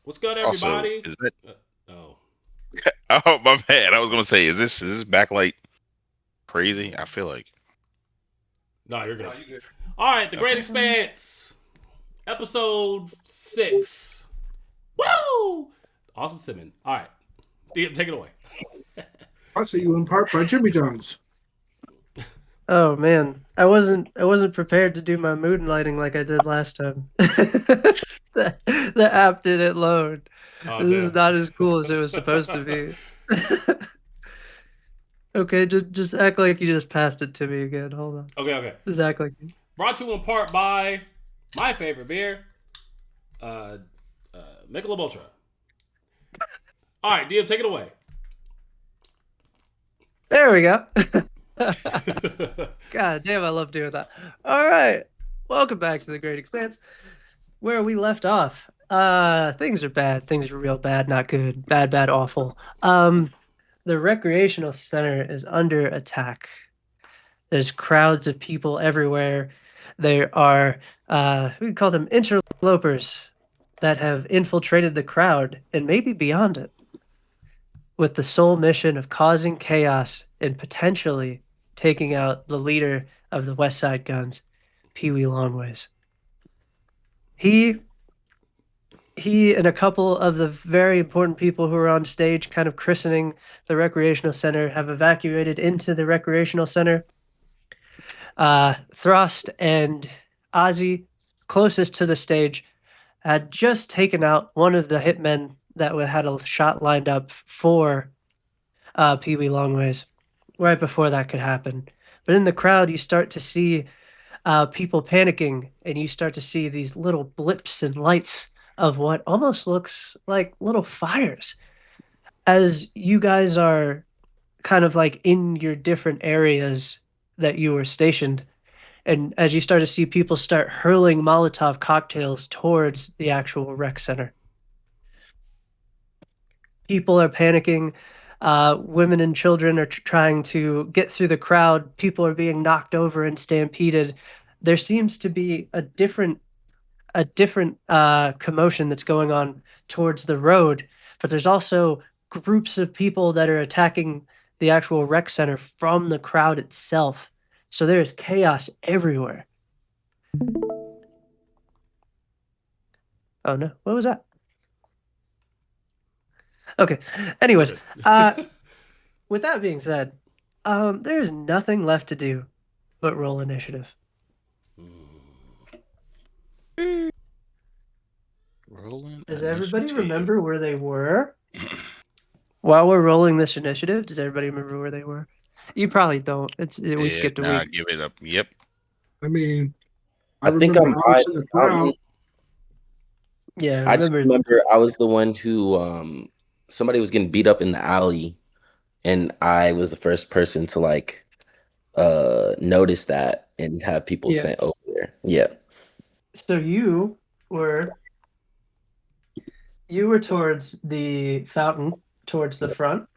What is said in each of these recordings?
What's good, Also, everybody? is it? Oh, Oh my bad. I was gonna say, is this backlight crazy? I feel like no, you're good. All right, The Great okay. Expanse, episode 6. Woo! Austin Simmon. All right, take it away. Brought to you in part by Jimmy John's. Oh man, I wasn't prepared to do my mood lighting like I did last time. The app didn't load. Oh, This is damn. not as cool as it was supposed to be. Okay, just act like you just passed it to me again. Hold on. Okay, okay. Just act like you. Brought to you in part by my favorite beer, uh, Michelob Ultra. All right, DM, take it away. There we go. God damn, I love doing that. All right. Welcome back to the Great Expanse. Where we left off. Things are bad. Things are real bad, not good. Bad, bad, awful. The recreational center is under attack. There's crowds of people everywhere. There are, we call them interlopers that have infiltrated the crowd and maybe beyond it with the sole mission of causing chaos and potentially taking out the leader of the West Side Guns, Pee Wee Longways. He he and a couple of the very important people who are on stage kind of christening the recreational center have evacuated into the recreational center. Throst and Ozzy, closest to the stage, had just taken out one of the hitmen that had a shot lined up for Pee Wee Longways right before that could happen. But in the crowd, you start to see people panicking, and you start to see these little blips and lights of what almost looks like little fires as you guys are kind of like in your different areas that you were stationed. And as you start to see people start hurling Molotov cocktails towards the actual rec center, people are panicking. Women and children are trying to get through the crowd. People are being knocked over and stampeded. There seems to be a different commotion that's going on towards the road, but there's also groups of people that are attacking the actual rec center from the crowd itself. So there's chaos everywhere. Oh no, what was that? Okay. We're Anyways, uh, good. with that being said, there is nothing left to do but roll initiative. Rolling Does everybody initiative. remember where they were while we're rolling this initiative? Does everybody remember where they were? You probably don't. We Yeah, skipped a nah, week. give it up. Yep. I mean, I I think remember I'm Alex right. in the crowd. Yeah, I just remember. remember I was the one who somebody was getting beat up in the alley, and I was the first person to notice that and have people Yeah. sent over there. Yeah. So were you were towards the fountain, towards the front.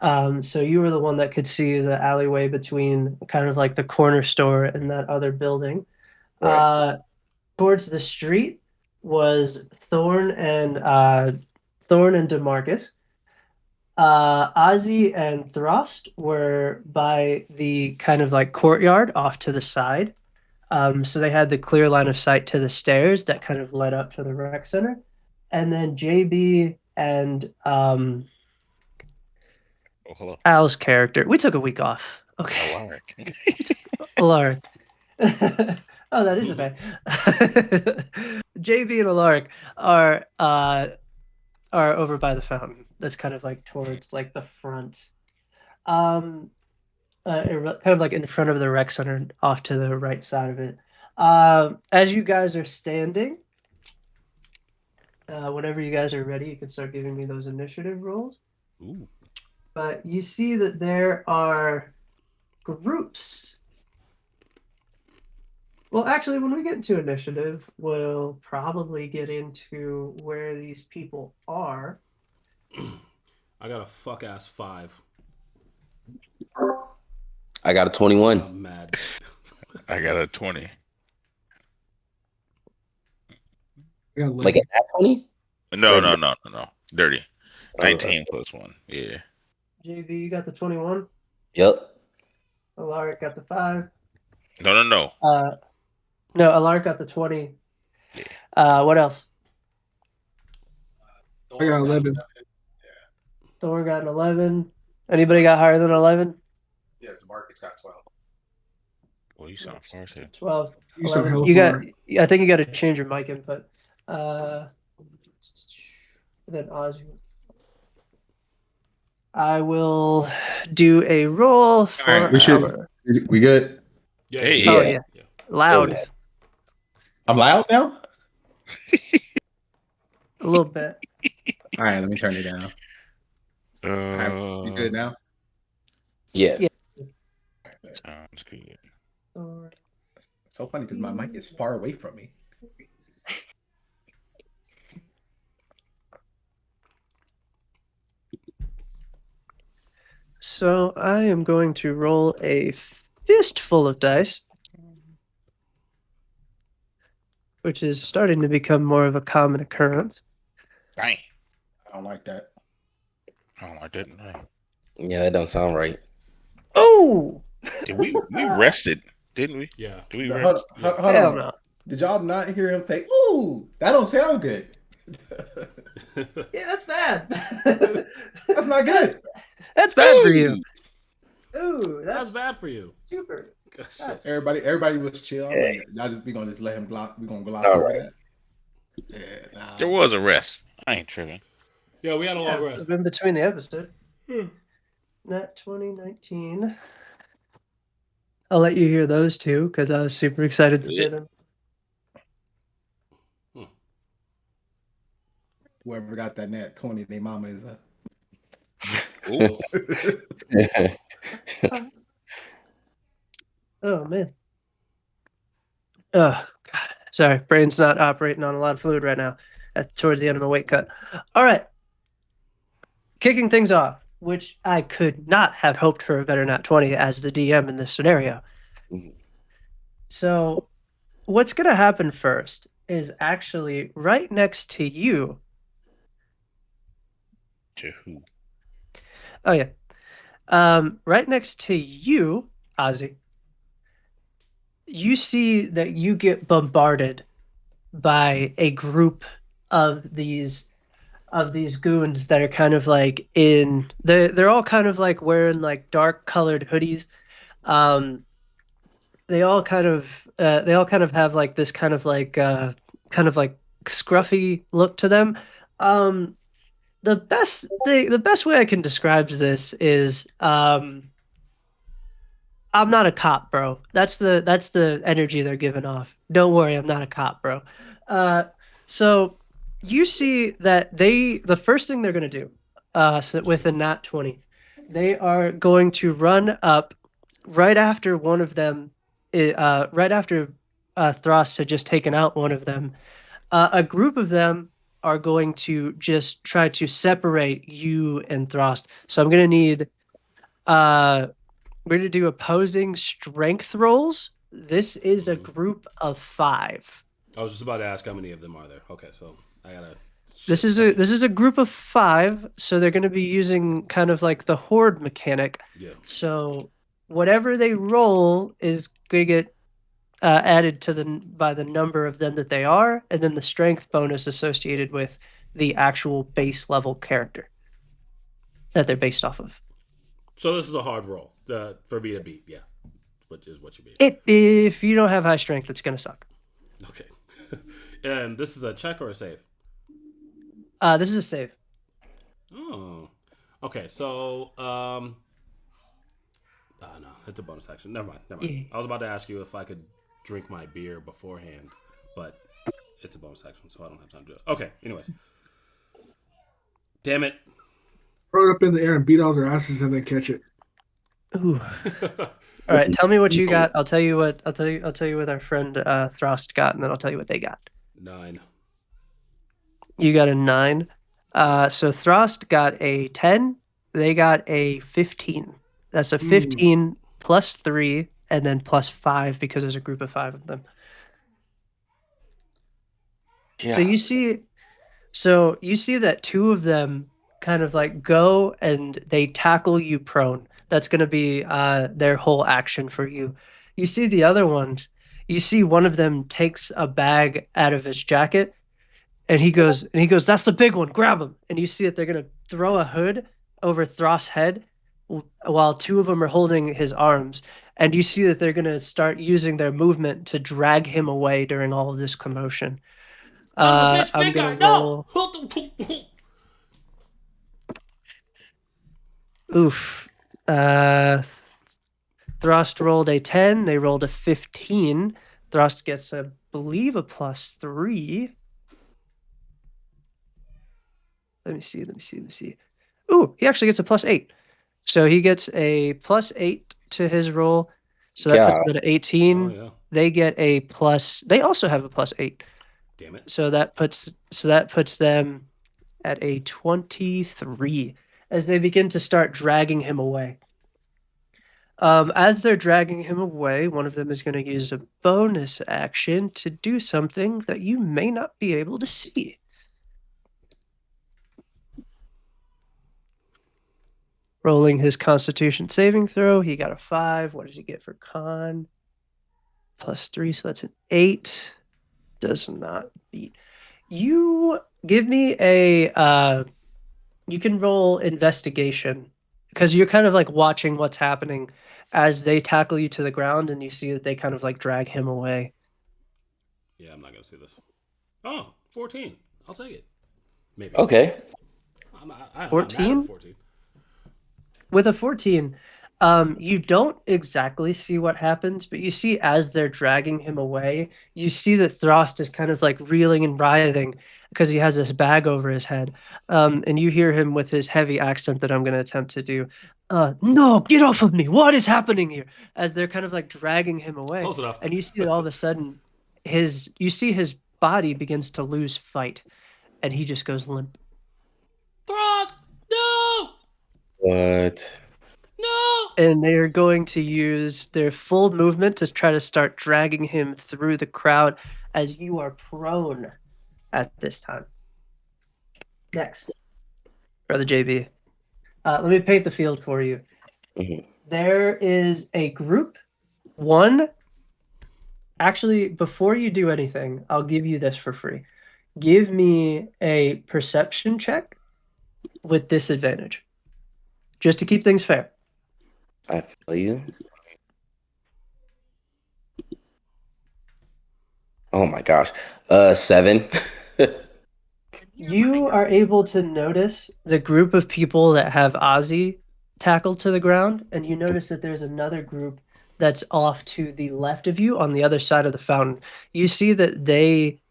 So you were the one that could see the alleyway between kind of like the corner store and that other building. Right. Uh, Towards the street was Thorne and Demarcus. Ozzy and Throst were by the kind of like courtyard off to the side. So they had the clear line of sight to the stairs that kind of led up to the rec center. And then JB and Oh, hello. Al's character. We took a week off. Okay. Alaric. Alaric. Oh, that is a name. JB and Alaric are over by the fountain. That's kind of like towards like the front. Um Kind of like in front of the rec center off to the right side of it. As you guys are standing, whenever you guys are ready, you can start giving me those initiative rolls. Ooh. But you see that there are groups. Well, actually, when we get into initiative, we'll probably get into where these people are. I got a fuck ass 5. I got a 21. I'm mad. I got a 20. Yeah, Like a 20? No, Wait, no, no, no, no. Dirty. Oh, 19 plus 1. Yeah. JV, you got the 21. Yep. Alaric got the 5. No, no, no. No, Alaric got the 20. Yeah. What else? I got 11. Thorne got an 11. Anybody got higher than 11? Yeah, Demarcus got 12. Well, you sound far ahead. 12. You sound 11. hella You got. far. I think you got to change your mic input. Then Ozzy. I will do a roll for All right, we should. our- We good? Yeah. Hey. Oh Yeah. yeah, loud. Yeah. I'm loud now. A little bit. All right, let me turn it down. All right, you good now? Yeah. Yeah. Sounds good. It's so funny because my mic is far away from me. So I am going to roll a fistful of dice, which is starting to become more of a common occurrence. Dang. I don't like that. Oh, I didn't. Yeah, that don't sound right. Oh, Did we rested, didn't we? Yeah. Did we Hold, rest? hold hell on. no. Did y'all not hear him say, "Ooh, that don't sound good"? Yeah, that's bad. That's not good. That's bad for you. Ooh, That's that's bad for you. super. Shit. Everybody was chill. I'm like, we gonna just let him gloss. We gonna gloss All over right. that. Yeah, nah. There was a rest. I ain't tripping. Yeah, we had a long Yeah, rest. in between the episode. Hmm. Nat 2019. I'll let you hear those two because I was super excited to hear them. Whoever got that net 20, their mama is a. Ooh. Oh man. Oh god. Sorry, brain's not operating on a lot of fluid right now. Towards the end of my weight cut. All right. Kicking things off, which I could not have hoped for a better nat 20 as the DM in this scenario. Mhm. So, what's going to happen first is actually right next to you. To who? Oh yeah. Right next to you, Ozzy. You see that you get bombarded by a group of these goons that are kind of like they're all kind of like wearing like dark colored hoodies. They all kind of have like this kind of like scruffy look to them. The best way I can describe this is I'm not a cop, bro. That's the energy they're giving off. Don't worry, I'm not a cop, bro. So you see that the first thing they're gonna do, so with a nat 20, they are going to run up right after one of them, right after Throst had just taken out one of them. A group of them are going to just try to separate you and Throst. So I'm gonna need we're going to do opposing strength rolls. This is a group of 5. I was just about to ask how many of them are there. Okay, so I gotta. This is a group of 5, so they're going to be using kind of like the horde mechanic. Yeah. So whatever they roll is going to get added to by the number of them that they are, and then the strength bonus associated with the actual base level character that they're based off of. So this is a hard roll for me to beat. Yeah, which is what you beat. If you don't have high strength, it's going to suck. Okay. And this is a check or a save? This is a save. Oh. Okay, so no, it's a bonus action. Never mind. Yeah. I was about to ask you if I could drink my beer beforehand, but it's a bonus action, so I don't have time to do it. Okay, anyways. Damn it. Throw it up in the air and beat all their asses and then catch it. Ooh. All right, tell me what you got. I'll tell you what our friend Throst got, and then I'll tell you what they got. 9. You got a 9. So Throst got a 10. They got a 15. That's a 15 plus 3, and then plus 5 because there's a group of 5 of them. Yeah. So you see So you see that two of them kind of like go and they tackle you prone. That's going to be their whole action for you. You see the other ones. You see one of them takes a bag out of his jacket, and he goes, "That's the big one. Grab him!" And you see that they're going to throw a hood over Throst's head, while two of them are holding his arms. And you see that they're going to start using their movement to drag him away during all of this commotion. Son of a bitch, I'm big guy, gonna no! roll. Oof. Throst rolled a 10. They rolled a 15. Throst gets, I believe, a +3. Let me see. Ooh, he actually gets a +8. So he gets a +8 to his roll. So that puts God. him at 18. Oh, yeah. They get a plus. They also have a +8. Damn it. So that puts them at a 23 as they begin to start dragging him away. As they're dragging him away, one of them is going to use a bonus action to do something that you may not be able to see. Rolling his Constitution saving throw, he got a 5. What does he get for con? +3, so that's an 8. Does not beat. You give me a. You can roll investigation because you're kind of like watching what's happening as they tackle you to the ground, and you see that they kind of like drag him away. Yeah, I'm not going to see this. Oh, 14. I'll take it. Maybe. Okay. I'm mad at 14? 14. With a 14, you don't exactly see what happens, but you see as they're dragging him away, you see that Throst is kind of like reeling and writhing because he has this bag over his head. And you hear him with his heavy accent that I'm going to attempt to do. No, get off of me. What is happening here? As they're kind of like dragging him away. Close enough. And you see that all of a sudden his body begins to lose fight, and he just goes limp. Throst! No! What? No! And they are going to use their full movement to try to start dragging him through the crowd as you are prone at this time. Next, Brother JB. Let me paint the field for you. Mhm. There is a group. One, actually, before you do anything, I'll give you this for free. Give me a perception check with disadvantage, just to keep things fair. I feel you. Oh my gosh. 7. You are able to notice the group of people that have Ozzy tackled to the ground, and you notice that there's another group that's off to the left of you on the other side of the fountain. You see that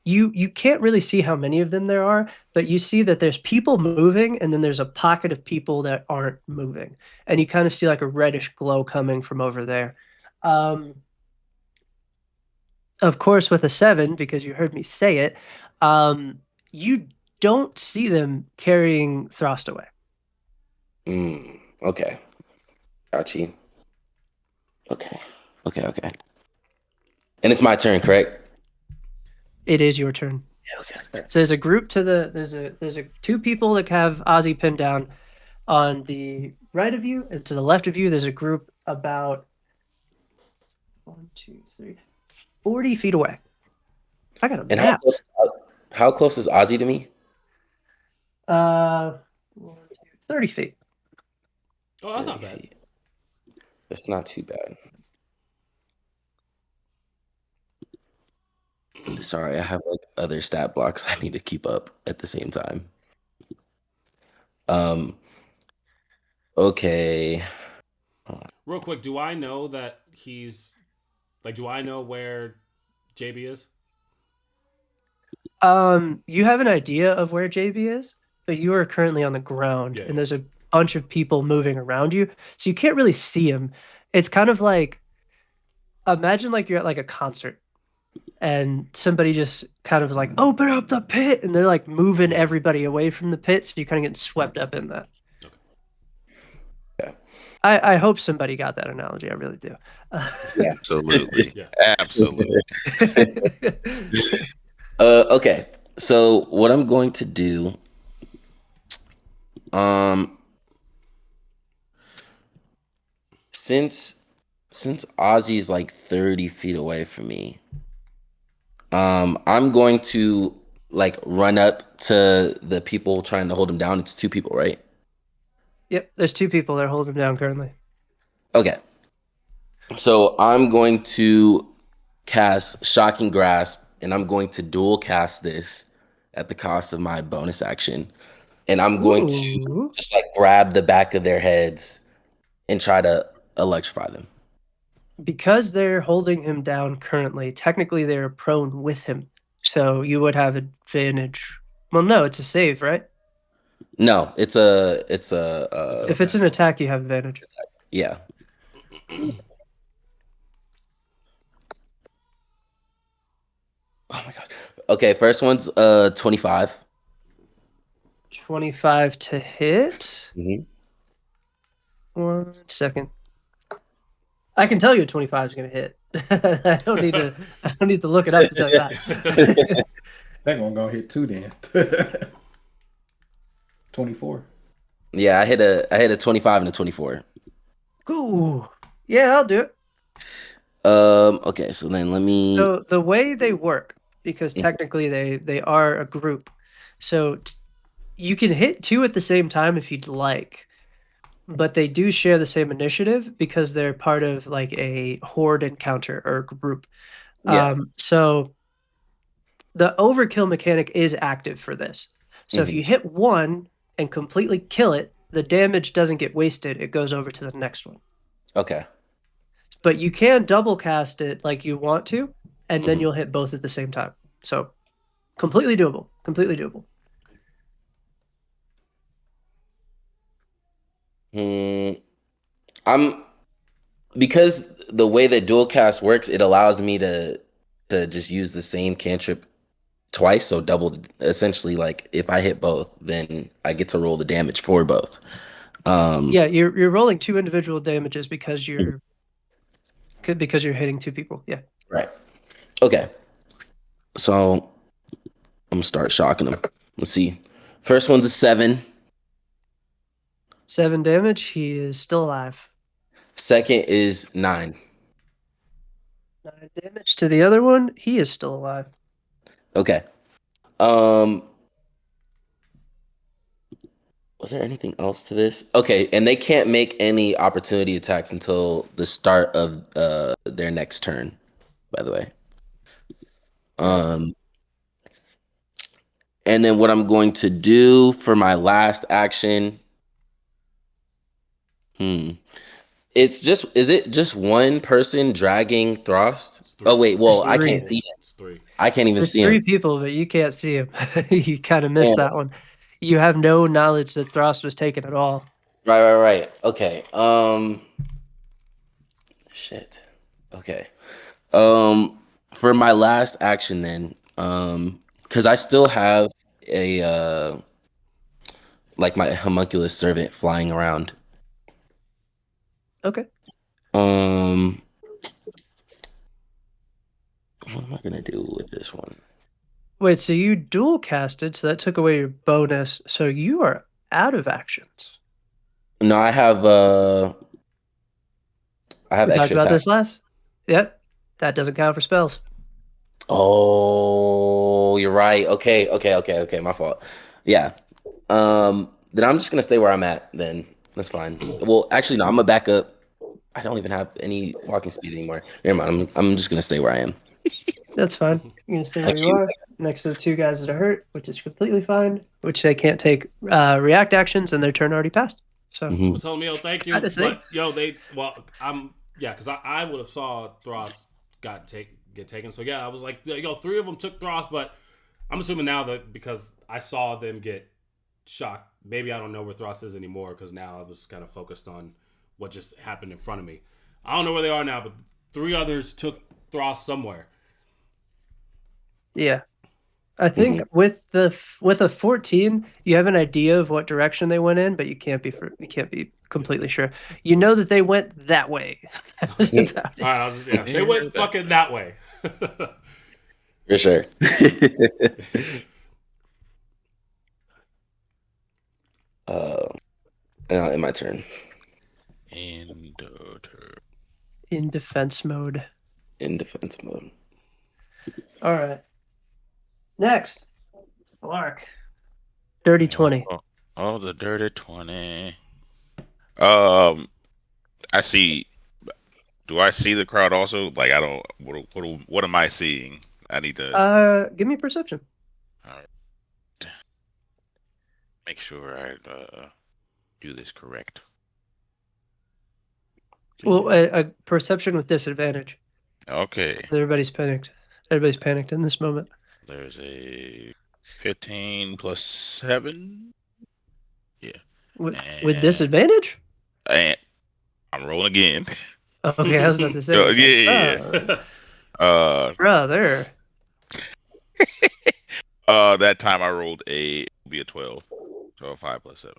you can't really see how many of them there are, but you see that there's people moving, and then there's a pocket of people that aren't moving. And you kind of see like a reddish glow coming from over there. Of course, with a 7, because you heard me say it, you don't see them carrying Throst away. Okay. Gotcha. Okay. And it's my turn, correct? It is your turn. Yeah, okay. So there's a group to the there's a 2 people that have Ozzy pinned down on the right of you, and to the left of you there's a group about 40 feet away. I got a And map. how close is Ozzy to me? 30 feet. Oh, that's not 30 bad. feet. That's not too bad. Sorry, I have like other stat blocks I need to keep up at the same time. Okay. Real quick, do I know that he's like? Do I know where JB is? You have an idea of where JB is, but you are currently on the ground, Yeah, and there's a bunch of people moving around you, so you can't really see him. It's kind of like, imagine like you're at like a concert, and somebody just kind of like, open up the pit, and they're like moving everybody away from the pit, so you kind of get swept up in that. Yeah. I hope somebody got that analogy. I really do. Absolutely. Yeah. Absolutely. Okay. So what I'm going to do, since Ozzy's like 30 feet away from me, I'm going to like run up to the people trying to hold him down. It's 2 people, right? Yep, there's 2 people that are holding him down currently. Okay. So I'm going to cast Shocking Grasp, and I'm going to dual cast this at the cost of my bonus action. And I'm going to Ooh. just like grab the back of their heads and try to electrify them. Because they're holding him down currently, technically they're prone with him. So you would have advantage. Well, no, it's a save, right? No, it's a If it's an attack, you have advantage. yeah. Oh my god. Okay, first one's 25. 25 to hit. Mhm. 1 second. I can tell you a 25 is going to hit. I don't need to look it up to tell you that. That one gonna hit 2 then. 24. Yeah, I hit a 25 and a 24. Ooh. Yeah, I'll do it. Okay, so then let me So the way they work, because technically they are a group, so you can hit 2 at the same time if you'd like, but they do share the same initiative because they're part of like a horde encounter or group. yeah. So the overkill mechanic is active for this. So if you hit 1 and completely kill it, the damage doesn't get wasted. It goes over to the next one. Okay. But you can double cast it like you want to, and then you'll hit both at the same time. So completely doable. Completely doable. I'm because the way that dual cast works, it allows me to just use the same cantrip twice, so double. Essentially, like if I hit both, then I get to roll the damage for both. Yeah, you're rolling 2 individual damages because you're hitting 2 people. Yeah. Right. Okay. So I'm gonna start shocking them. Let's see. First one's a 7. 7 damage. He is still alive. Second is 9. 9 damage to the other one. He is still alive. Okay. Was there anything else to this? Okay, and they can't make any opportunity attacks until the start of their next turn, by the way. And then what I'm going to do for my last action, it's just, is it just one person dragging Throst? Oh wait, well I can't see him. It's 3. I can't even There's see 3 him. people, but you can't see him. You kind of missed that one. You have no knowledge that Throst was taken at all. Right. Okay. Shit. Okay. For my last action then, because I still have a like my homunculus servant flying around. Okay. What am I gonna do with this one? Wait, so you dual casted, so that took away your bonus. So you are out of actions. No, I have We talked extra about attack. this last. Yep. That doesn't count for spells. Oh, you're right. Okay. My fault. Yeah. Then I'm just gonna stay where I'm at. Then that's fine. Well, actually, no. I'm gonna back up. I don't even have any walking speed anymore. Never mind. I'm just gonna stay where I am. That's fine. You're going to stay where Thank you you. are, next to the 2 guys that are hurt, which is completely fine, which they can't take react actions, and their turn already passed. So, Mhm. Antonio, thank you. Gotta say. But because I would have saw Throst get taken. So yeah, I was like, 3 of them took Throst, but I'm assuming now that because I saw them get shocked, maybe I don't know where Throst is anymore because now I was kind of focused on what just happened in front of me. I don't know where they are now, but 3 others took Throst somewhere. yeah. I think with a 14, you have an idea of what direction they went in, but you can't be completely sure. You know that they went that way. That was about it. All right, they went fucking that way. For sure. In my turn. In the turn. In defense mode. In defense mode. All right. Next, Alaric. Dirty 20. Oh, the dirty 20. I see. Do I see the crowd also? Like, I don't. What am I seeing? I need to Give me perception. make sure I do this correct. Well, a perception with disadvantage. Okay. Everybody's panicked. Everybody's panicked in this moment. There's a 15 plus 7. Yeah. With disadvantage? And I'm rolling again. Okay, I was about to say. Oh, it's yeah. like, brother. That time I rolled it'll be a 12. So 5 plus 7.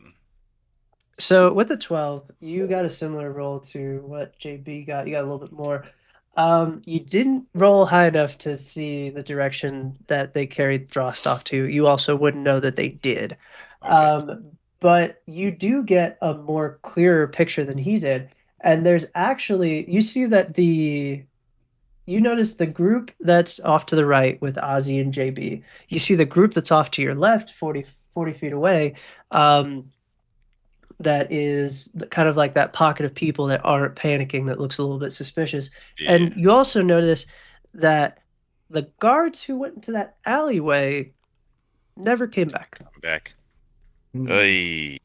So with the 12, you got a similar roll to what JB got. You got a little bit more. You didn't roll high enough to see the direction that they carried Throst off to. You also wouldn't know that they did. Okay. But you do get a more clearer picture than he did. And there's actually, you see that you notice the group that's off to the right with Ozzy and JB. You see the group that's off to your left, 40 feet away. That is kind of like that pocket of people that aren't panicking that looks a little bit suspicious. Yeah. And you also notice that the guards who went into that alleyway never came back. I'm back. Hmm. Hey.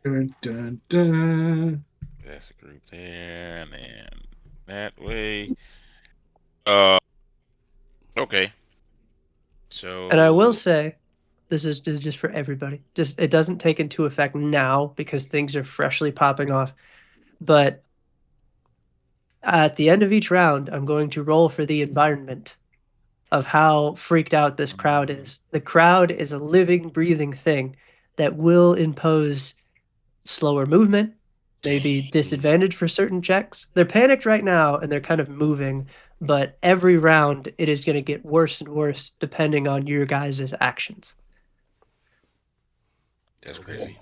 Dun, dun, dun. That's a group there, and then that way. Okay. So. And I will say, this is just for everybody. Just it doesn't take into effect now because things are freshly popping off. But at the end of each round, I'm going to roll for the environment of how freaked out this crowd is. The crowd is a living, breathing thing that will impose slower movement, maybe disadvantage for certain checks. They're panicked right now and they're kind of moving, but every round it is going to get worse and worse depending on your guys' actions. That's crazy.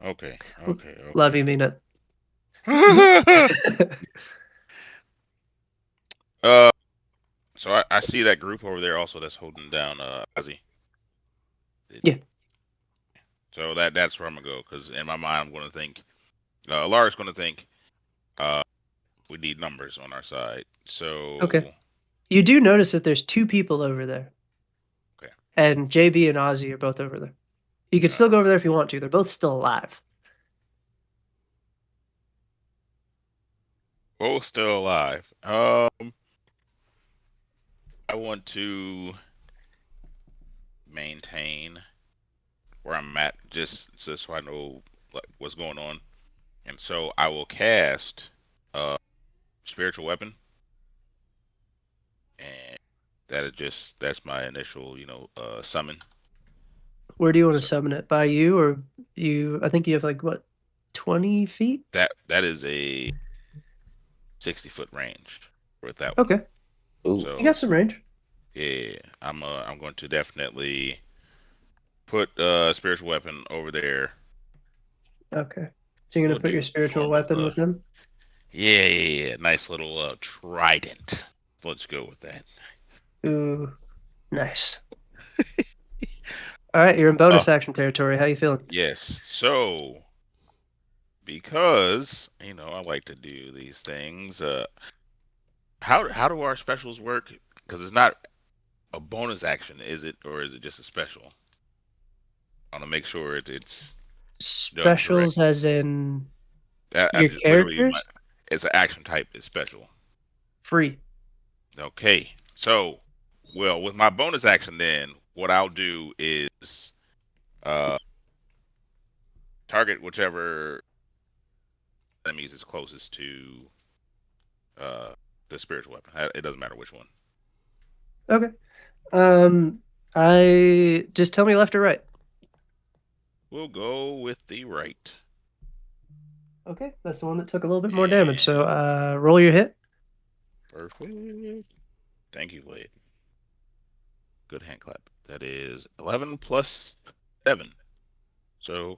Okay. Love you, mean it. So I see that group over there also that's holding down Ozzy. Yeah. So that's where I'm gonna go because in my mind I'm gonna think, Alaric's gonna think, we need numbers on our side. So Okay. You do notice that there's 2 people over there. Okay. And JB and Ozzy are both over there. You can still go over there if you want to. They're both still alive. Both still alive. I want to maintain where I'm at just so I know what's going on, and so I will cast spiritual weapon, and that's my initial summon. Where do you want to summon it? By you or you? I think you have like what, 20 feet? That is a 60-foot range with that one. Okay. Ooh. So You got some range. yeah, I'm going to definitely put spiritual weapon over there. Okay. So you're gonna put your spiritual weapon with them? Yeah. Nice little trident. Let's go with that. Ooh, nice. All right, you're in bonus action territory. How you feeling? Yes. So, because I like to do these things. How do our specials work? Because it's not a bonus action, is it, or is it just a special? I want to make sure it's Specials as in your literally characters? it's an action type. It's special. Free. Okay. So, well, with my bonus action, then what I'll do is target whichever enemies is closest to the spiritual weapon. It doesn't matter which one. Okay. I just tell me left or right. We'll go with the right. Okay, that's the one that took a little bit more damage. So roll your hit. Perfect. Thank you, Blade. Good hand clap. That is 11 plus 7. So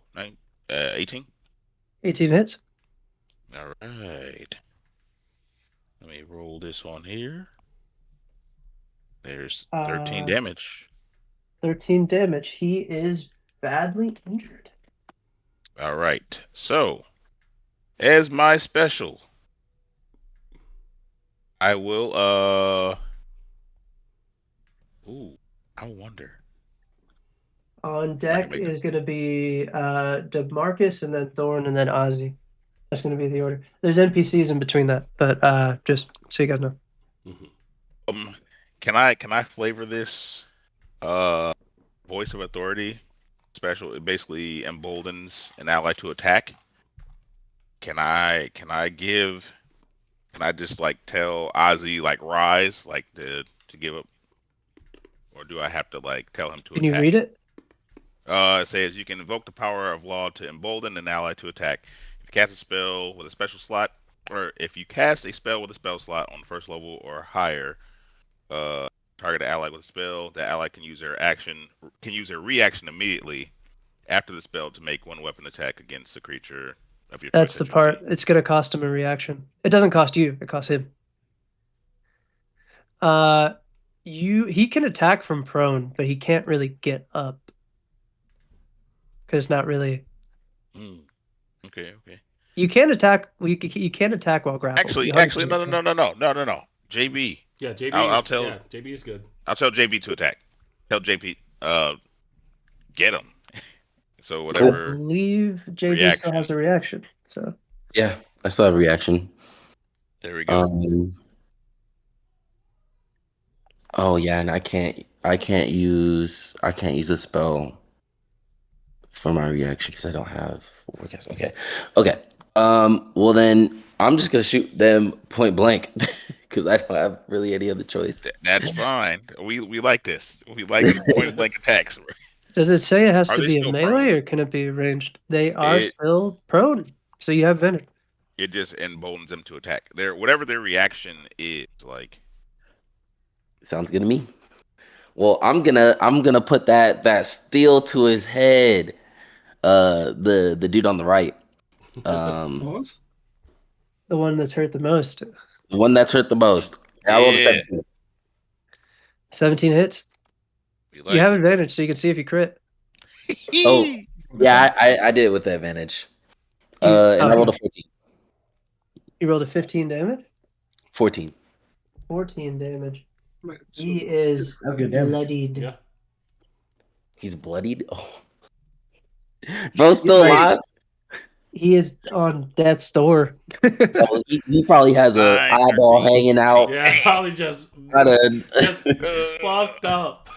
18. 18 hits. All right. Let me roll this on here. There's 13 damage. 13 damage. He is badly injured. All right. So, as my special, I will ooh, I wonder. On See if I can deck make is this. going to be Demarcus and then Thorne and then Ozzy. That's going to be the order. There's NPCs in between that, but just so you guys know. Can I flavor this voice of authority special? It basically emboldens an ally to attack. Can I just like tell Ozzy like rise like to give up, or do I have to like tell him to Can you attack? read it? It says you can invoke the power of law to embolden an ally to attack. If you cast a spell with a special slot, or if you cast a spell with a spell slot on the first level or higher, target an ally with a spell, the ally can use their reaction immediately after the spell to make one weapon attack against a creature of your choice. That's the part. It's going to cost him a reaction. It doesn't cost you. It costs him. He can attack from prone, but he can't really get up because not really. Okay. You can attack. You can attack while grappled. Actually, no. JB. Yeah, JB. JB is good. I'll tell JB to attack. Tell JB, get him. So whatever. I believe JB reaction. still has a reaction. So Yeah, I still have a reaction. There we go. Oh yeah, and I can't use a spell for my reaction because I don't have forecast. Okay. Well then I'm just gonna shoot them point blank because I don't have really any other choice. That's fine. We like this. We like point blank attacks. does it say it has Are to they be a still melee prone? or can it be ranged? They are still prone, so you have advantage. It just emboldens them to attack. Whatever their reaction is, like. Sounds good to me. Well, I'm gonna put that steel to his head. The dude on the right. What? The one that's hurt the most. The one that's hurt the most. I rolled a 17. 17 hits. You have advantage, so you can see if you crit. Oh, yeah, I did it with the advantage. And I rolled a 14. You rolled a 15 damage? 14. 14 damage. He is bloodied. Yeah. He's bloodied? Oh. Bro's still alive? He is on death's door. Oh, he probably has an eyeball hanging out. Yeah, probably just fucked up.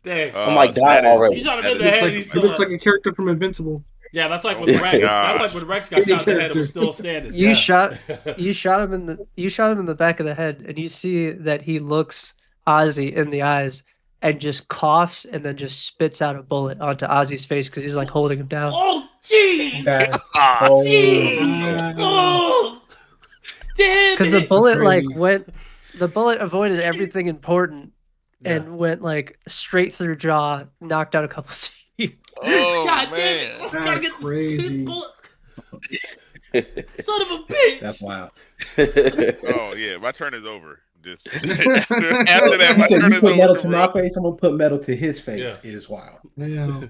Dang. Oh my god, already. He shot him in the head. He looks like a character from Invincible. Yeah, that's like with Rex. That's like when Rex got shot in the head and was still standing. You shot him in the back of the head, and you see that he looks Ozzy in the eyes and just coughs and then just spits out a bullet onto Ozzy's face because he's like holding him down. Oh jeez! Jeez! Oh, damn! Because the bullet avoided everything important and went like straight through jaw, knocked out a couple teeth. Oh, God man. damn it! That's crazy. Son of a bitch! That's wild. Oh yeah, my turn is over. Just after that, You my said turn you is put over. metal to my face, I'm gonna put metal to his face. Yeah. It is wild. Yeah.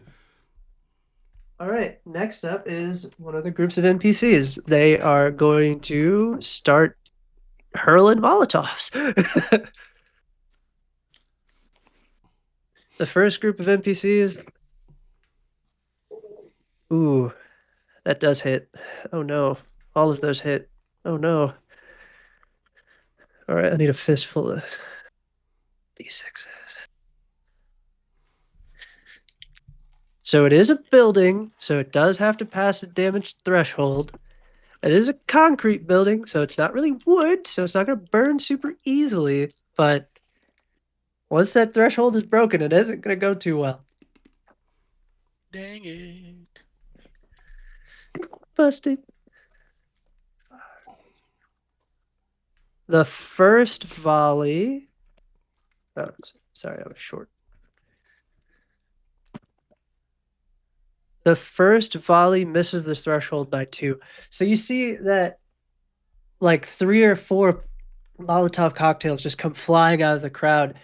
All right, next up is one of the groups of NPCs. They are going to start hurling Molotovs. The first group of NPCs. Ooh, that does hit. Oh no, all of those hit. Oh no. All right, I need a fistful of D6s. So it is a building, so it does have to pass a damage threshold. It is a concrete building, so it's not really wood, so it's not going to burn super easily. But once that threshold is broken, it isn't going to go too well. Dang it. Busted. The first volley. Oh, sorry, I was short. The first volley misses the threshold by 2. So you see that like 3 or 4 Molotov cocktails just come flying out of the crowd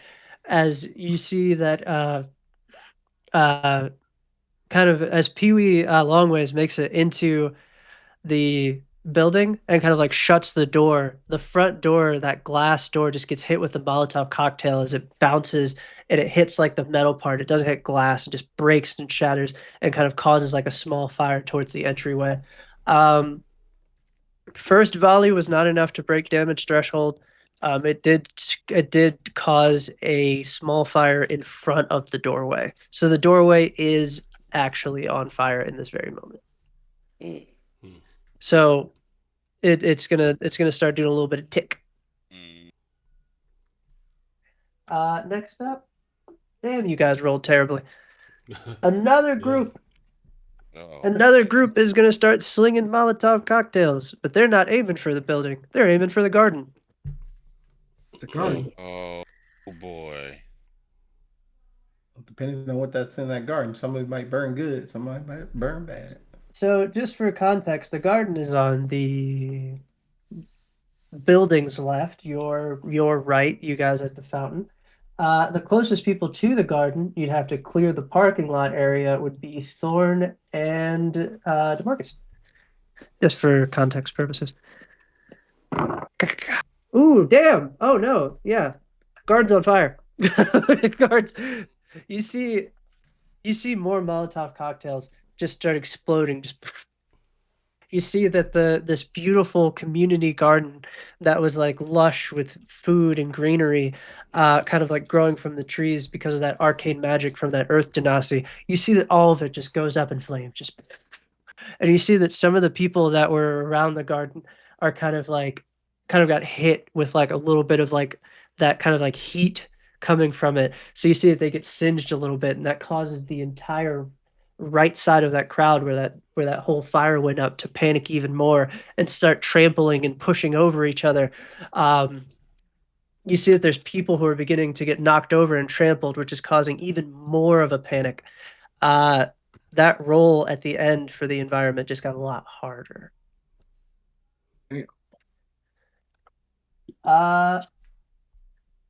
as you see that kind of as Pee-wee Longways makes it into the building and kind of like shuts the door. The front door, that glass door, just gets hit with the Molotov cocktail as it bounces and it hits like the metal part. It doesn't hit glass, it just breaks and shatters and kind of causes like a small fire towards the entryway. First volley was not enough to break damage threshold. It did cause a small fire in front of the doorway. So the doorway is actually on fire in this very moment. Mm. So it's gonna start doing a little bit of tick. Next up, damn, you guys rolled terribly. Another group. Another group is gonna start slinging Molotov cocktails, but they're not aiming for the building. They're aiming for the garden. The garden. Oh boy. Depending on what that's in that garden, somebody might burn good, somebody might burn bad. So, just for context, the garden is on the building's left, your right, you guys at the fountain. The closest people to the garden, you'd have to clear the parking lot area, would be Thorne and Demarcus. Just for context purposes. Ooh, damn! Oh no, yeah, garden's on fire. Guards, you see more Molotov cocktails just start exploding. You see that this beautiful community garden that was like lush with food and greenery, kind of like growing from the trees because of that arcane magic from that Earth Genasi. You see that all of it just goes up in flames, and you see that some of the people that were around the garden are kind of got hit with like a little bit of like that kind of like heat coming from it. So you see that they get singed a little bit, and that causes the entire right side of that crowd where that whole fire went up to panic even more and start trampling and pushing over each other. You see that there's people who are beginning to get knocked over and trampled, which is causing even more of a panic. That roll at the end for the environment just got a lot harder.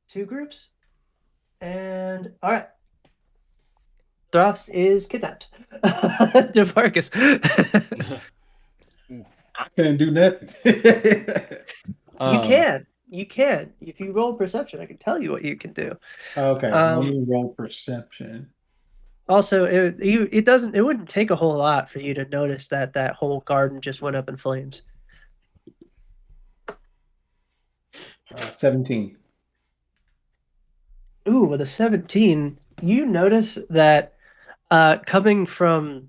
Two groups. And all right. Throst is kidnapped. Demarcus. I couldn't do nothing. You can. If you roll perception, I can tell you what you can do. Okay, let me roll perception. Also, it wouldn't take a whole lot for you to notice that whole garden just went up in flames. 17. Ooh, with a 17, you notice that coming from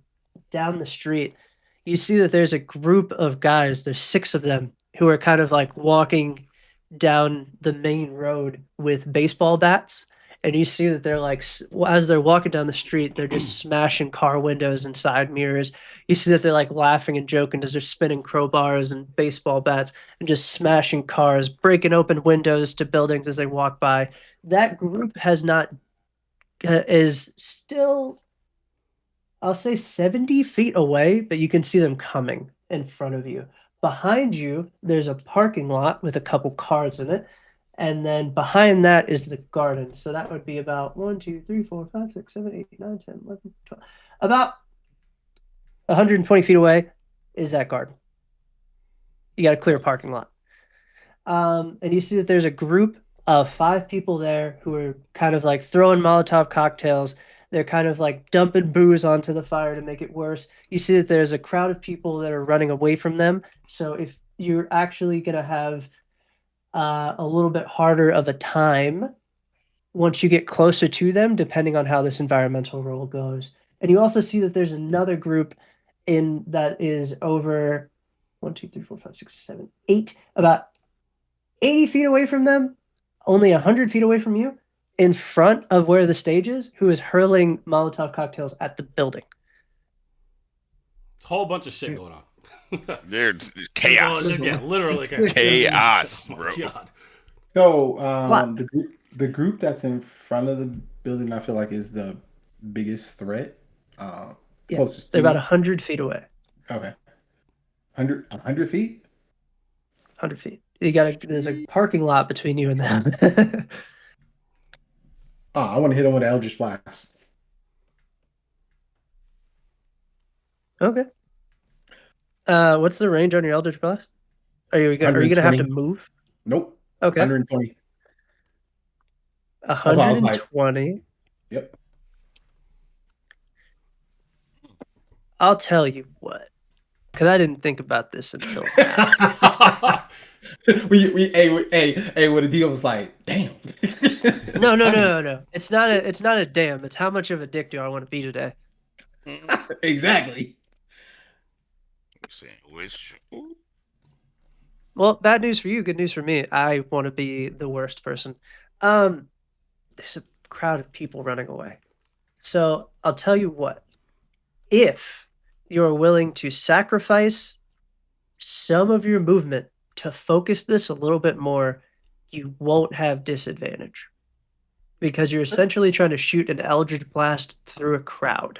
down the street, you see that there's a group of guys, there's 6 of them, who are kind of like walking down the main road with baseball bats. And you see that they're like, as they're walking down the street, they're just smashing car windows and side mirrors. You see that they're like laughing and joking as they're spinning crowbars and baseball bats and just smashing cars, breaking open windows to buildings as they walk by. That group is still, I'll say 70 feet away, but you can see them coming in front of you. Behind you, there's a parking lot with a couple cars in it. And then behind that is the garden. So that would be about 1, 2, 3, 4, 5, 6, 7, 8, 9, 10, 11, 12. About 120 feet away is that garden. You got a clear parking lot. And you see that there's a group of 5 people there who are kind of like throwing Molotov cocktails. They're kind of like dumping booze onto the fire to make it worse. You see that there's a crowd of people that are running away from them. So if you're actually going to have a little bit harder of a time once you get closer to them, depending on how this environmental roll goes. And you also see that there's another group that is over 1, 2, 3, 4, 5, 6, 7, 8, about 80 feet away from them, only 100 feet away from you, in front of where the stage is, who is hurling Molotov cocktails at the building. Whole bunch of shit going on. There's chaos. Yeah, literally chaos. Chaos, Oh, bro. God. So the group that's in front of the building, I feel like is the biggest threat. Yeah, Closest they're to about me? 100 feet away. Okay. 100 feet? 100 feet. There's a parking lot between you and them. Oh, I want to hit him with an Eldritch Blast. Okay. What's the range on your Eldritch Blast? Are you gonna have to 120. move? Nope. Okay. 120. That's why I was like, 120. yep. I'll tell you what, because I didn't think about this until now. Hey, what the deal was like, damn. No. It's not a damn. It's how much of a dick do I want to be today? Exactly. Saying which Well, bad news for you, good news for me. I want to be the worst person. There's a crowd of people running away. So I'll tell you what. If you're willing to sacrifice some of your movement to focus this a little bit more, you won't have disadvantage. Because you're essentially trying to shoot an Eldritch Blast through a crowd.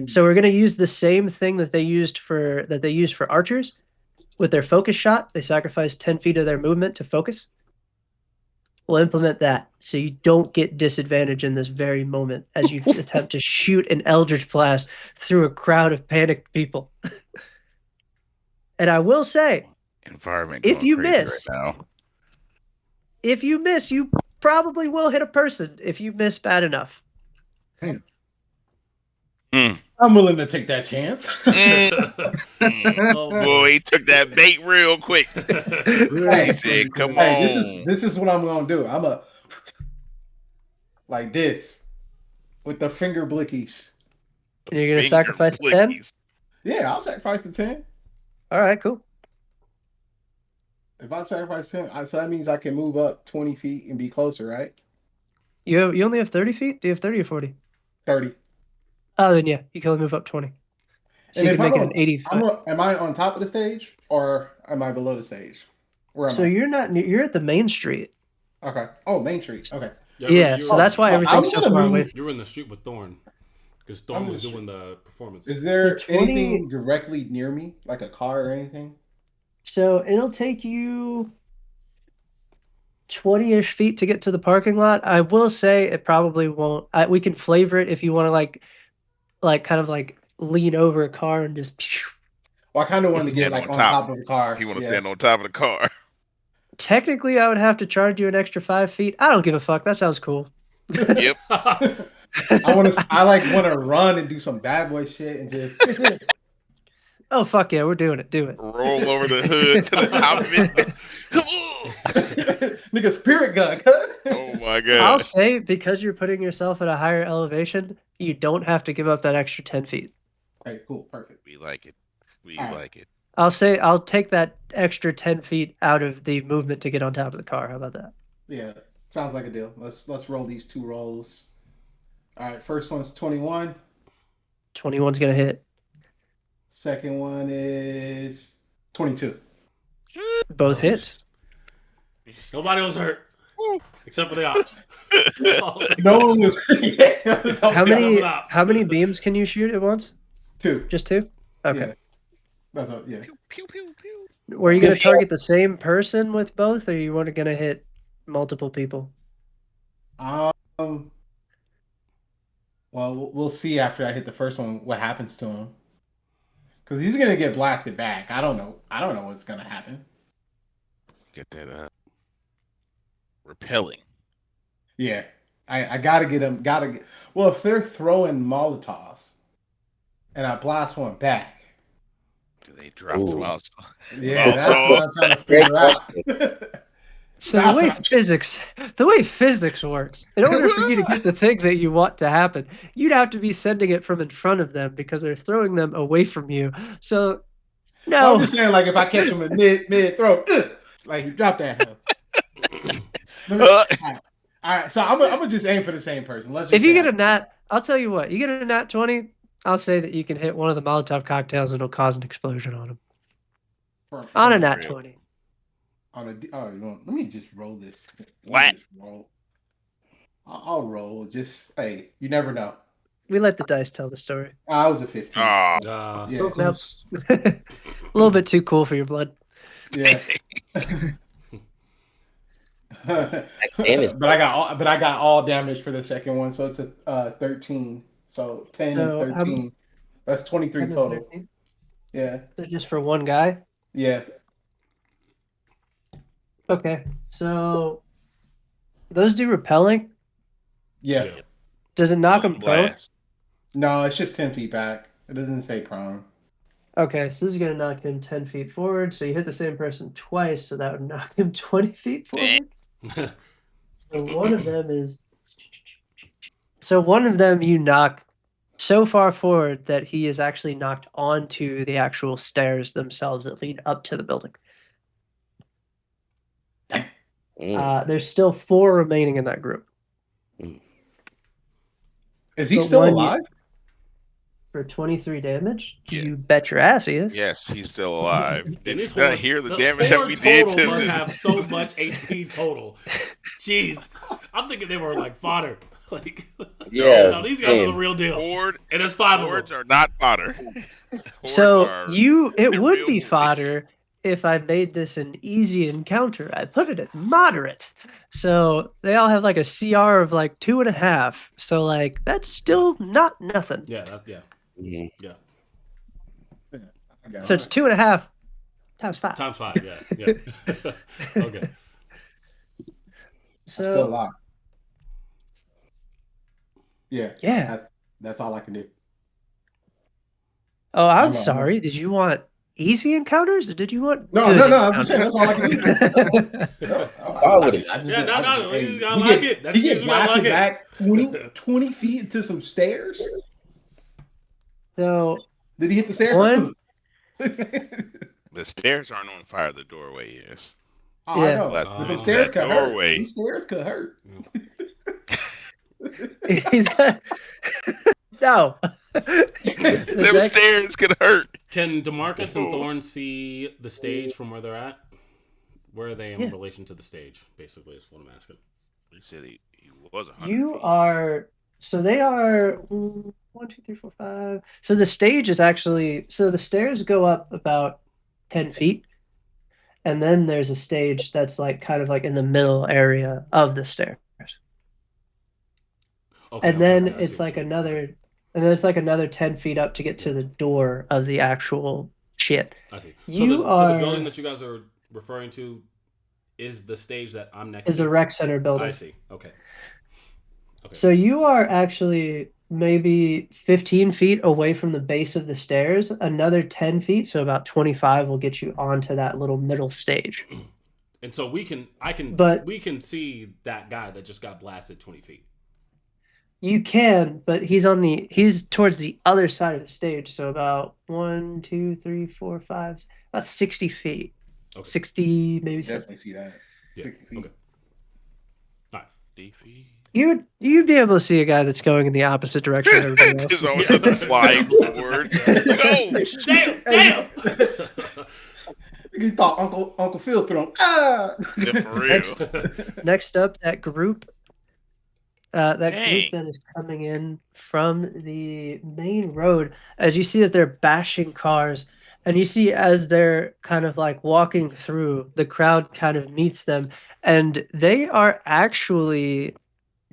So we're going to use the same thing that they used for archers. With their focus shot, they sacrifice 10 feet of their movement to focus. We'll implement that so you don't get disadvantage in this very moment as you attempt to shoot an Eldritch Blast through a crowd of panicked people. And I will say, environment if going you crazy miss, right now. if you miss, you probably will hit a person if you miss bad enough. I'm willing to take that chance. Oh, Boy, he took that bait real quick. He said, "Come on." This is what I'm gonna do. I'm a like this with the finger blickies. And you're gonna sacrifice 10? Blickies. Yeah, I'll sacrifice the 10. All right, cool. If I sacrifice 10, so that means I can move up 20 feet and be closer, right? You only have 30 feet? Do you have 30 or 40? 30. Oh, then yeah, you can only move up 20. So And you if can make I'm it an 80 foot. am I on top of the stage or am I below the stage? Where am So I? you're at the main street. Okay. Oh, Main Street. Okay. Yeah, so that's why everything's so far away. You were in the street with Thorne because Thorne was doing the performance. Is there So 20 anything directly near me, like a car or anything? So it'll take you 20-ish feet to get to the parking lot. I will say it probably won't. We can flavor it if you want to kind of like lean over a car and just. Well, I kind of wanted to get Stand like on on top. top of the car. He want to stand on top of the car. Technically, I would have to charge you an extra 5 feet. I don't give a fuck. That sounds cool. Yep. I want to run and do some bad boy shit and just. Oh fuck yeah, we're doing it. Do it. Roll over the hood to the top of it. Come on. Nigga, spirit gun. Oh my god. I'll say because you're putting yourself at a higher elevation, you don't have to give up that extra 10 feet. Okay, cool, perfect. We like it. We All right. like it. I'll say I'll take that extra 10 feet out of the movement to get on top of the car. How about that? Yeah, sounds like a deal. Let's roll these 2 rolls. All right, first one's 21. 21's gonna hit. Second one is 22. Both hits. Nobody was hurt except for the ops. No one was. How many beams can you shoot at once? 2. Just 2? Okay. Yeah. That's all, yeah. Pew pew pew. Were you gonna target the same person with both, or you want to gonna hit multiple people? Well, we'll see after I hit the first one what happens to him. Because he's gonna get blasted back. I don't know what's gonna happen. Get that repelling. Yeah, I gotta get him. Well, if they're throwing Molotovs, and I blast one back. Do they drop them out? Yeah, that's what I'm trying to figure out. So the way physics works, in order for you to get the thing that you want to happen, you'd have to be sending it from in front of them because they're throwing them away from you. So, no. I'm just saying, like, if I catch him in mid throw, like, you drop that. All right, so I'm gonna just aim for the same person. If you get a nat, I'll tell you what. You get a nat 20, I'll say that you can hit one of the Molotov cocktails and it'll cause an explosion on him. On a nat 20. Let me just roll this. What? I'll roll. Just, hey, you never know. we let the dice tell the story. I was a 15. Oh, Yeah. So close. A little bit too cool for your blood. Yeah. damage. but I got all damage for the second one, so it's a 13. So 10 So, and 13. That's 23 10 and total. 13? Yeah. So just for one guy? Yeah. Okay. So those do repelling? Yeah. Does it knock them prone? blast. No, it's just 10 feet back. It doesn't say prone. Okay, so this is going to knock him 10 feet forward. So you hit the same person twice, so that would knock him 20 feet forward. So one of them is. So one of them you knock so far forward that he is actually knocked onto the actual stairs themselves that lead up to the building. There's still 4 remaining in that group. Is he But still one- alive? For 23 damage? Yeah. You bet your ass he is. Yes, he's still alive. And Did you this not horde- hear the damage that horde we did total to must the... have so much HP total. Jeez, I'm thinking they were like fodder. Like, Yeah, no, these guys are the same. real deal. Horde, And there's 5 of hordes them. are not fodder. Hordes So are- it they're would real be bullies. fodder if I made this an easy encounter. I put it at moderate. So they all have like a CR of like 2.5. So like that's still not nothing. Yeah, yeah. Mhm. I got So it's 2.5 times 5. Times 5, yeah. Okay. still So alive. Yeah. yeah. That's all I can do. Oh, I'm I'm a- sorry. Did you want easy encounters or did you want No, good no, no. I'm just saying encounters? that's all I can do. No, I would've- Yeah, no, you gotta he like get, it. That's he get just gotta blasted like it. back 20 feet into some stairs. So Did he hit the stairs? One- The stairs aren't on fire. The doorway is. Oh, I Yeah. know. Let's But move them to stairs that could hurt. doorway. Them stairs could hurt. he's got no. Them stairs could hurt. Can Demarcus and Thorne see the stage from where they're at? Where are they in Yeah. relation to the stage, basically, is what I'm asking. He said he was 100 You feet. are so they are 1, 2, 3, 4, 5. So the stage is actually so the stairs go up about 10 feet, and then there's a stage that's like kind of like in the middle area of the stairs, Okay, and then I see it's what like you mean. another, and then it's like another 10 feet up to get to the door of the actual shit. I see. You So the are- building that you guys are referring to is the stage that I'm next Is to. the rec center building. I see. Okay. So you are actually maybe 15 feet away from the base of the stairs. Another 10 feet, so about 25, will get you onto that little middle stage. And so we can see that guy that just got blasted 20 feet. You can, but he's towards the other side of the stage, so about 1, 2, 3, 4, 5, about 60 feet. Okay. 60, maybe 70. Definitely see that. Yeah. 60 feet. Okay. Nice. DP. You'd be able to see a guy that's going in the opposite direction of everybody else. Just always have to fly forward. Like, oh, Damn! He thought Uncle Phil threw him. Ah! yeah, for real. Next up, that group Dang. that is coming in from the main road, as you see that they're bashing cars, and you see as they're kind of like walking through, the crowd kind of meets them, and they are actually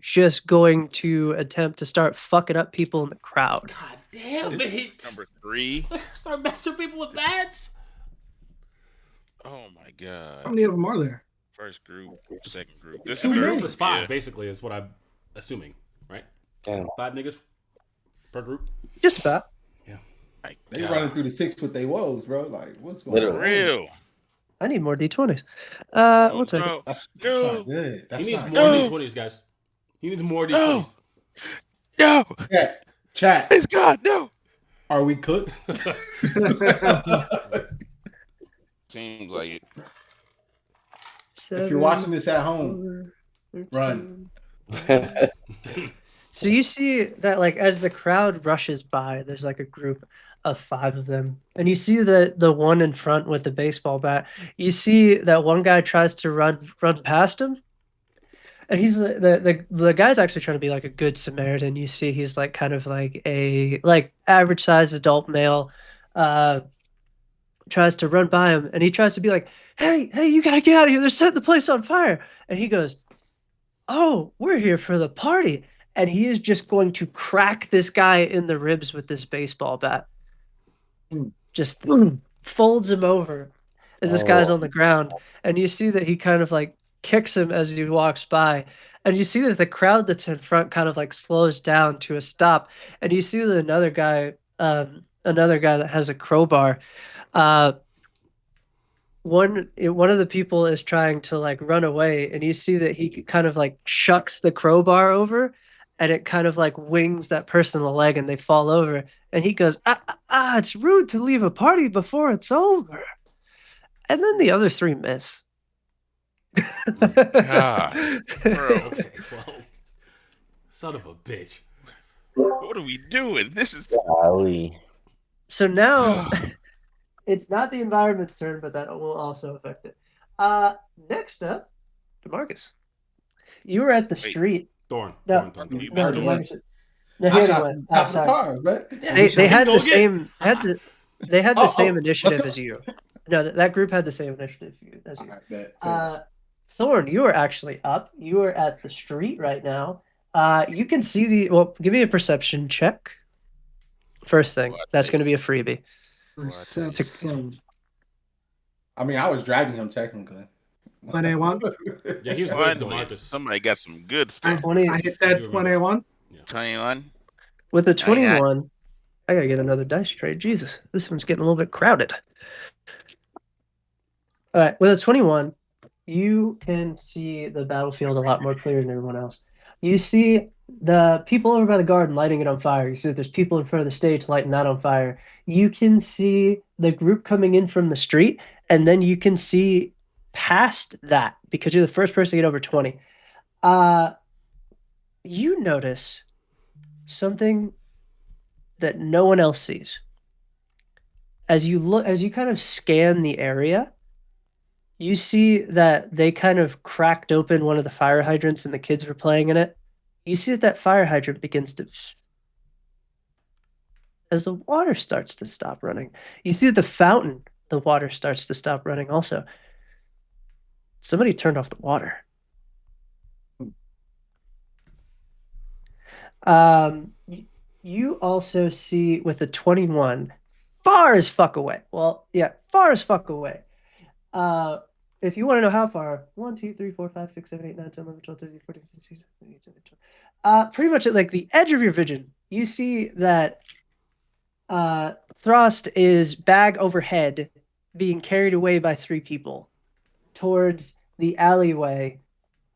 just going to attempt to start fucking up people in the crowd. God damn it! Number 3. Start bashing people with bats. Oh my How god. many of them are there? First group, second group. This The is group third. is 5, Yeah. basically, is what I'm assuming, right? Damn. 5 niggas per group. Just about. My They God. running through the 6 with their woes, bro. Like, what's going Literally. on? Real. I need more D20s. Oh, One second. no. That's No. not good. That's He needs not more No. D20s, guys. He needs more No. D20s. No. good. Chat. It's God. No. Are we cooked? Seems like it. If you're watching this at home, 13. run. So you see that like as the crowd rushes by, there's like a group of 5 of them. And you see the one in front with the baseball bat. You see that one guy tries to run past him. And he's the guy's actually trying to be like a good Samaritan. You see, he's like kind of like a like average sized adult male. Tries to run by him, and he tries to be like, "Hey, you gotta get out of here! They're setting the place on fire!" And he goes, "Oh, we're here for the party." And he is just going to crack this guy in the ribs with this baseball bat. Just folds him over as this guy's on the ground. And you see that he kind of like kicks him as he walks by. And you see that the crowd that's in front kind of like slows down to a stop. And you see that another guy that has a crowbar, one of the people is trying to like run away, and you see that he kind of like chucks the crowbar over, and it kind of like wings that person in the leg, and they fall over. And he goes, it's rude to leave a party before it's over. And then the other three miss. God, bro, Okay, well, son of a bitch. what are we doing? This is. Golly. So now it's not the environment's turn, but that will also affect it. Next up, Demarcus. You were at the Wait. street. Thorne. No, Thorne. You no, already went. Demarcus. No, he I already shot went top of the outside. car, but They had Go the get- same they had the same let's initiative go. as you. No, that group had the same initiative as you. All right, bet. So, Thorne, you are actually up. You are at the street right now. You can see give me a perception check. First thing, Well, I that's take going to be a freebie. Perception. I mean, I was dragging him technically. 21. Yeah, he's with finally, Demarcus. somebody got some good I, stuff. 20 I hit I that do remember. 21. 21. with a got- 21. I gotta get another dice tray. Jesus, this one's getting a little bit crowded. All right, with a 21, you can see the battlefield a lot more clear than everyone else. You see the people over by the garden lighting it on fire. You see that there's people in front of the stage lighting that on fire. You can see the group coming in from the street, and then you can see past that because you're the first person to get over 20. You notice something that no one else sees. As you kind of scan the area, you see that they kind of cracked open one of the fire hydrants and the kids were playing in it. You see that fire hydrant begins to, as the water starts to stop running. You see that the water starts to stop running also. Somebody turned off the water. You also see with a 21, far as fuck away. Well, yeah, far as fuck away. If you want to know how far, 1, 2, 3, 4, 5, 6, 7, 8, 9, 10, 11, 12, 13, 14, 15, 16, 17, 18, 19, 20. Pretty much at like the edge of your vision, you see that Throst is bag overhead being carried away by 3 people towards the alleyway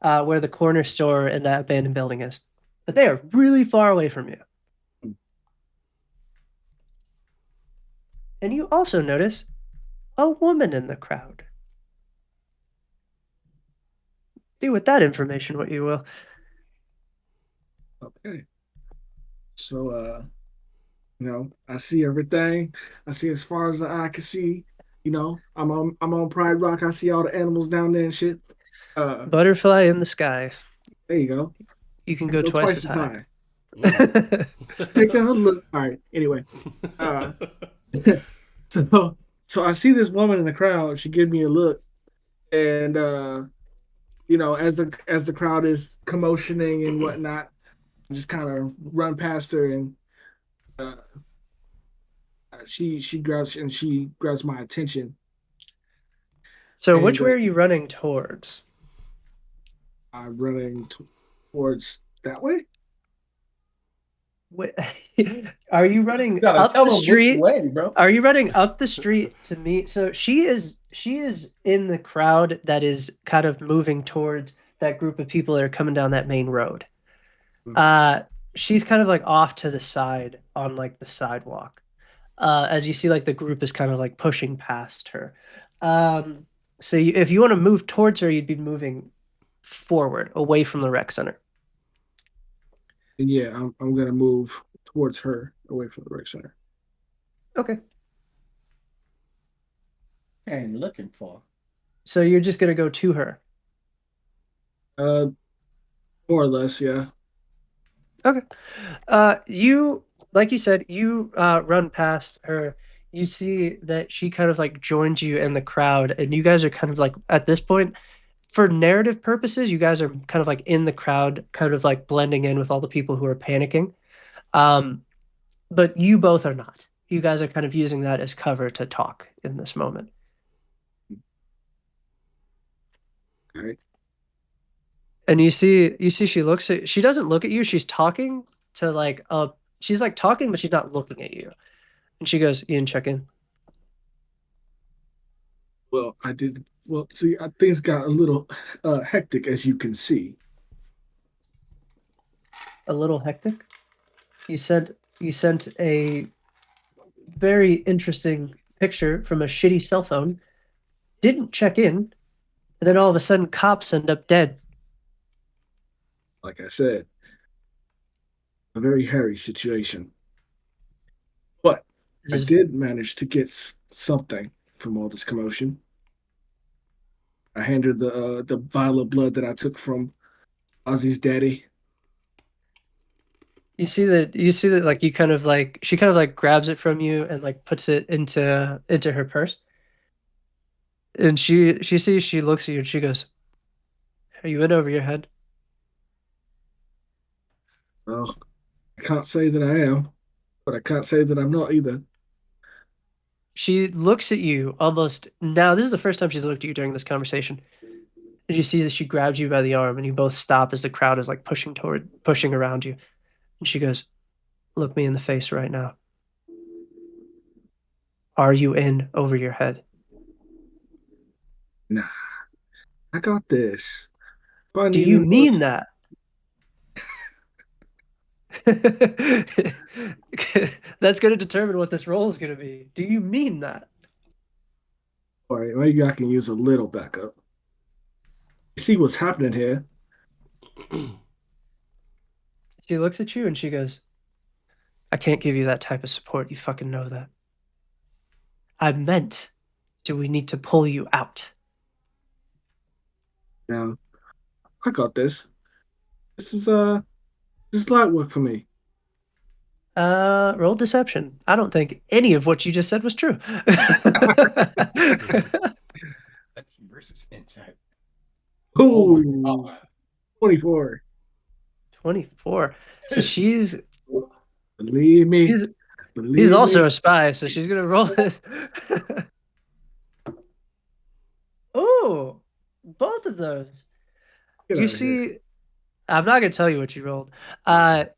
where the corner store and that abandoned building is. But they are really far away from you. And you also notice a woman in the crowd. Do with that information what you will. Okay. So, I see everything. I see as far as the eye can see. I'm on Pride Rock. I see all the animals down there and shit. Butterfly in the sky. There you go. You can go twice as high. Take a look. All right. Anyway, so I see this woman in the crowd. She gives me a look, and as the crowd is commotioning and whatnot, I just kind of run past her, and she grabs my attention. So And, which way are you running towards? I'm running towards that way. Are you running you gotta up tell the him street? which way, bro. Are you running up the street to meet? So she is in the crowd that is kind of moving towards that group of people that are coming down that main road. She's kind of like off to the side on like the sidewalk. As you see, like the group is kind of like pushing past her. So if you want to move towards her, you'd be moving forward, away from the rec center. And yeah, I'm gonna move towards her, away from the rec center. Okay. And looking for. So you're just gonna go to her. More or less, yeah. Okay. You, like you said, you run past her. You see that she kind of like joins you in the crowd, and you guys are kind of like at this point, for narrative purposes, you guys are kind of like in the crowd, kind of like blending in with all the people who are panicking. Um, but you both are not. You guys are kind of using that as cover to talk in this moment. All right. And you see she doesn't look at you, she's talking to like she's like talking, but she's not looking at you. And she goes, "You didn't check in." Well, I did. Well, see, things got a little hectic, as you can see. A little hectic. You sent a very interesting picture from a shitty cell phone, didn't check in, and then all of a sudden cops end up dead. Like I said, a very hairy situation. But This I is did manage to get something from all this commotion. I handed the vial of blood that I took from Ozzy's daddy. you see that like you kind of like she kind of like grabs it from you and like puts it into her purse. And she looks at you and she goes, "Are you in over your head?" Well, I can't say that I am, but I can't say that I'm not either. She looks at you almost now. This is the first time she's looked at you during this conversation. And you see that she grabs you by the arm and you both stop as the crowd is like pushing around you. And she goes, "Look me in the face right now. Are you in over your head?" Nah, I got this. If I Do need you any more, mean that? That's going to determine what this role is going to be. Do you mean that? all right, maybe I can use a little backup. You see what's happening here? She looks at you and she goes, "I can't give you that type of support. You fucking know that. I meant, do we need to pull you out?" Now, I got this. This is this is light work for me. Roll deception. I don't think any of what you just said was true. Versus insight. Oh my Ooh, god. 24. 24. So Believe me. she's Believe also me. a spy, so she's gonna roll this. Oh, both of those. Get You out of here. see, I'm not gonna tell you what you rolled.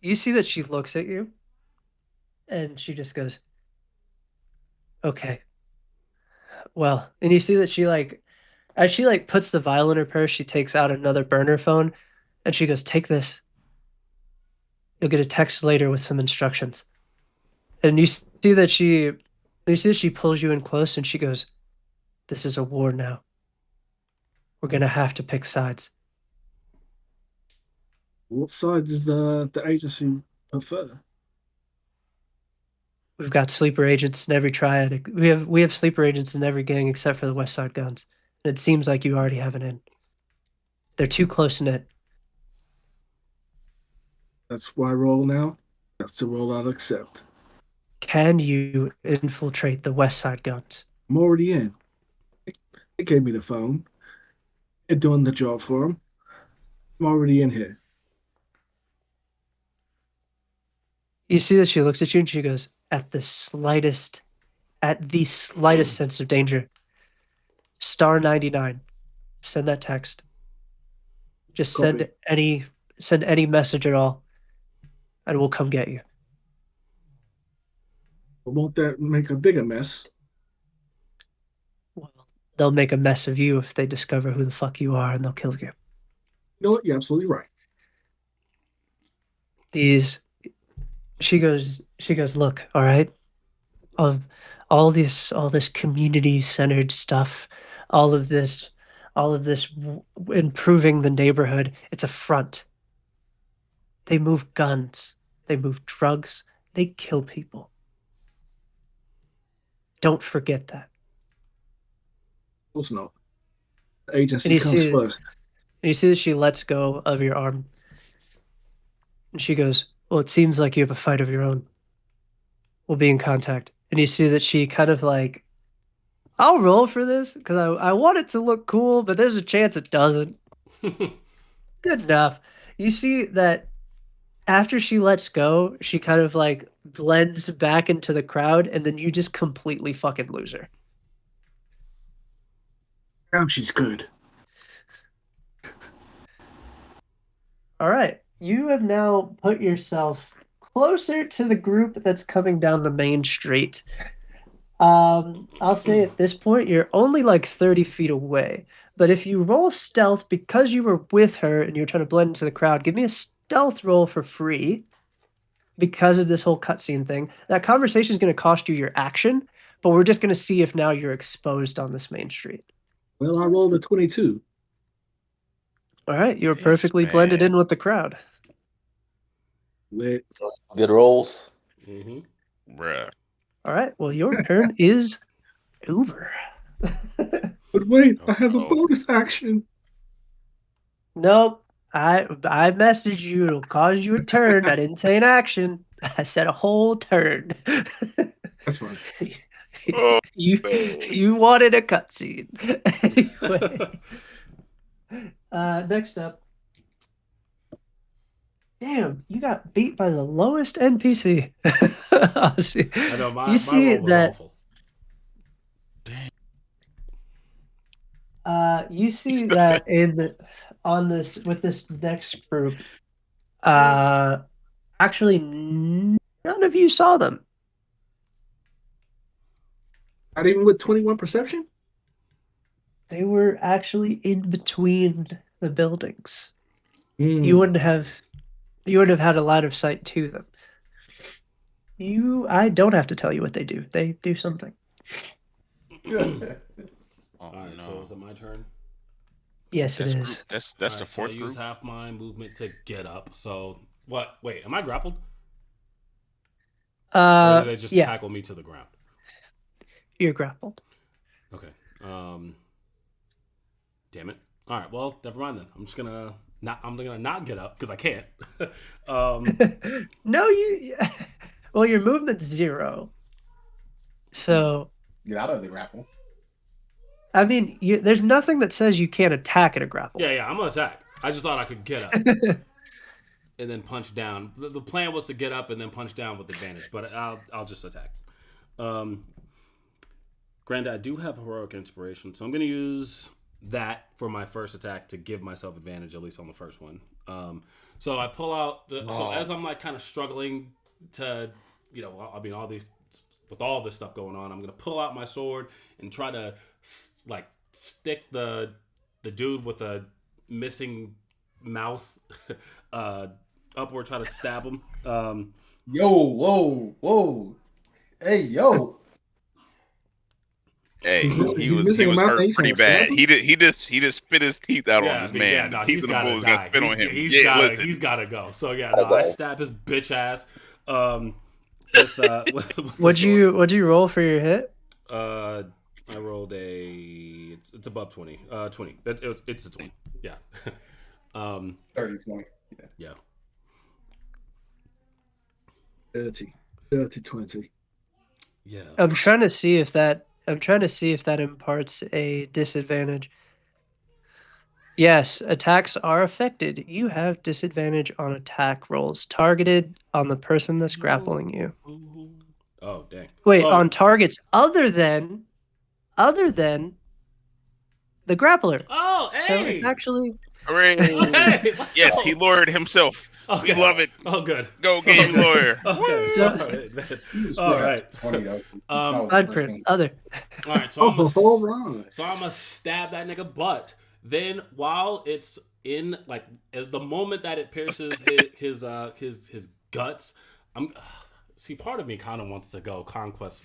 You see that she looks at you and she just goes, "Okay, well," and you see that she like, as she like puts the vial in her purse, she takes out another burner phone and she goes, "Take this. You'll get a text later with some instructions." And you see that she pulls you in close and she goes, "This is a war now. We're gonna have to pick sides." What side does the agency prefer? We've got sleeper agents in every triad. We have sleeper agents in every gang except for the West Side Guns. And it seems like you already have an in. They're too close knit. That's why I roll now. That's the role I'll accept. Can you infiltrate the West Side Guns? I'm already in. They gave me the phone. They're doing the job for them. I'm already in here. You see that she looks at you and she goes, at the slightest sense of danger, star 99. Send that text. Just Copy. send any message at all, and we'll come get you. But won't that make a bigger mess? Well, they'll make a mess of you if they discover who the fuck you are, and they'll kill you. You know what? You're absolutely right. These she goes, "Look, all right, of all this community centered stuff, all of this improving the neighborhood, it's a front. They move guns, they move drugs, they kill people. Don't forget that." Of course not. The And agency comes first. you see that she lets go of your arm And she goes, well, it seems like you have a fight of your own. We'll be in contact. And you see that she kind of like, I'll roll for this because I want it to look cool, but there's a chance it doesn't. Good enough. You see that after she lets go, she kind of like blends back into the crowd, and then you just completely fucking lose her. Damn, she's good. All right. You have now put yourself closer to the group that's coming down the main street. I'll say at this point, you're only like 30 feet away. But if you roll stealth because you were with her and you're trying to blend into the crowd, give me a stealth roll for free because of this whole cutscene thing. That conversation is going to cost you your action, but we're just going to see if now you're exposed on this main street. Well, I rolled a 22. All right. You're Yes, perfectly blended man. in with the crowd. Lit. Good rolls. Bruh. All right. Well, your turn is over. But wait, I have a Oh. bonus action. Nope. I messaged you. It'll cause you a turn. I didn't say an action. I said a whole turn. That's fine. Oh, you wanted a cutscene. Anyway, next up. Damn, you got beat by the lowest NPC. Ozzy. I know my You see roll was that- awful. You see that with this next group, actually none of you saw them. Not even with 21 perception? They were actually in between the buildings. Mm. You wouldn't have had a line of sight to them. I don't have to tell you what they do. They do something. Oh, All right, no. so is it my turn? Yes, it That's is. group. That's All the right, fourth so I group. use half my movement to get up. So what? Wait, am I grappled? Or did they just Yeah, tackle me to the ground? you're grappled. Okay. Damn it. All right. Well, never mind then. I'm gonna not get up because I can't. No, well, your movement's 0. So, Get out of the grapple. I mean, there's nothing that says you can't attack at a grapple. yeah, I'm gonna attack. I just thought I could get up and then punch down. The plan was to get up and then punch down with advantage, but I'll just attack. Granted, I do have heroic inspiration, so I'm gonna use that for my first attack to give myself advantage, at least on the first one. So I pull out. So as I'm like kind of struggling to, with all this stuff going on, I'm gonna pull out my sword and try to like stick the dude with a missing mouth upward, try to stab him. Yo, whoa. Hey, yo. Hey, He's he was missing a mouth hurt and pretty he's trying bad. to He just spit his teeth out on this man. no, The teeth he's of the gotta bull is die. gonna spit on him. He's gotta go. So yeah, no, I stab his bitch ass. With What'd you roll for your hit? I rolled it's above 20. 20. It's a 20. Yeah. 30, 20. Yeah. Dirty 20. Yeah. I'm trying to see if that imparts a disadvantage. Yes, attacks are affected. You have disadvantage on attack rolls targeted on the person that's grappling you. Oh dang. Wait, Oh, on targets other than the grappler. Oh, hey. So it's actually Hooray! Hey, let's Yes, go. he lured himself. Okay. We love it. Oh, good. Go game lawyer. Okay. So- All right, man. All right. 20, though. Fine print other. All right. So I'm all right. gonna stab that nigga butt. Then while it's in like as the moment that it pierces his guts, see, part of me kind of wants to go conquest.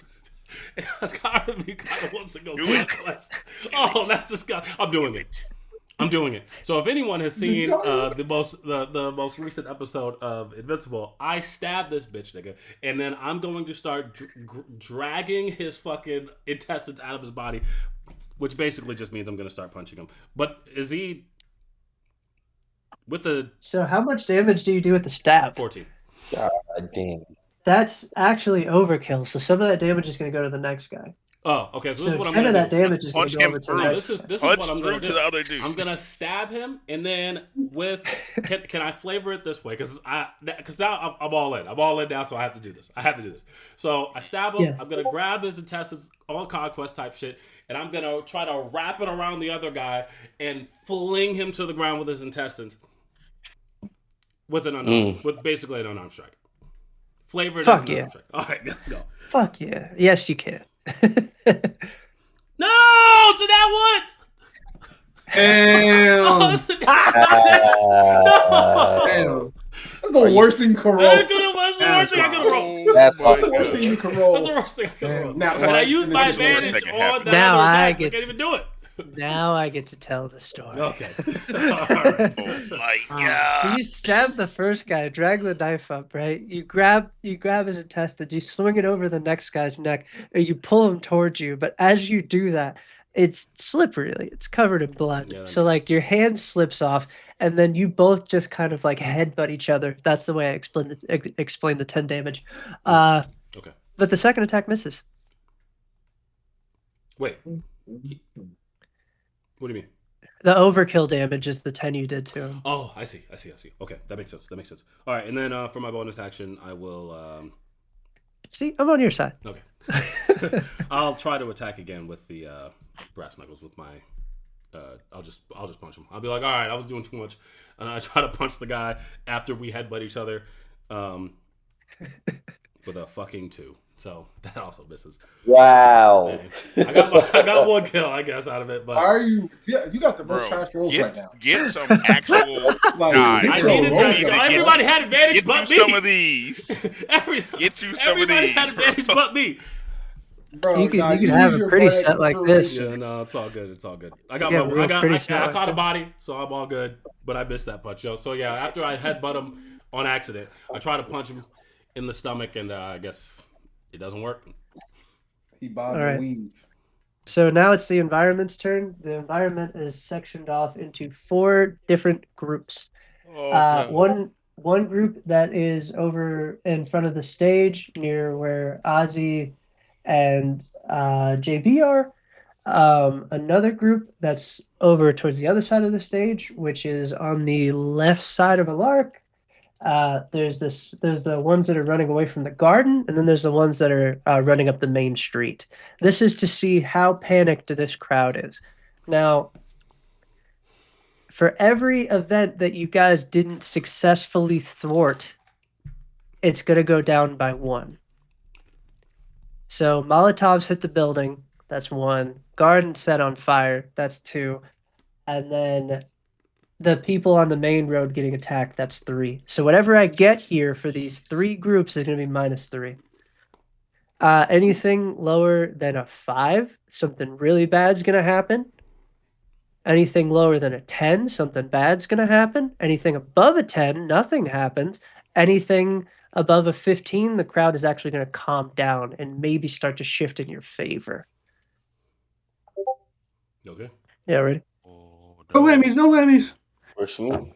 Part of me kind of wants to go conquest. Oh, that's just I'm doing it. So if anyone has seen the most recent episode of Invincible, I stabbed this bitch nigga, and then I'm going to start dragging his fucking intestines out of his body, which basically just means I'm going to start punching him. But is he? with the So how much damage do you do with the stab? 14. God damn. That's actually overkill. So some of that damage is going to go to the next guy. Oh, okay. So this is So what I'm 10 gonna of that do. damage is going Punch to go him over to through. the No, next. this is Punch what I'm through gonna to do. the other dude. I'm gonna stab him, and then with can I flavor it this way? Because now I'm all in. I'm all in now, so I have to do this. So I stab him. Yes. I'm gonna grab his intestines, all conquest type shit, and I'm gonna try to wrap it around the other guy and fling him to the ground with his intestines with an unarmed, with basically an unarmed strike. Flavor it as Fuck an yeah. unarmed strike. All right, let's go. Fuck yeah. Yes, you can. No, it's a that one. Oh, Damn. it's a that one. No. Damn. That's the worst thing you can roll. That's the worst thing I could roll. That's What's the awesome. worst thing you can roll? That's the worst thing I could roll. Now, And I what? used my This is the worst advantage thing that on can that Now other I attack. I get- can't even do it. Now I get to tell the story. Okay. All right. Oh my god. You stab the first guy, drag the knife up, right? You grab his intestines, you swing it over the next guy's neck, or you pull him towards you. But as you do that, it's slippery. It's covered in blood. Yeah, that So makes like your hand slips off, and then you both just kind of like headbutt each other. That's the way I explain the 10 damage. Okay. But the second attack misses. Wait. What do you mean? The overkill damage is the 10 you did to him. Oh, I see. Okay, that makes sense. All right, and then for my bonus action, I will. See, I'm on your side. Okay. I'll try to attack again with the brass knuckles with my. I'll just punch him. I'll be like, all right, I was doing too much, and I try to punch the guy after we headbutt each other, with a fucking 2. So that also misses. Wow. I got one kill, I guess, out of it, but Are you? Yeah, you got the most Bro, trash rolls right now. get some actual Like, Nah, get I your needed rolls that. up. Everybody had advantage Get you but me. some of these. Get you some of everybody these, had advantage bro. but me. Bro, You could nah, have use a your pretty bardic set like this. inspiration. Yeah, no, it's all good. I You got get my, real pretty I set like caught a that. body, so I'm all good. But I missed that punch, yo. So yeah, after I headbutt him on accident, I try to punch him in the stomach, and I guess it doesn't work. He bobbed All right. and weave. So now it's the environment's turn. The environment is sectioned off into 4 different groups. Oh, God. One group that is over in front of the stage near where Ozzy and JB are. Another group that's over towards the other side of the stage, which is on the left side of Alaric. There's the ones that are running away from the garden, and then there's the ones that are running up the main street. This is to see how panicked this crowd is. Now, for every event that you guys didn't successfully thwart, it's going to go down by 1. So Molotovs hit the building, that's 1. Garden set on fire, that's 2. And then the people on the main road getting attacked, that's 3. So whatever I get here for these 3 groups is going to be -3. Anything lower than a 5, something really bad's going to happen. Anything lower than a 10, something bad's going to happen. Anything above a 10, nothing happens. Anything above a 15, the crowd is actually going to calm down and maybe start to shift in your favor. Okay. Yeah, ready? Oh, No whammies, no whammies. Works for me.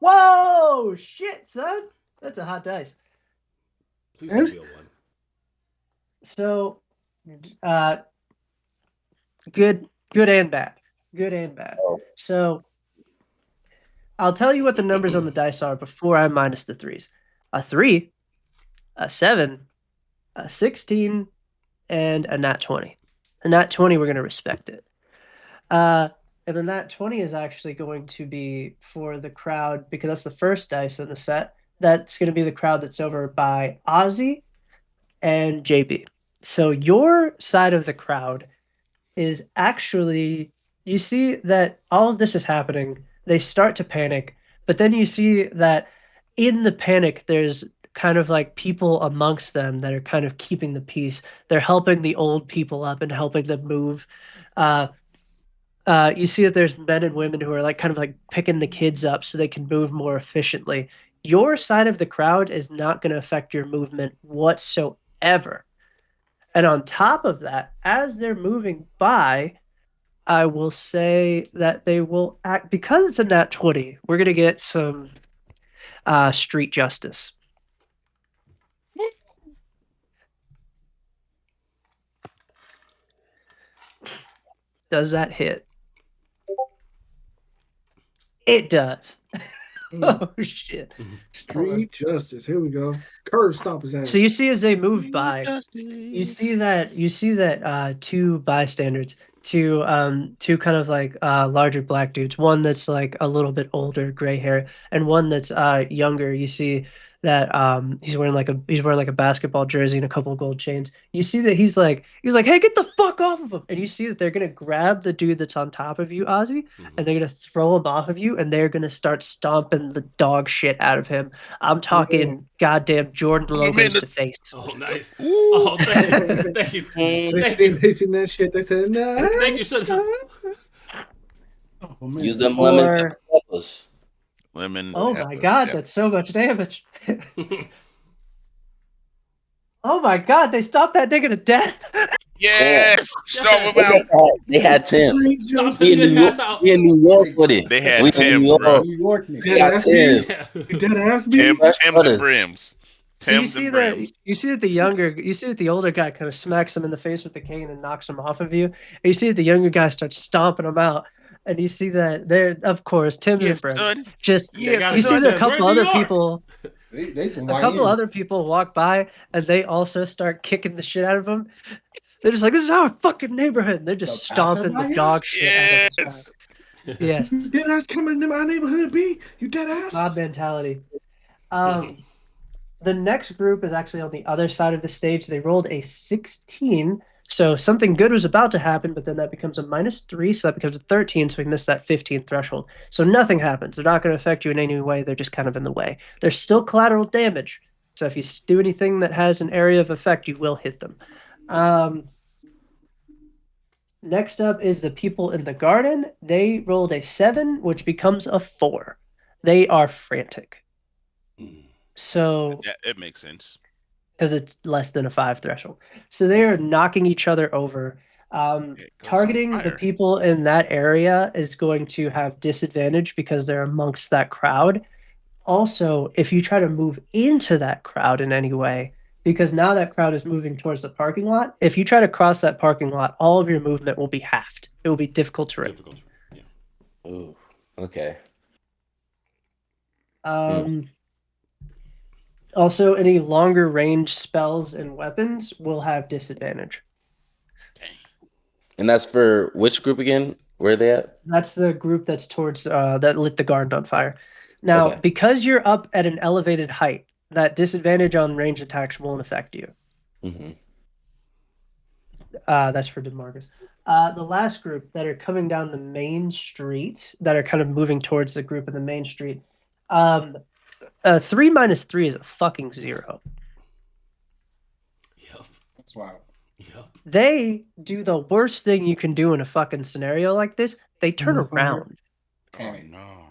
Whoa! Shit, son! That's a hot dice. Please don't be a 1. So, good and bad. Good and bad. Oh. So, I'll tell you what the numbers on the dice are before I minus the 3s. A 3, a 7, a 16, and a nat 20. A nat 20, we're going to respect it. And then that 20 is actually going to be for the crowd, because that's the first dice in the set. That's going to be the crowd that's over by Ozzy and JB. So your side of the crowd is actually, you see that all of this is happening. They start to panic, but then you see that in the panic, there's kind of like people amongst them that are kind of keeping the peace. They're helping the old people up and helping them move. You see that there's men and women who are like kind of like picking the kids up so they can move more efficiently. Your side of the crowd is not going to affect your movement whatsoever. And on top of that, as they're moving by, I will say that they will act because it's a nat 20. We're gonna get some street justice. Does that hit? It does. Oh shit! Street justice. Here we go. Curve stomp his ass. So you see as they move by, you see that two bystanders, two kind of like larger black dudes, one that's like a little bit older, gray hair, and one that's younger. You see that he's wearing like a basketball jersey and a couple of gold chains. You see that he's like, hey, get the fuck off of him! And you see that they're gonna grab the dude that's on top of you, Ozzy, and they're gonna throw him off of you, and they're gonna start stomping the dog shit out of him. I'm talking goddamn Jordan Logan's to face. Oh, nice. Oh, thank you. They seen that shit. They said, nah. Thank you, citizens. Oh, man. Use them lemon peppers. Lemon. Oh my god, that's so much damage. Oh my god, they stopped that nigga to death. Yes! Stomp him out. They had Tim. Stop We sending in this New ass York, out. we in New York with it. They had We in Tim, New bro. York. New York nigga. We got Tim. Yeah. Dead ass me. Tim's Fresh and butters. Brims. So you Tim's see and that Brims. you see that the older guy kind of smacks him in the face with the cane and knocks him off of you. And you see that the younger guy starts stomping him out. And you see that there, of course, Tim's Yes, and Brims. son. Just Yes, you see son. that a couple other people. They some A couple YN. other people walk by and they also start kicking the shit out of him. They're just like, this is our fucking neighborhood. And they're just The stomping the passerbys? dog shit out of Yes. this guy. Yes. You dead ass coming into my neighborhood, B? You dead ass? Mob mentality. The next group is actually on the other side of the stage. They rolled a 16. So something good was about to happen, but then that becomes a -3. So that becomes a 13. So we missed that 15 threshold. So nothing happens. They're not going to affect you in any way. They're just kind of in the way. There's still collateral damage. So if you do anything that has an area of effect, you will hit them. Next up is the people in the garden. They rolled a 7, which becomes a 4. They are frantic. So Yeah, it makes sense. because it's less than a 5 threshold. So they are knocking each other over. Targeting the fire. people in that area is going to have disadvantage because they're amongst that crowd. Also, if you try to move into that crowd in any way, because now that crowd is moving towards the parking lot, if you try to cross that parking lot, all of your movement will be halved. It will be difficult terrain. Yeah. Ooh, okay. Also, any longer range spells and weapons will have disadvantage. And that's for which group again? Where are they at? That's the group that's towards that lit the garden on fire. Now, Okay. because you're up at an elevated height, that disadvantage on range attacks won't affect you. Mm-hmm. That's for Demarcus. The last group that are coming down the main street, that are kind of moving towards the group in the main street. 3 minus 3 is a fucking 0. Yep. That's wild. Yep. They do the worst thing you can do in a fucking scenario like this. They turn around. Oh, no.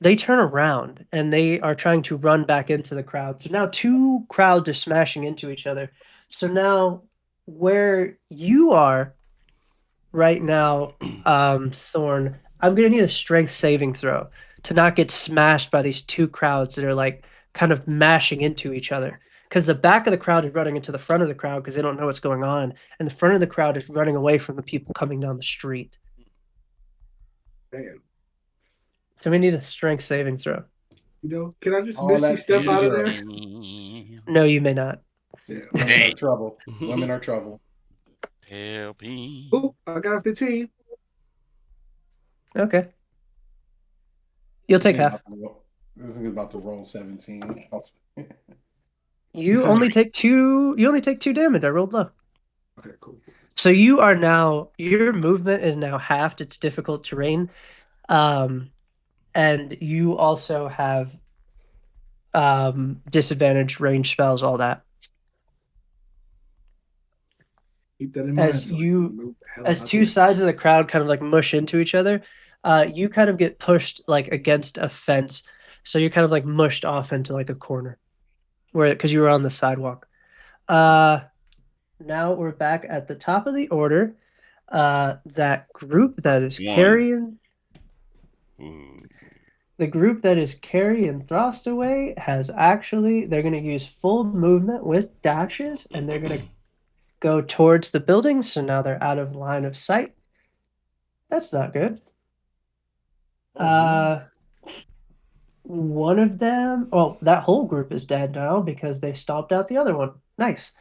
They turn around and they are trying to run back into the crowd. So now 2 crowds are smashing into each other. So now where you are right now, Thorne, I'm going to need a strength saving throw to not get smashed by these 2 crowds that are like kind of mashing into each other. Because the back of the crowd is running into the front of the crowd because they don't know what's going on. And the front of the crowd is running away from the people coming down the street. Damn. So we need a strength saving throw. You know, can I just All Misty that step out of girl. there? No, you may not. Yeah. Women are trouble. Women are trouble. Help me. Ooh, I got a 15. Okay. You'll take half. This is about to roll 17. You only take 2. You only take 2 damage. I rolled low. Okay, cool. So you are now, your movement is now halved. It's difficult terrain. And you also have disadvantage, range spells, all that. Keep that in mind. As so I you- can move the hell As out 2 there. sides of the crowd kind of like mush into each other, you kind of get pushed like against a fence. So you're kind of like mushed off into like a corner because you were on the sidewalk. Now we're back at the top of the order. that group that is One. carrying Ooh. the group that is carrying Throst away has actually they're going to use full movement with dashes, and they're going to go towards the building. So now they're out of line of sight. That's not good. One of them, well, that whole group is dead now because they stomped out the other one. Nice.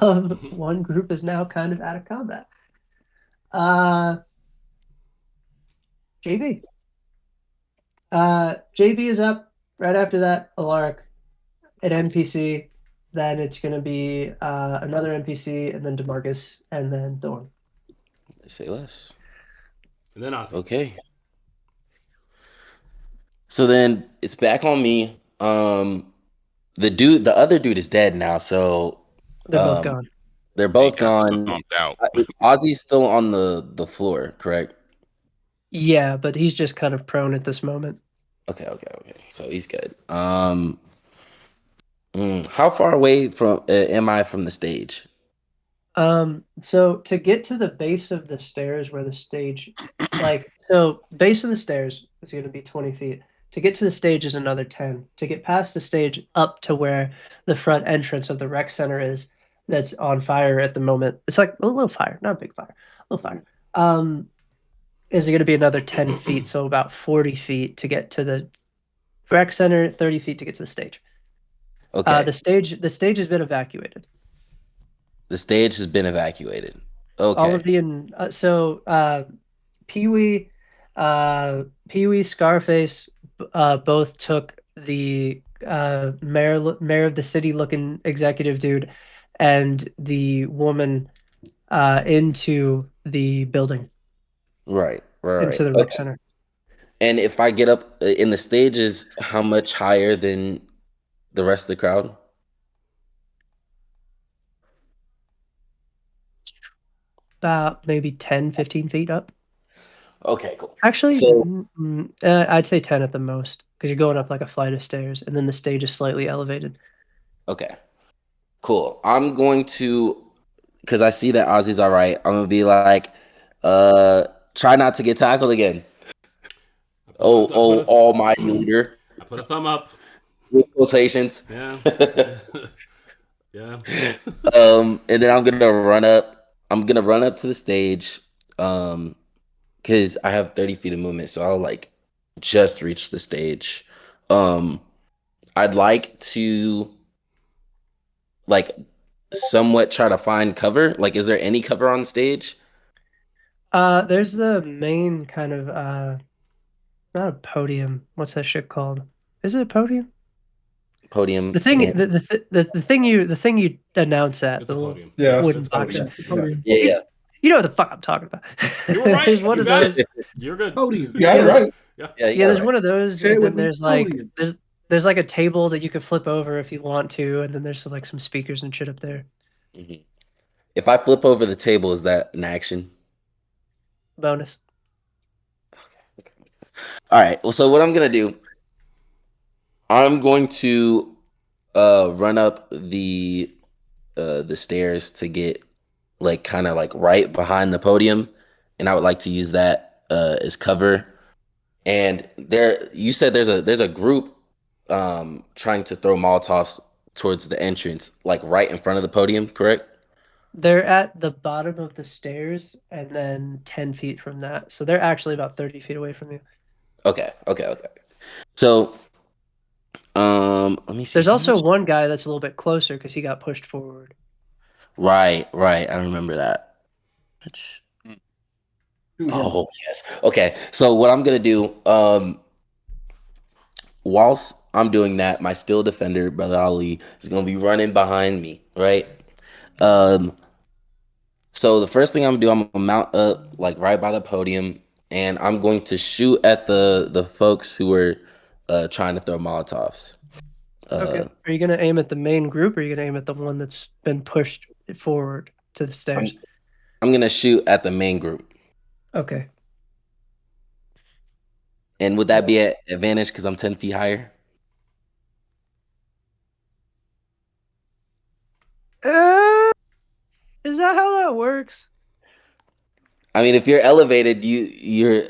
One group is now kind of out of combat. JB. JB is up. Right after that, Alaric, an NPC. Then it's going to be another NPC, and then Demarcus, and then Thorne. Say less. And then Ozzy. Okay. So then it's back on me. The other dude is dead now. So They're both gone. They're They both got gone. stomped out. Ozzy's still on the floor, correct? Yeah, but he's just kind of prone at this moment. Okay. So he's good. How far away from am I from the stage? So to get to the base of the stairs where the stage, so base of the stairs is going to be 20 feet. To get to the stage is another 10. To get past the stage up to where the front entrance of the rec center is, that's on fire at the moment. It's like a little fire, not a big fire, a little fire. Is going to be another 10 feet, so about 40 feet to get to the rec center, 30 feet to get to the stage. Okay. The stage has been evacuated. The stage has been evacuated. Okay. All of the Pee-wee, Scarface, both took the mayor of the city looking executive dude, and the woman into the building, Right. into the rec center. And if I get up in the stage, is how much higher than the rest of the crowd? About maybe 10, 15 feet up. Okay, cool. Actually, So I'd say 10 at the most, because you're going up like a flight of stairs, and then the stage is slightly elevated. okay, cool. I'm going to, because I see that Ozzy's all right. I'm gonna be like, try not to get tackled again. Almighty leader. I put a thumb up. With quotations. Yeah. Yeah. And then I'm gonna run up. I'm gonna run up to the stage. Because I have 30 feet of movement, so I'll like just reach the stage. I'd like to like somewhat try to find cover. Like, is there any cover on stage? There's the main kind of not a podium. What's that shit called? Is it a podium? Podium. The thing, stand. the thing you announce at It's a the podium. Yeah, wooden it's box. podium. Yeah. You know what the fuck I'm talking about. You were right. There's one You of got those. it. You're good. Podium. Yeah, Yeah, right. Yeah, Yeah, there's right. one of those, Say it and with then me, there's like podium. there's like a table that you can flip over if you want to, and then there's like some speakers and shit up there. Mhm. If I flip over the table, is that an action? Bonus. All right. Well, so what I'm gonna do, I'm going to run up the stairs to get like kind of like right behind the podium, and I would like to use that as cover. And you said there's a group trying to throw Molotovs towards the entrance, like right in front of the podium, correct? They're at the bottom of the stairs, and then 10 feet from that, so they're actually about 30 feet away from you. Okay. So, let me see. There's also one guy that's a little bit closer because he got pushed forward. Right. I remember that. Oh yes. Okay. So what I'm gonna do, whilst I'm doing that, my steel defender, brother Ali, is gonna be running behind me, right? So the first thing I'm gonna do, I'm gonna mount up like right by the podium, and I'm going to shoot at the folks who were trying to throw Molotovs. Okay. Are you gonna aim at the main group, or are you gonna aim at the one that's been pushed forward to the stairs? I'm gonna shoot at the main group. Okay. And would that be an advantage because I'm 10 feet higher? Is that how that works? I mean, if you're elevated, you're.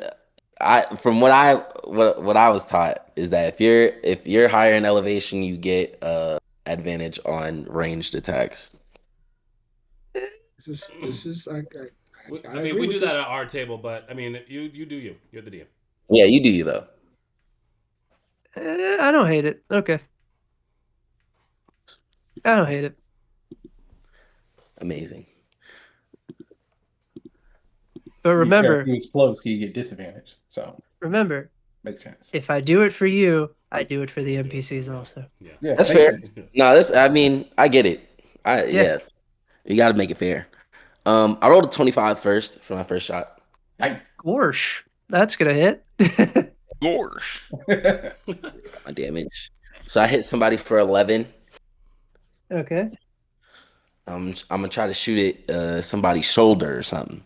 From what I was taught is that if you're higher in elevation, you get advantage on ranged attacks. This is I I mean, agree we with do that this. at our table, but I mean, you do you. You're the DM. Yeah, you do you though. I don't hate it. Okay. I don't hate it. Amazing. But To be fair, remember, if he was close, he'd get disadvantage. So remember, makes sense. if I do it for you, I do it for the NPCs also. Yeah. Yeah, That's makes fair. sense. No, that's. I mean, I get it. Yeah. You got to make it fair. I rolled a 25 first for my first shot. Dang. Gorsh. That's gonna hit. Gorsh. My damage. So I hit somebody for 11. Okay. I'm gonna try to shoot it somebody's shoulder or something.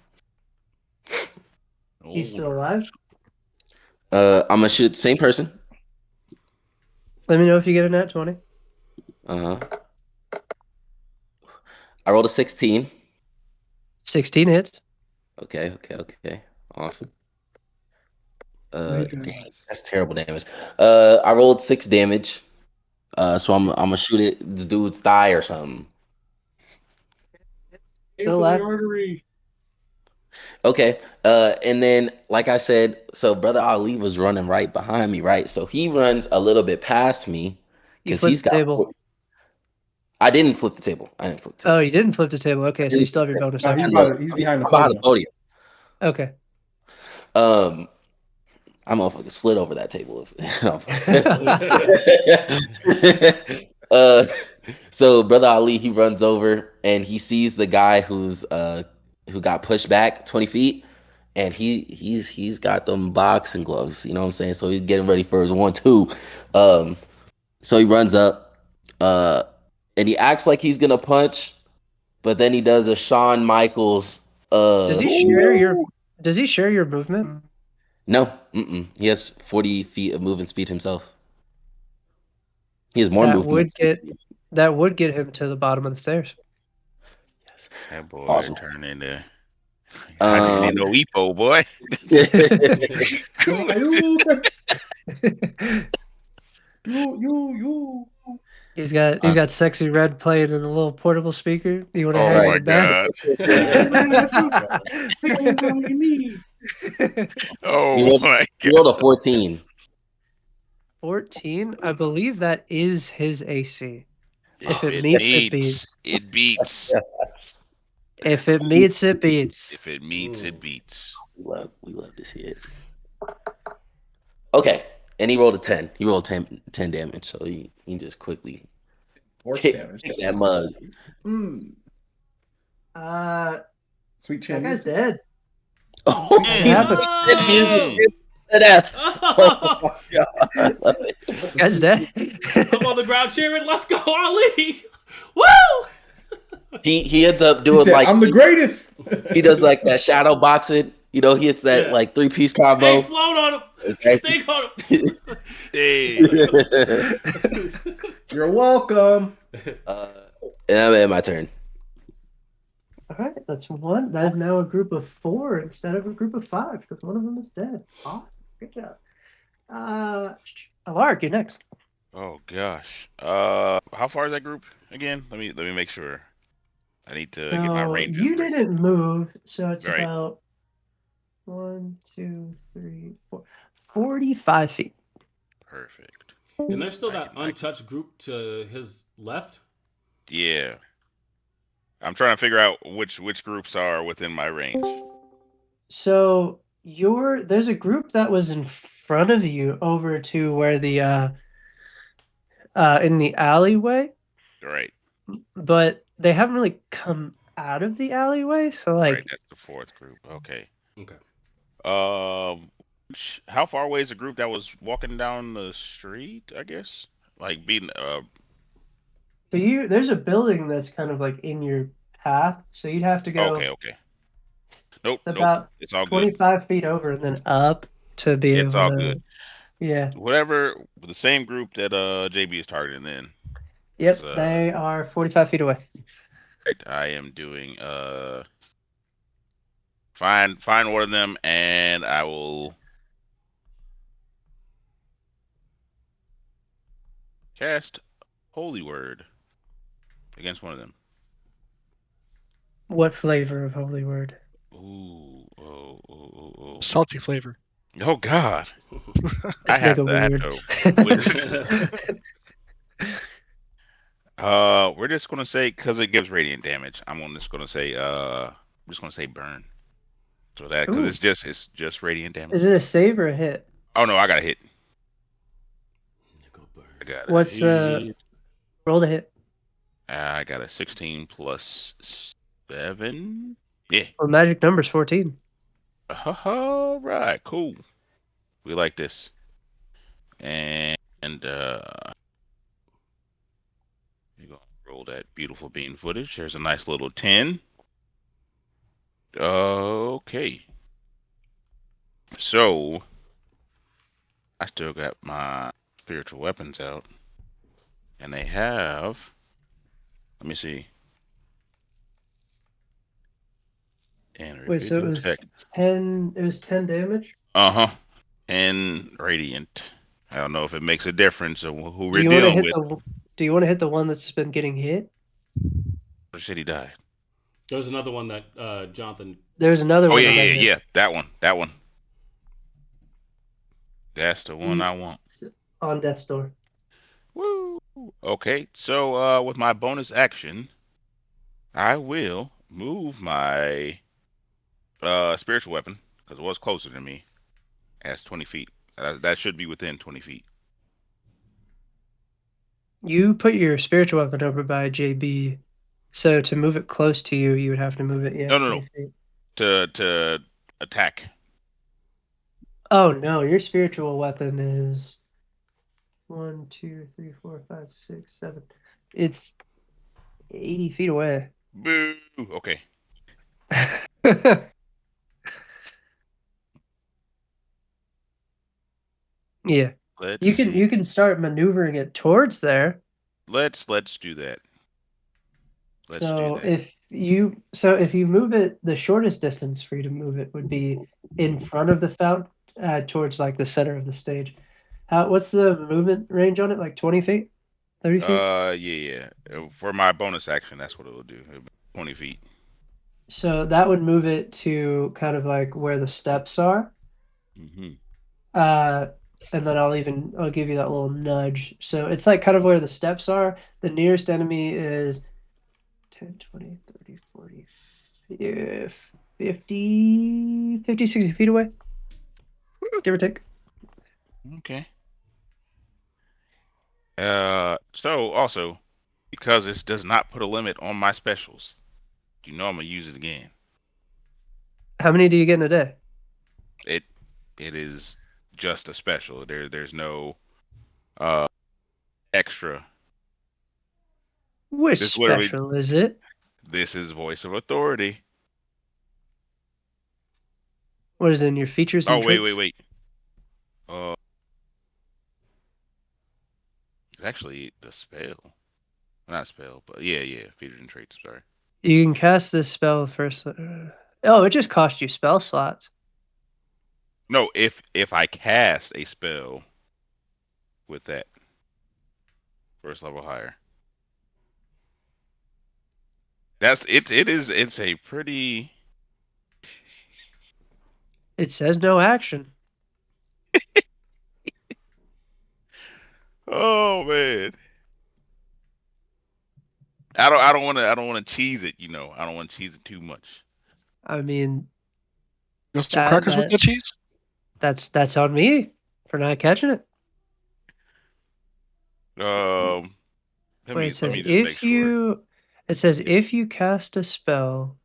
He's still alive. I'm gonna shoot the same person. Let me know if you get a nat 20. Uh-huh. I rolled a 16. 16 hits. Okay. Awesome. Very good. Dang, that's terrible damage. I rolled 6 damage. So I'm gonna shoot it this dude's thigh or something. Aim Still for the alive. artery. Okay. And then like I said, so Brother Ali was running right behind me, right? So he runs a little bit past me You because flipped he's the got. table. I didn't flip the table. Oh, you didn't flip the table. Okay, so you still have your bonus No, action. he's behind the I'm behind the podium. podium. Okay. I'm gonna slid over that table. So Brother Ali, he runs over and he sees the guy who got pushed back 20 feet, and he's got them boxing gloves. You know what I'm saying? So he's getting ready for his 1-2. So he runs up, and he acts like he's gonna punch, but then he does a Shawn Michaels. Does he share your movement? No, he has 40 feet of movement speed himself. He has more movement speed. That would get him to the bottom of the stairs. Yes. That boy Awesome. turned into. I just need no EPO, boy. You. He's got sexy red playing in a little portable speaker. You want to Oh hang my the back? god. Hands on your knee. Oh my He god. rolled a 14. 14. I believe that is his AC. If it It meets, it meets, beats. it beats. If it meets, it beats. If it meets, it beats. We love to see it. Okay, and he rolled a 10. He rolled 10 damage, so he just quickly Force kick damage. that mug. Sweet That chin. guy's dead. Oh, Mm. to death. Oh, Oh my god, I love it. That guy's dead. I'm on the ground cheering. Let's go, Ali! Woo! He ends up He doing said, like I'm the greatest. he does like that shadow boxing. You know, he hits that Yeah. like 3-piece Hey, combo. float on him. Okay. Stink on him. Hey. You're welcome. And I'm at my turn. All right, that's one. That is now a group of 4 instead of a group of 5 because one of them is dead. Awesome. Good job. Alaric, you're next. Oh gosh. How far is that group again? Let me make sure. I need to get my So ranges. you right. didn't move, so it's Right. about 1, 2, 3, 4, 45 feet. Perfect. And there's still I that can- I can- untouched group to his left. Yeah. I'm trying to figure out which groups are within my range. So there's a group that was in front of you over to where the in the alleyway, Right. but they haven't really come out of the alleyway. So like, Right. That's the fourth group. Okay. Okay. How far away is the group that was walking down the street? I guess like being so there's a building that's kind of like in your path, so you'd have to go Okay. Nope. about It's all good. 25 feet over and then up to be It's able all to. good. Yeah. Whatever, the same group that JB is targeting. Then. Yep. So, They are 45 feet away. right, I am doing Find one of them, and I will cast Holy Word against one of them. What flavor of holy word? Ooh, oh. Salty flavor. Oh God, This nigga weird. We're just gonna say because it gives radiant damage. Just gonna say burn. So that because it's just radiant damage. Is it a save or a hit? Oh no, I got a hit. I got What's roll the hit? I got a 16 plus 7. Yeah. Well, magic number's 14. All right, cool. We like this. And you're gonna roll that beautiful bean footage. There's a nice little 10. Okay. So I still got my spiritual weapons out. And they have, let me see. Wait, so it was 10. It was 10 damage. 10 radiant. I don't know if it makes a difference of who Do we're dealing with. Do you want to hit the one that's been getting hit? Or said he died. There was another one that Jonathan. There's another one. Oh yeah. That one. That's the one I want. On death's door. Woo. Okay, so with my bonus action, I will move my spiritual weapon because it was closer to me. As 20 feet. That should be within 20 feet. You put your spiritual weapon over by JB, so to move it close to you, you would have to move it. Yeah. No. To attack. Oh no, your spiritual weapon is 1, 2, 3, 4, 5, 6, 7. It's 80 feet away. Boo. Okay. Yeah. You can start maneuvering it towards there. Let's do that. If you move it, the shortest distance for you to move it would be in front of the fountain, towards like the center of the stage. What's the movement range on it? Like 20 feet? 30 feet? Yeah. For my bonus action, that's what it will do. 20 feet. So that would move it to kind of like where the steps are. Mm-hmm. And then I'll give you that little nudge. So it's like kind of where the steps are. The nearest enemy is 10, 20, 30, 40, 50, 60 feet away. Give or take. Okay. So also, because this does not put a limit on my specials, you know I'm gonna use it again. How many do you get in a day? It is just a special. There's no extra. Which special is it? This is Voice of Authority. What is it in your features and traits? Wait. It's actually the spell. Not spell, but yeah, features and traits, sorry. You can cast this spell first. It just cost you spell slots. No, if I cast a spell with that first level higher. It's a pretty. It says no action. Oh man. I don't want to cheese it, I don't want to cheese it too much. I mean, you want some crackers with the cheese? That's on me for not catching it. It says if you cast a spell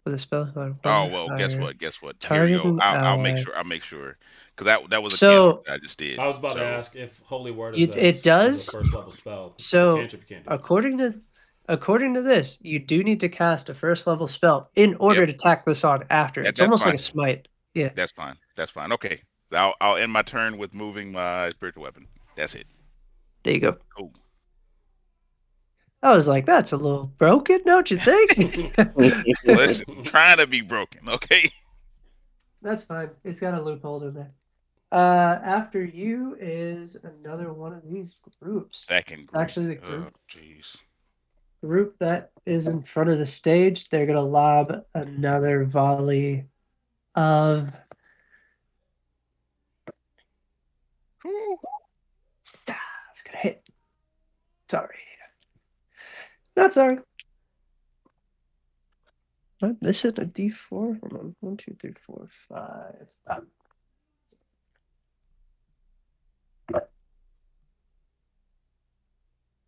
with a spell. Guess what? Here we go. I'll make sure because that was a cantrip I just did. I was about to ask if Holy Word is a first level spell. So cantrip, you can't do according to this, you do need to cast a first level spell in order to tack this on after. It's almost like a smite. Yeah. That's fine. Okay. I'll end my turn with moving my spiritual weapon. That's it. There you go. Cool. I was like, that's a little broken, don't you think? Listen, I'm trying to be broken, okay? That's fine. It's got a loophole in there. After you is another one of these groups. Second group. Actually, the Oh, jeez. group that is in front of the stage, they're gonna lob another volley of. Whew. It's gonna hit. Sorry. Not sorry. I'm missing a D4. Hold on. 1, 2, 3, 4, 5.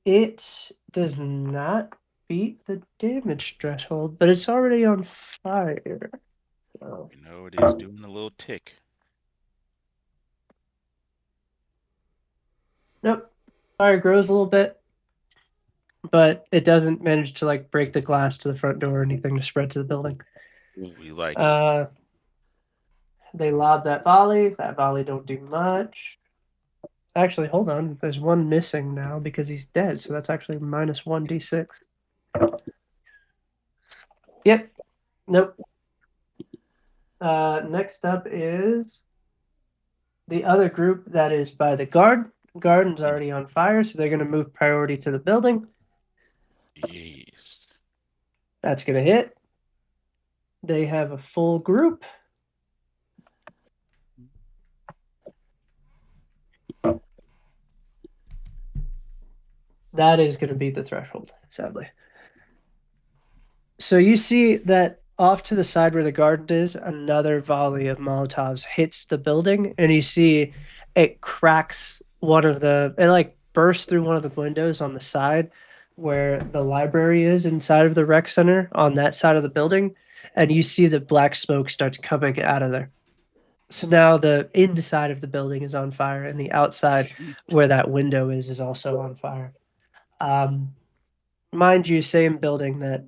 It does not beat the damage threshold, but it's already on fire. So. You know, it is doing a little tick. Nope. Fire grows a little bit, but it doesn't manage to like break the glass to the front door or anything to spread to the building. We like it. They lob that volley. That volley don't do much. Actually, hold on. There's one missing now because he's dead, so that's actually minus 1d6. Yep. Nope. Next up is the other group that is by the guard. Garden's already on fire, so they're going to move priority to the building. Yes. That's going to hit. They have a full group. That is going to beat the threshold, sadly. So you see that off to the side where the garden is, another volley of Molotovs hits the building, and you see it cracks it like bursts through one of the windows on the side where the library is inside of the rec center on that side of the building, and you see the black smoke starts coming out of there. So now the inside of the building is on fire, and the outside where that window is also on fire. Mind you, same building that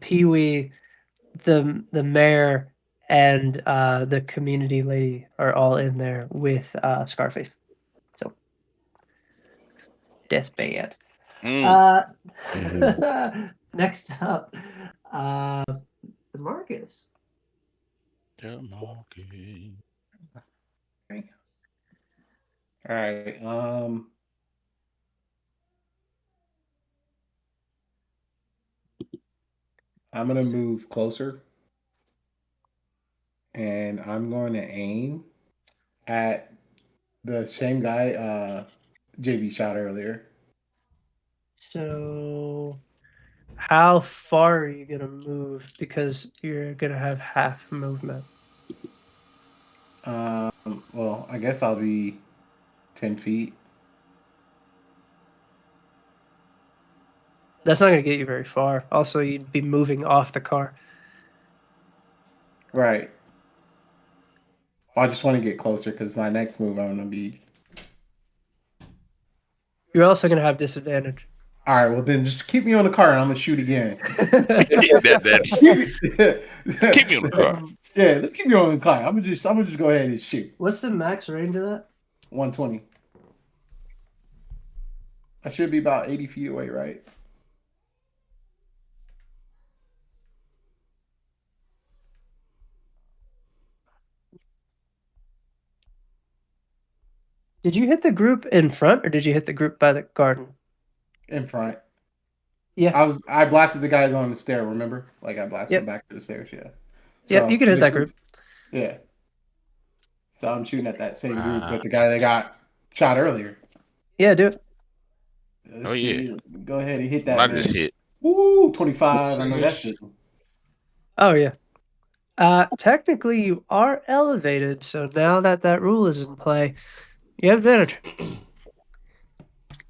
Pee Wee, the mayor, and the community lady are all in there with Scarface. So that's bad. Next up, Demarcus. Demarcus. All right. I'm gonna move closer, and I'm going to aim at the same guy JV shot earlier. So, how far are you gonna move? Because you're gonna have half movement. Well, I guess I'll be 10 feet. That's not gonna get you very far. Also, you'd be moving off the car. Right. Well, I just want to get closer because my next move I'm gonna be. You're also gonna have disadvantage. All right. Well, then just keep me on the car and I'm gonna shoot again. That's keep me on the car. Yeah, let's keep me on the car. I'm gonna just go ahead and shoot. What's the max range of that? 120. I should be about 80 feet away, right? Did you hit the group in front or did you hit the group by the garden? In front. Yeah. I blasted the guys on the stair, remember? Like I blasted them back to the stairs, yeah. So, you can hit that group. Yeah. So I'm shooting at that same group, but the guy that got shot earlier. Yeah, do it. Yeah. Go ahead and hit that. I just hit. Woo, 25. I know that's it. Oh yeah. Technically you are elevated, so now that rule is in play, you have advantage.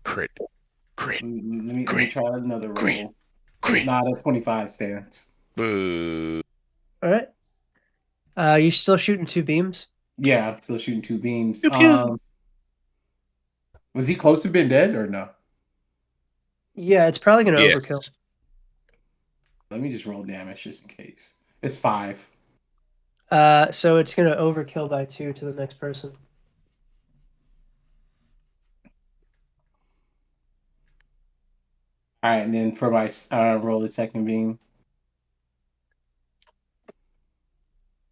Crit. Let me try another roll. Not a 25 stance. Boo. All right. You still shooting 2 beams? Yeah, I'm still shooting 2 beams. Was he close to being dead or no? Yeah, it's probably going to overkill. Let me just roll damage just in case. It's 5. So it's going to overkill by 2 to the next person. All right, and then for my roll the second beam.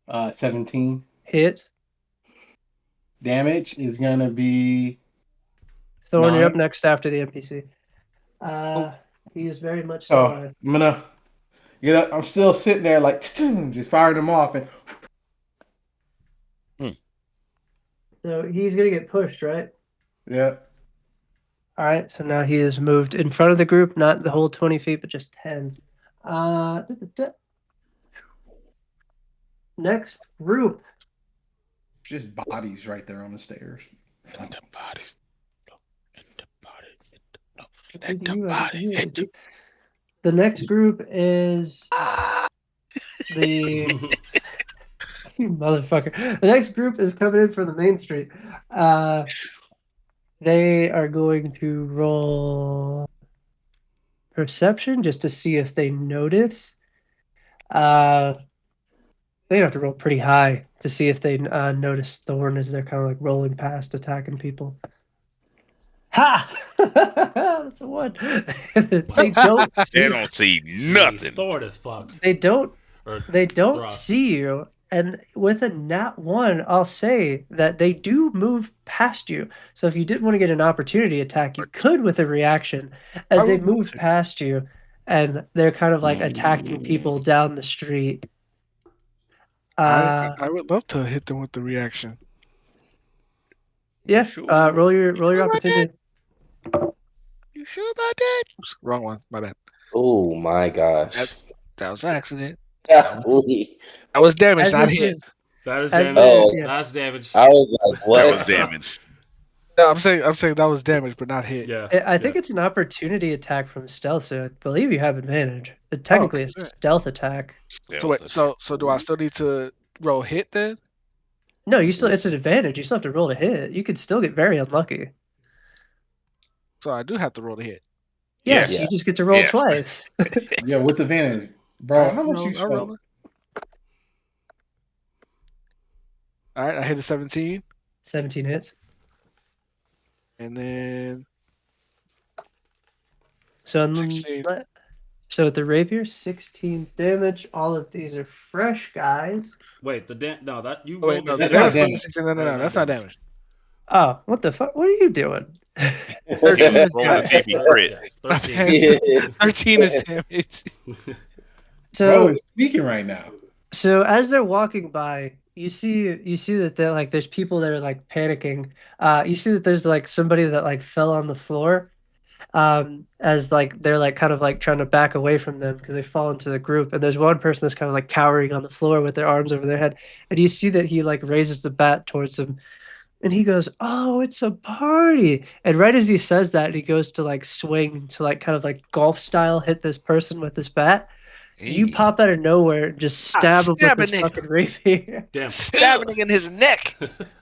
17. Hit. Damage is gonna be Thorne, you're up 9. next after the NPC. He is very much still So alive. I'm gonna get up. I'm still sitting there like just firing them off, and So he's gonna get pushed, right? yeah. All right. So now he is moved in front of the group, not the whole 20 feet, but just 10. Next group. Just bodies right there on the stairs. Let the bodies. Let the body. Who Let do the you have body here? hit the. The next group is the you motherfucker. The next group is coming in from the main street. They are going to roll perception just to see if they notice. They have to roll pretty high to see if they notice Thorne as they're kind of like rolling past, attacking people. Ha! That's a 1. They don't They see. don't see Jeez, nothing. Thorne is fucked. They don't. Or They don't Throst. see you. And with a nat 1, I'll say that they do move past you. So if you didn't want to get an opportunity attack, you could with a reaction as I they would love move to. past you and they're kind of like attacking people down the street. I would love to hit them with the reaction. Yeah. Sure. Roll your Sure about opportunity. You sure about that? Oops, wrong one. My bad. Oh my gosh. That was an accident. Golly. That was damage, As not this hit. is, That is as damage. Oh. yeah. That's damage. I was like, That what? was damage. No, I'm saying that was damage, but not hit. Yeah. I think it's an opportunity attack from stealth, so I believe you have advantage. It's technically a good. stealth attack. So wait, so do I still need to roll hit then? No, it's an advantage. You still have to roll to hit. You could still get very unlucky. So I do have to roll to hit. Yes, Yeah. you just get to roll Yes. twice. Yeah, with advantage, bro. How much you I'm spent? rolling. All right, I hit a 17, 17 hits. and then So 16. So with the rapier, 16 damage. All of these are fresh guys. Wait, no, that you Oh wait, rolled no, the the hit. That's not damage damage. was 16. No, that's not damage. Oh, what the fuck? What are you doing? 13 is Roll the damage. TV crit. Yes, 13. 13 is damage. Bro So is speaking right now. So as they're walking by, you see that they're like there's people that are like panicking. You see that there's like somebody that like fell on the floor. As like they're like kind of like trying to back away from them because they fall into the group. And there's one person that's kind of like cowering on the floor with their arms over their head. And you see that he like raises the bat towards them. And he goes, "Oh, it's a party!" And right as he says that, he goes to like swing to like kind of like golf style hit this person with his bat. You pop out of nowhere and just stab him with stab a this nigga. fucking rapier. Damn. Stabbing in his neck.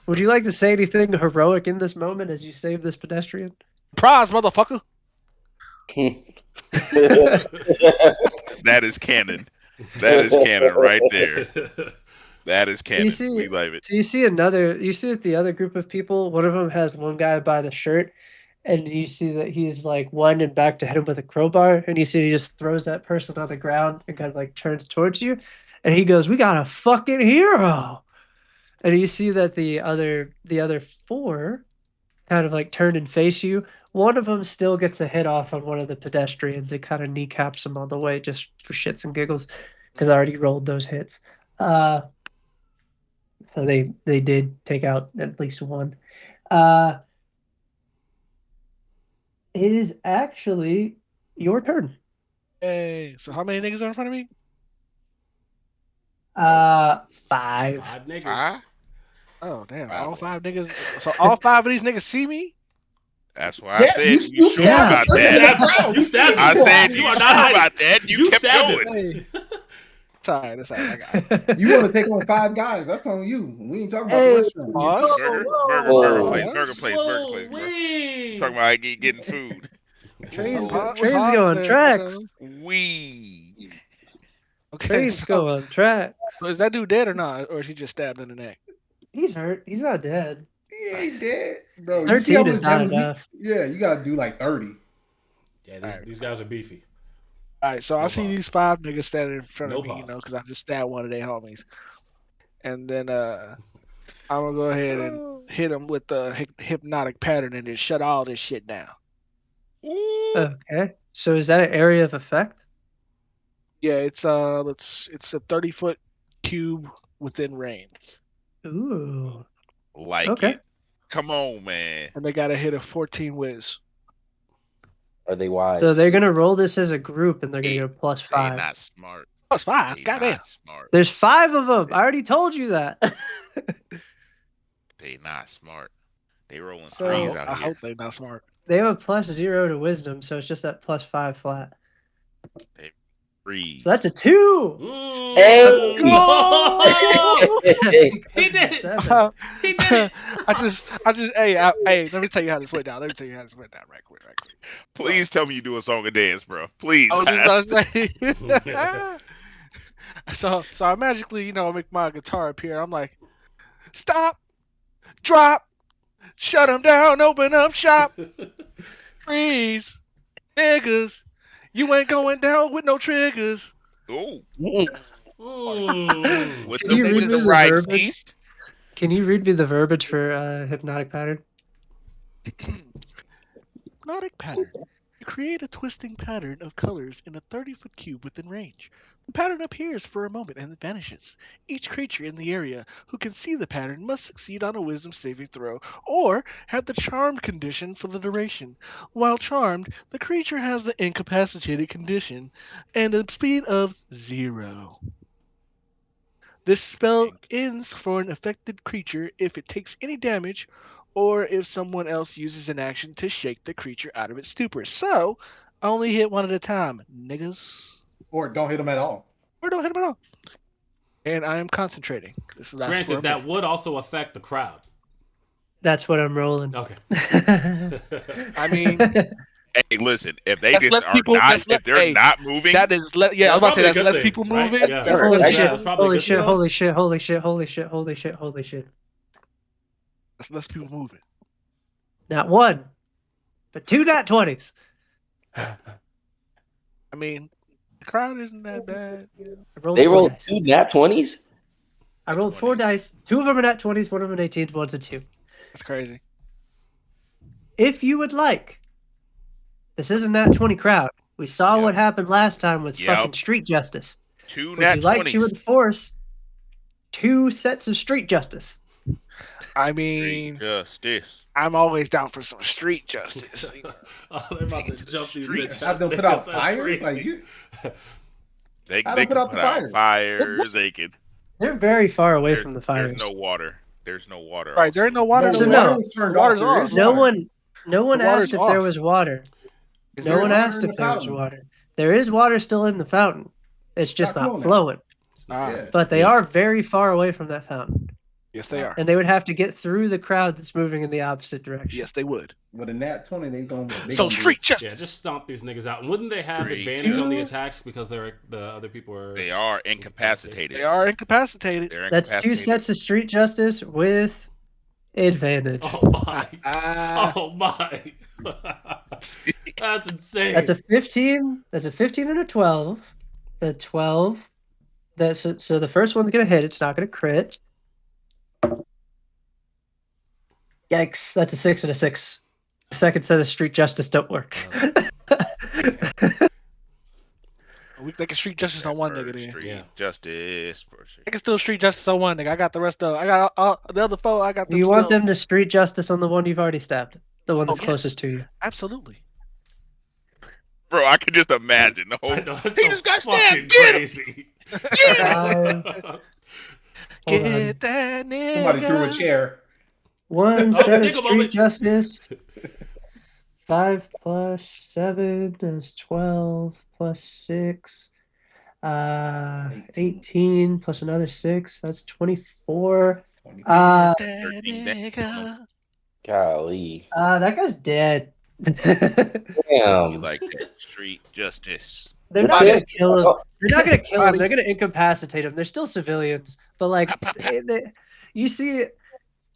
Would you like to say anything heroic in this moment as you save this pedestrian? Prize, motherfucker. That is canon. That is canon right there. That is canon. We love it. So you see that the other group of people, one of them has one guy by the shirt, and you see that he's like winding back to hit him with a crowbar, and you see he just throws that person on the ground and kind of like turns towards you, and he goes, "We got a fucking hero!" And you see that the other 4 kind of like turn and face you. One of them still gets a hit off on one of the pedestrians. It kind of kneecaps him on the way just for shits and giggles because I already rolled those hits. So they did take out at least one. It is actually your turn. Hey, so how many niggas are in front of me? 5. 5 niggas. Huh? Oh damn! Wow. All 5 niggas. So all 5 of these niggas see me. That's why I said you you sure stabbed about the You that. person. stabbed, you stabbed I him. said You you are sure not hiding. about that. You kept stabbed going. him. It's all right. It's all right. I got it. You want to take on 5 guys? That's on you. We ain't talking about Hey. the restaurant. Pause. Burger Whoa. place, burger place, Whoa, bro. wee. Talking about getting food. Train's Pause going there. tracks. We. Okay. Train's going tracks. So is that dude dead or not, or is he just stabbed in the neck? He's hurt. He's not dead. He ain't dead, bro. You see 13 how is much not damage enough. Yeah, you gotta do like 30. Yeah, these guys are beefy. All right. So I see pause. these 5 niggas standing in front No of me, pause. because I just stabbed one of their homies. and then I'm gonna go ahead and hit him with the hypnotic pattern and just shut all this shit down. Okay. So is that an area of effect? Yeah, it's a 30-foot cube within range, Ooh. Like Okay. it. Come on, man. and they gotta hit a 14 whiz. Are they wise? So they're gonna roll this as a group, and they're gonna Hey, get a plus They 5. not smart. +5. They Goddamn. not smart. There's 5 of them. I already told you that. They not smart. They rolling So- threes I out here. hope they're not smart. They have a +0 to wisdom, so it's just that +5 flat. Threes. So that's a 2. Hey! He did it. 7. He did it. Hey, let me tell you how this went down. Right quick. Please tell me you do a song and dance, bro. Please. I was just about to say. So I magically, make my guitar appear. I'm like, stop, drop, shut them down, open up shop, freeze, niggas. You ain't going down with no triggers. Ooh. Mm. With Can the, you read with me the the right verbiage? east. Can you read me the verbiage for hypnotic pattern? Hypnotic pattern. You create a twisting pattern of colors in a 30-foot cube within range. The pattern appears for a moment and then vanishes. Each creature in the area who can see the pattern must succeed on a wisdom saving throw or have the charmed condition for the duration. While charmed, the creature has the incapacitated condition and a speed of 0. This spell ends for an affected creature if it takes any damage or if someone else uses an action to shake the creature out of its stupor. So, I only hit one at a time, niggas. Or don't hit them at all. Or don't hit them at all. And I am concentrating. That's where Granted, I'm that headed. would also affect the crowd. That's what I'm rolling. Okay. I mean, Hey, listen. If they That's just less are people- not, that's le- if they're hey, not moving, that is, I was about to say, that's less people right? moving. Yeah. Sure. Holy That's- shit! that's probably Holy good shit! thing. Holy shit! Holy shit! Holy shit! Holy shit! Holy shit! That's less people moving. Not 1, but 2 nat 20s. I mean, the crowd isn't that bad. I rolled They 4 rolled dice. 2 nat 20s? I rolled 4 dice. 2 of them are nat 20s. 1 of them 18s. One's a 2. That's crazy. If you would like, this is a nat 20 crowd. We saw Yep. what happened last time with Yep. fucking street justice. 2 Would nat you like 20s. to enforce 2 sets of street justice? I mean, Justice. I'm always down for some street justice. Oh, they're about Take it to to the jump these streets. bitches. Have them put out That's fires? crazy. Like you They How can to put out put the out fires? fires. They can. They're very far away There's, from the fires. there's no water. There's no water. Right, there ain't no water. No, So the no. water was turned The water's off. There off. is No water. one The water's asked if there off. was water. Is No there one water asked in if the there was fountain? water. There is water still in the fountain. It's just Not not flowing. flowing. Yeah. But they are very far away from that fountain. Yes, they are. And they would have to get through the crowd that's moving in the opposite direction. Yes, they would. With a nat 20, they gonna So street justice. Yeah, just stomp these niggas out. And wouldn't they have Street advantage on the justice. attacks because the other people are? They are incapacitated. They are incapacitated. They're That's 2 incapacitated. sets of street justice with advantage. Oh my! Ah, Oh my! That's insane. That's a 15. That's a 15 and a 12. The 12. So the first one's gonna hit. It's not gonna crit. Yikes! That's a 6 and a 6. The second set of street justice don't work. they can street justice on one nigga. Then. Street Yeah. justice. For sure. I can still street justice on one nigga. I got the rest of. I got the other 4. I got them. You want still. them to street justice on the one you've already stabbed, the one that's yes. closest to you. Absolutely. Bro, I can just imagine the whole. I know, it's He so just got fucking stabbed. Get him. crazy. Hold on. Get that nigga. Somebody threw a chair. One Oh, set of nigga street moment. justice. 5 plus 7 is 12 plus 6. 18 plus another 6. That's 24. 20. Uh, That 13 nigga. Golly. that guy's dead. You Damn. like that street justice. They're That's not gonna it. kill him. Oh, They're not gonna kill him. Body. They're gonna incapacitate him. They're still civilians, but like, you see that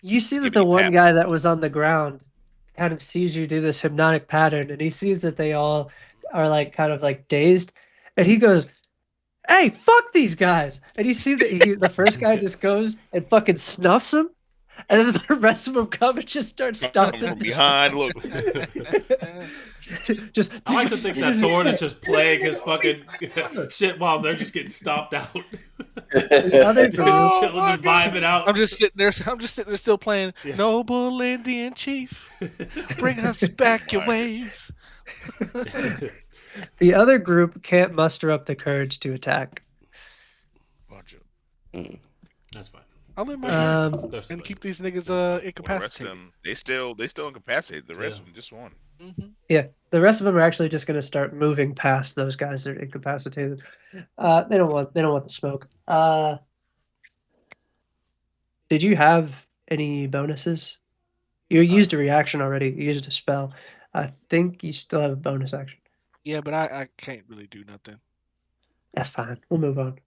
the Skibbity one pap. guy that was on the ground kind of sees you do this hypnotic pattern, and he sees that they all are like kind of like dazed, and he goes, hey, fuck these guys. And you see that the first guy just goes and fucking snuffs him. And then the rest of them come and just start Come stomping. from behind. Look, Just I like to think that Thorne is just playing his fucking shit while they're just getting stomped out. the other group. Chillin, just vibing out. I'm just sitting there. Still playing. Yeah. Noble Indian chief, bring us back your ways. The other group can't muster up the courage to attack. bunch of That's fine. I'll let my turn They're and keep civilians. these niggas well, the rest of incapacitated. them. They still incapacitated. The rest Yeah. of them just won. Mm-hmm. Yeah, the rest of them are actually just going to start moving past those guys that are incapacitated. They don't want the smoke. Did you have any bonuses? You used a reaction already. You used a spell. I think you still have a bonus action. Yeah, but I can't really do nothing. That's fine. We'll move on.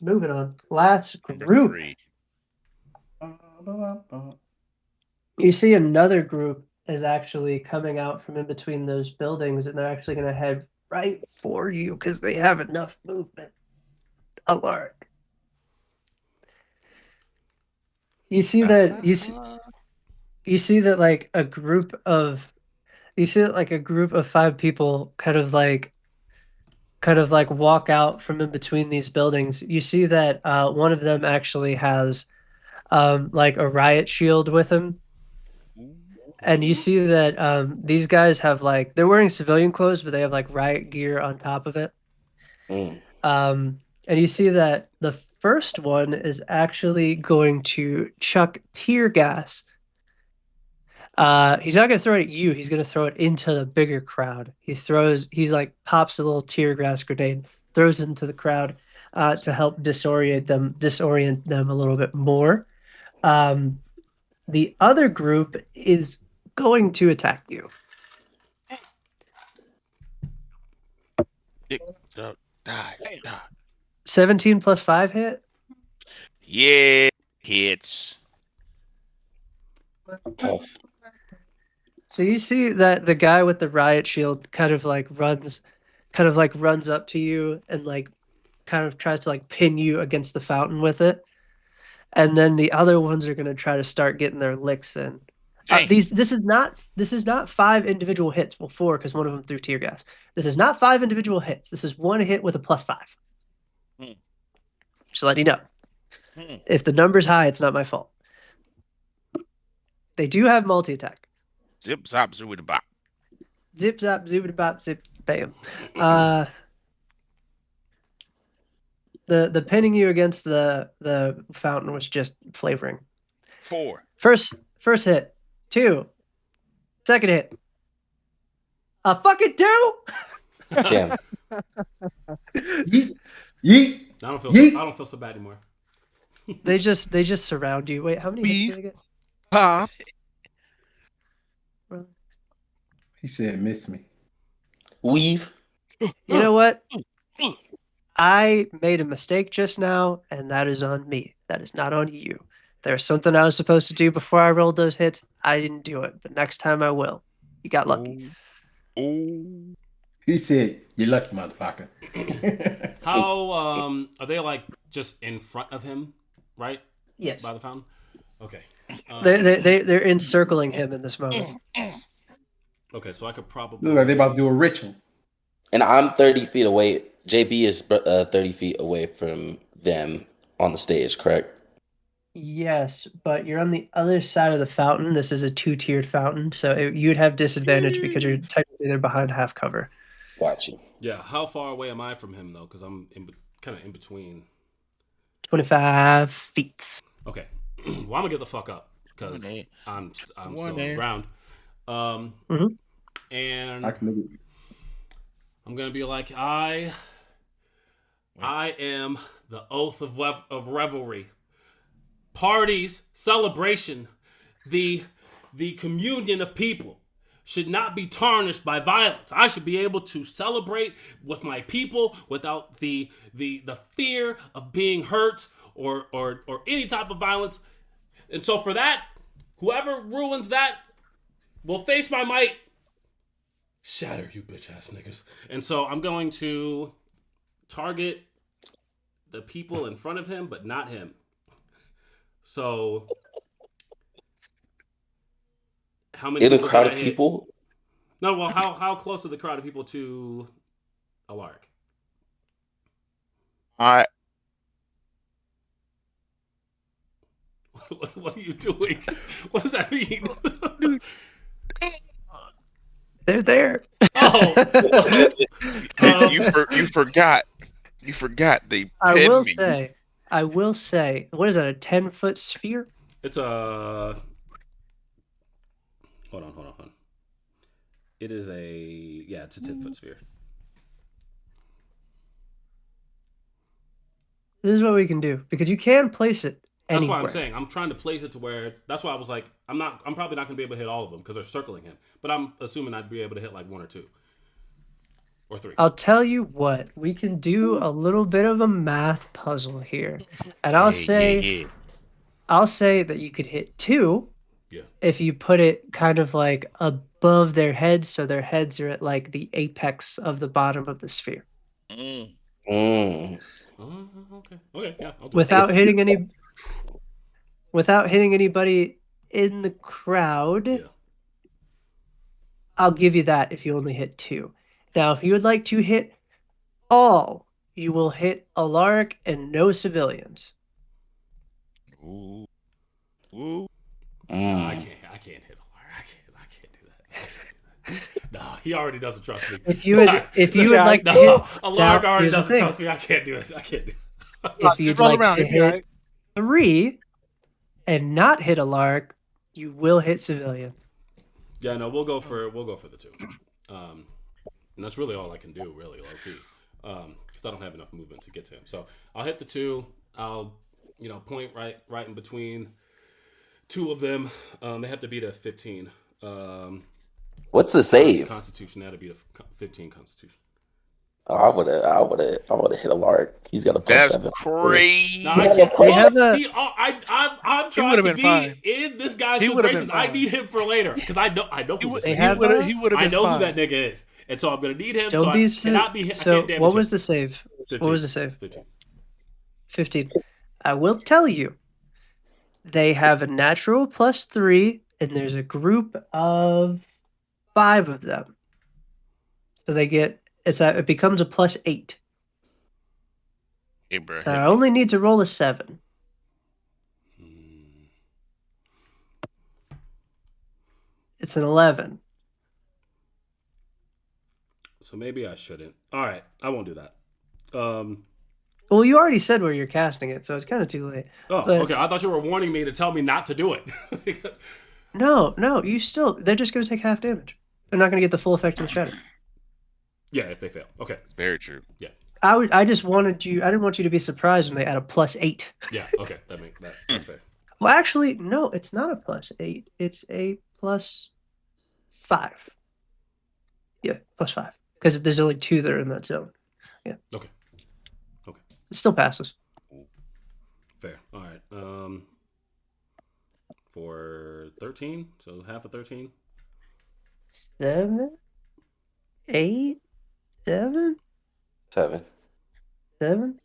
Moving on. Last Number group. 3. You see another group is actually coming out from in between those buildings, and they're actually going to head right for you because they have enough movement. Alaric. You see that you see that like a group of 5 people kind of like walk out from in between these buildings. You see that one of them actually has like a riot shield with him. And you see that these guys have like they're wearing civilian clothes, but they have like riot gear on top of it. And you see that the first one is actually going to chuck tear gas. He's not going to throw it at you. He's going to throw it into the bigger crowd. He like pops a little tear gas grenade, throws it into the crowd to help disorient them a little bit more. The other group is going to attack you. Die. 17 plus 5 hit. Yeah, hits. Tough. So you see that the guy with the riot shield kind of like runs up to you and like kind of tries to like pin you against the fountain with it. And then the other ones are going to try to start getting their licks in. This is not 5 individual hits. Well, 4 because one of them threw tear gas. This is not 5 individual hits. This is 1 hit with a +5. Just let you know. If the number's high, it's not my fault. They do have multi-attack. Zip, zop, zoobity bop. Zip, zap, zoobity bop, zip, bam. The pinning you against the fountain was just flavoring. 4. First hit. 2. Second hit. A fucking 2? Damn. Yeet. I don't feel so bad anymore. They just surround you. Wait, how many hits did they get? He said, "Miss me." Weave. You know what? I made a mistake just now, and that is on me. That is not on you. There's something I was supposed to do before I rolled those hits. I didn't do it, but next time I will. You got lucky. Oh. He said, "You're lucky, motherfucker." How are they like just in front of him, right? Yes. By the fountain. Okay. They're encircling him in this moment. Okay, so I could probably Look like they about to do a ritual. And I'm 30 feet away. JB is 30 feet away from them on the stage, correct? Yes, but you're on the other side of the fountain. This is a 2-tiered fountain, so you'd have disadvantage because you're technically they're behind half cover. Got you. Yeah, how far away am I from him though? Because I'm kind of in between. 25 feet. Okay, well I'm gonna get the fuck up because I'm still on the ground. And I can look at you. I'm gonna be like, I am the oath of revelry, parties, celebration, the communion of people should not be tarnished by violence. I should be able to celebrate with my people without the fear of being hurt or any type of violence. And so for that, whoever ruins that will face my might. shatter you bitch ass niggas. And so I'm going to target the people in front of him, but not him. So how many In a people crowd can of I hit? people? No, well, how close are the crowd of people to Alaric? I What are you doing? What does that mean? They're there. Oh, you forgot. You forgot they I pinned will me. say, what is that, a 10-foot sphere? it's a. Hold on. It is it's a 10-foot sphere. This is what we can do, because you can place it That's anywhere. why I'm saying I'm trying to place it to where. That's why I was like, I'm probably not gonna be able to hit all of them because they're circling him. But I'm assuming I'd be able to hit like 1 or 2 or 3. I'll tell you what, we can do a little bit of a math puzzle here. And I'll say that you could hit 2 if you put it kind of like above their heads, so their heads are at like the apex of the bottom of the sphere. Mm. Okay, yeah, I'll do Without hitting anybody in the crowd. Yeah. I'll give you that if you only hit 2. Now, if you would like to hit all, you will hit Alaric and no civilians. Ooh. No, I can't hit Alaric. I can't do that. No, he already doesn't trust me. If you would like to hit, Alaric now, already here's the doesn't thing. trust me. I can't do it. I can't do it. If you'd Just roll like around, to you'll be all hit right. 3 and not hit Alaric, you will hit civilian. Yeah, no, we'll go for the 2. And that's really all I can do, really, low key. Because I don't have enough movement to get to him. So I'll hit the 2. I'll point right in between 2 of them. They have to beat a 15. What's the save? Constitution. They had to beat a 15 Constitution. Oh, I would have hit Alaric. He's got a plus That's 7. crazy. No, I can't. They have a- I'm trying would've to been be fine. in this guy's He good would've graces. been I fine. need him for later because I know who this They nigga have is. He would have I been know fine. who that nigga is, and so I'm gonna need him. Don't so be I cannot be. I so can't damage what was him. the save? 15. What was the save? 15. 15. I will tell you, they have a natural plus 3, and there's a group of 5 of them. So it becomes a plus 8. Hey, bro, So hit I me. only need to roll a 7. It's an 11. So maybe I shouldn't. All right, I won't do that. Well, you already said where you're casting it, so it's kind of too late. Oh, But- okay. I thought you were warning me to tell me not to do it. No, they're just going to take half damage. They're not going to get the full effect of the shatter. Yeah, if they fail. Okay. It's very true. I didn't want you to be surprised when they add a plus 8. Yeah. Okay. That's fair. Well, actually, no, it's not a plus 8. It's a plus 5. Yeah, plus 5. Because there's only 2 that are in that zone. Yeah. Okay. It still passes. Fair. All right. For 13, so half of 13. 7, 8, 7, 7. 7.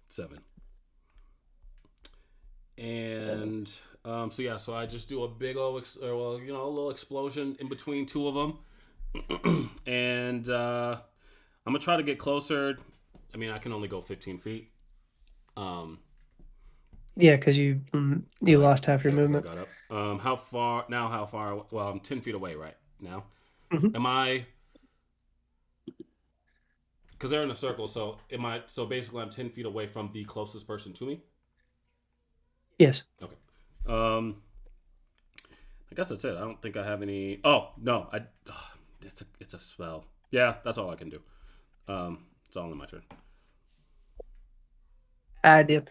7. And so I just do a big old, a little explosion in between 2 of them, and I'm gonna try to get closer. I mean, I can only go 15 feet. Yeah, because you lost half your movement. I got up. How far? Well, I'm 10 feet away right now. Mhm. Am I? Because they're in a circle, so am I? So basically, I'm 10 feet away from the closest person to me. Yes. Okay. I guess that's it. I don't think I have any. Oh no, it's a spell. Yeah, that's all I can do. It's all in my turn. I did.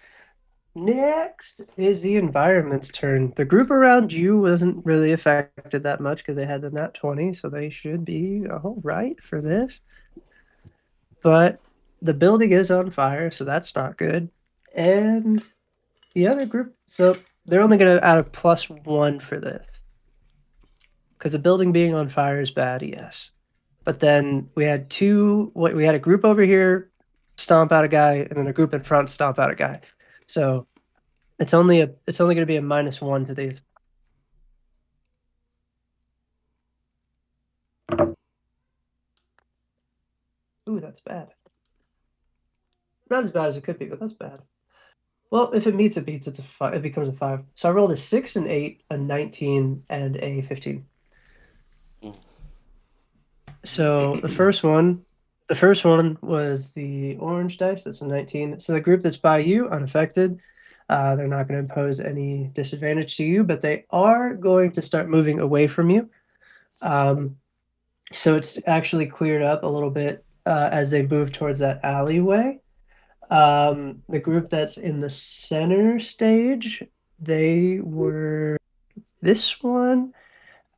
Next is the environment's turn. The group around you wasn't really affected that much because they had the nat 20, so they should be all right for this. But the building is on fire, so that's not good. And the other group, so they're only going to add a +1 for this. Because the building being on fire is bad, yes. But then we had we had a group over here stomp out a guy, and then a group in front stomp out a guy. So it's only going to be a -1 to these. Ooh, that's bad. Not as bad as it could be, but that's bad. Well, if it meets, it beats. It's a 5. It becomes a 5. So I rolled a 6, an 8, a 19, and a 15. So the first one was the orange dice. That's a 19. So the group that's by you, unaffected, they're not going to impose any disadvantage to you, but they are going to start moving away from you. So it's actually cleared up a little bit as they move towards that alleyway. The group that's in the center stage, they were this one.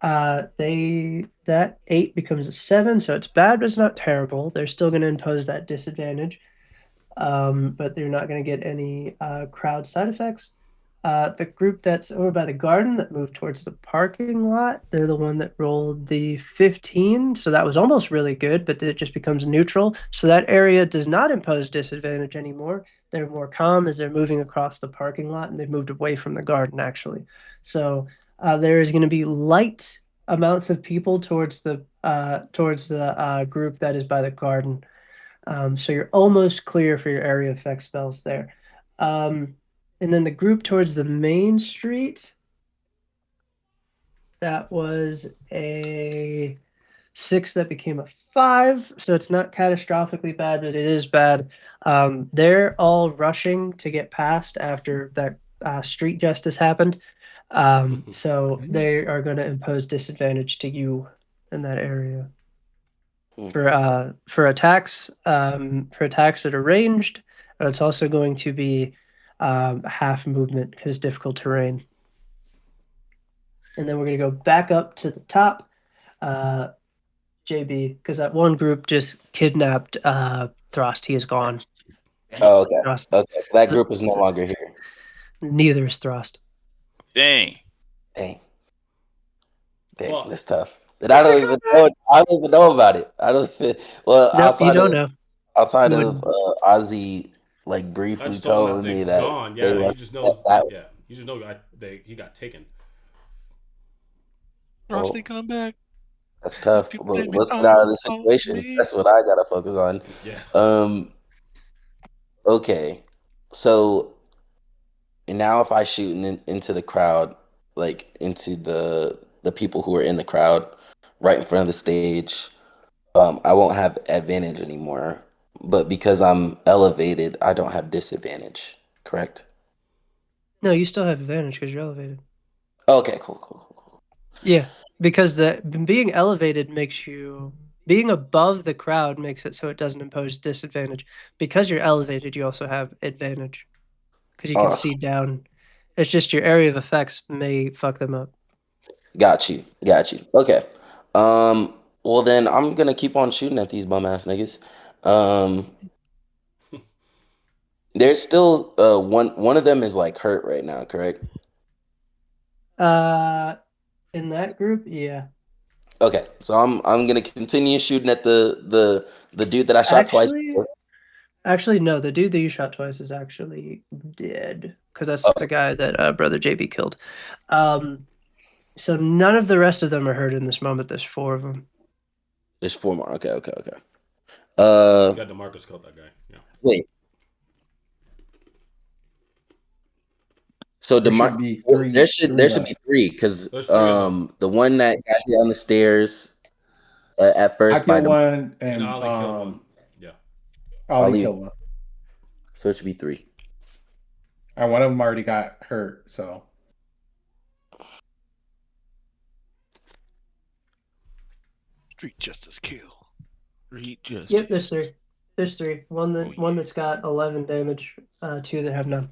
That 8 becomes a 7, so it's bad, but it's not terrible. They're still going to impose that disadvantage, but they're not going to get any crowd side effects. The group that's over by the garden that moved towards the parking lot, they're the one that rolled the 15, so that was almost really good, but it just becomes neutral. So that area does not impose disadvantage anymore. They're more calm as they're moving across the parking lot, and they've moved away from the garden, actually. So there is going to be light amounts of people towards the group that is by the garden. So you're almost clear for your area effect spells there. And then the group towards the main street, that was a 6 that became a 5. So it's not catastrophically bad, but it is bad. They're all rushing to get past after that street justice happened. So they are going to impose disadvantage to you in that area. For attacks that are ranged, it's also going to be half movement because difficult terrain. And then we're going to go back up to the top, JB, because that one group just kidnapped Throst. He is gone. Oh, okay. Throst. Okay. That group is no longer here. Neither is Throst. Dang. Dang, Well, that's tough. And I don't even know. I don't even know about it. I don't. Well, Nope, you don't know. outside You of Ozzy, like I briefly just told him telling me that that gone. they Yeah, he left just knows. that. Yeah, you just know he got taken. Frosty, Well, come back. that's tough. You can Look, blame it let's get out of this on situation. me. That's what I gotta focus on. Yeah. Okay. So now, if I shoot into the crowd, like into the people who are in the crowd, right in front of the stage, I won't have advantage anymore. But because I'm elevated, I don't have disadvantage. Correct? No, you still have advantage because you're elevated. Okay, cool. Yeah, because being elevated makes you being above the crowd makes it so it doesn't impose disadvantage. Because you're elevated, you also have advantage because you can Awesome. see down. It's just your area of effects may fuck them up. Got you. Okay. Well then I'm gonna keep on shooting at these bum ass niggas. Um, there's still one of them is like hurt right now, correct? In that group, yeah. Okay, so I'm gonna continue shooting at the dude that I shot twice. Actually, no. The dude that you shot twice is actually dead because that's Oh, the guy that brother JB killed. So none of the rest of them are hurt in this moment. There's 4 of them. there's 4 more. Okay. You got Demarcus killed that guy. Yeah. Wait. So There should be three. there should be 3 because the one that got hit on the stairs at I first by killed one, and Ollie killed one. Yeah. Ollie killed one. So it should be 3. And one of them already got hurt. So Street justice kill. Street justice. Yep, there's 3. There's 3. One that's got 11 damage. 2 that have none.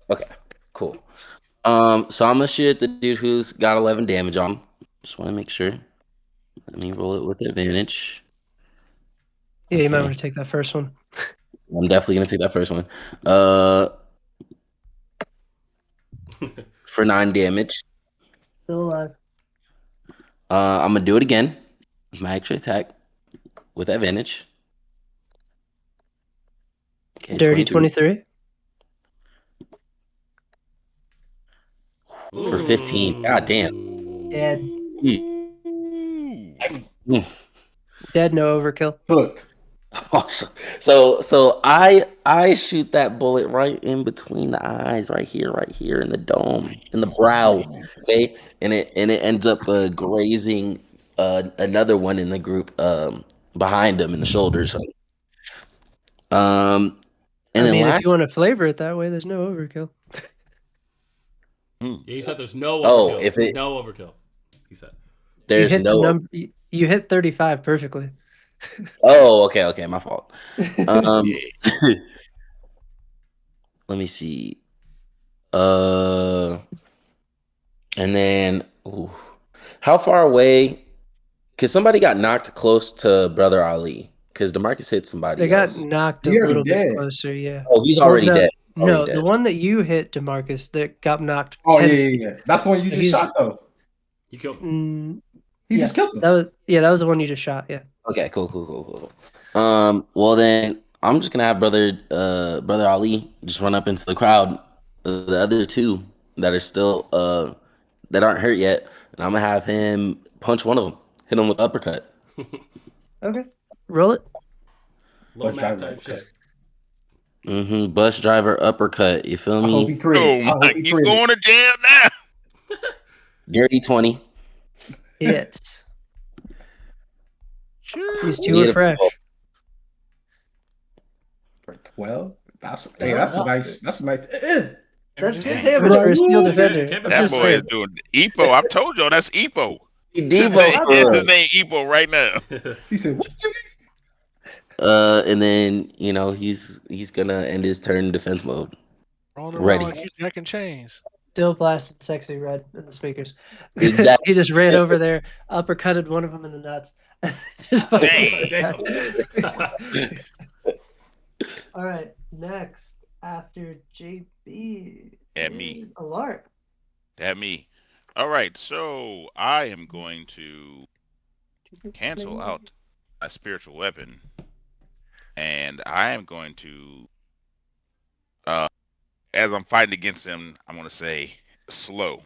Okay, cool. So I'm gonna shoot at the dude who's got 11 damage on him. Just want to make sure. Let me roll it with advantage. Yeah, you might want to take that first one. I'm definitely gonna take that first one. For 9 damage. Still alive. I'm gonna do it again. My extra attack. with advantage. Okay, Dirty 23 23. for 15. God damn. Dead. Mm. Dead, no overkill. Hooked. Awesome. So I shoot that bullet right in between the eyes, right here in the dome, in the brow. Okay, and it ends up grazing another one in the group behind him in the shoulder. So, and I then mean, if you last, want to flavor it that way, there's no overkill. Yeah, he said there's no oh, overkill. if it No overkill. He said. You there's hit the no. number. You hit 35 perfectly. Oh, okay, my fault. Um, Yeah. let me see. And then, ooh, how far away? Because somebody got knocked close to Brother Ali. Because Demarcus hit They somebody got else. knocked a He already little bit dead. closer. Yeah. Oh, he's Well, already no, dead. Already no, the dead. one that you hit, Demarcus, that got knocked. Oh 10 yeah, feet. yeah, yeah. That's the one you So just he's- shot though. You killed. He Yeah, just killed him. that was the one you just shot. Yeah. Okay, cool. Well then, I'm just gonna have Brother Ali just run up into the crowd. The other two that are still that aren't hurt yet, and I'm gonna have him punch one of them, hit him with uppercut. Okay. Roll it. Low Bus map driver type uppercut. shit. Bus driver uppercut. You feel I hope he me? crit. Oh I hope my! he You crit. going to jam now? Dirty 20. Hits. Sure. These two are Get fresh. For 12. That's That's a not nice. That's a nice. That's good Dang. damage for a steel defender. Can't I'm That just boy saying. is doing Epo. I told y'all that's Epo. Debo. His name Epo right now. He said, "What's your name?" And then he's gonna end his turn in defense mode. Rolling Ready. around like you jacking chains. Still blasted sexy red in the speakers. Exactly. He just ran over there, uppercutted one of them in the nuts. Just fucking- Dang. Damn. All right, next after JB At me. is Alaric. That me. All right, so I am going to cancel out a spiritual weapon, and I am going to, as I'm fighting against him, I'm going to say slow,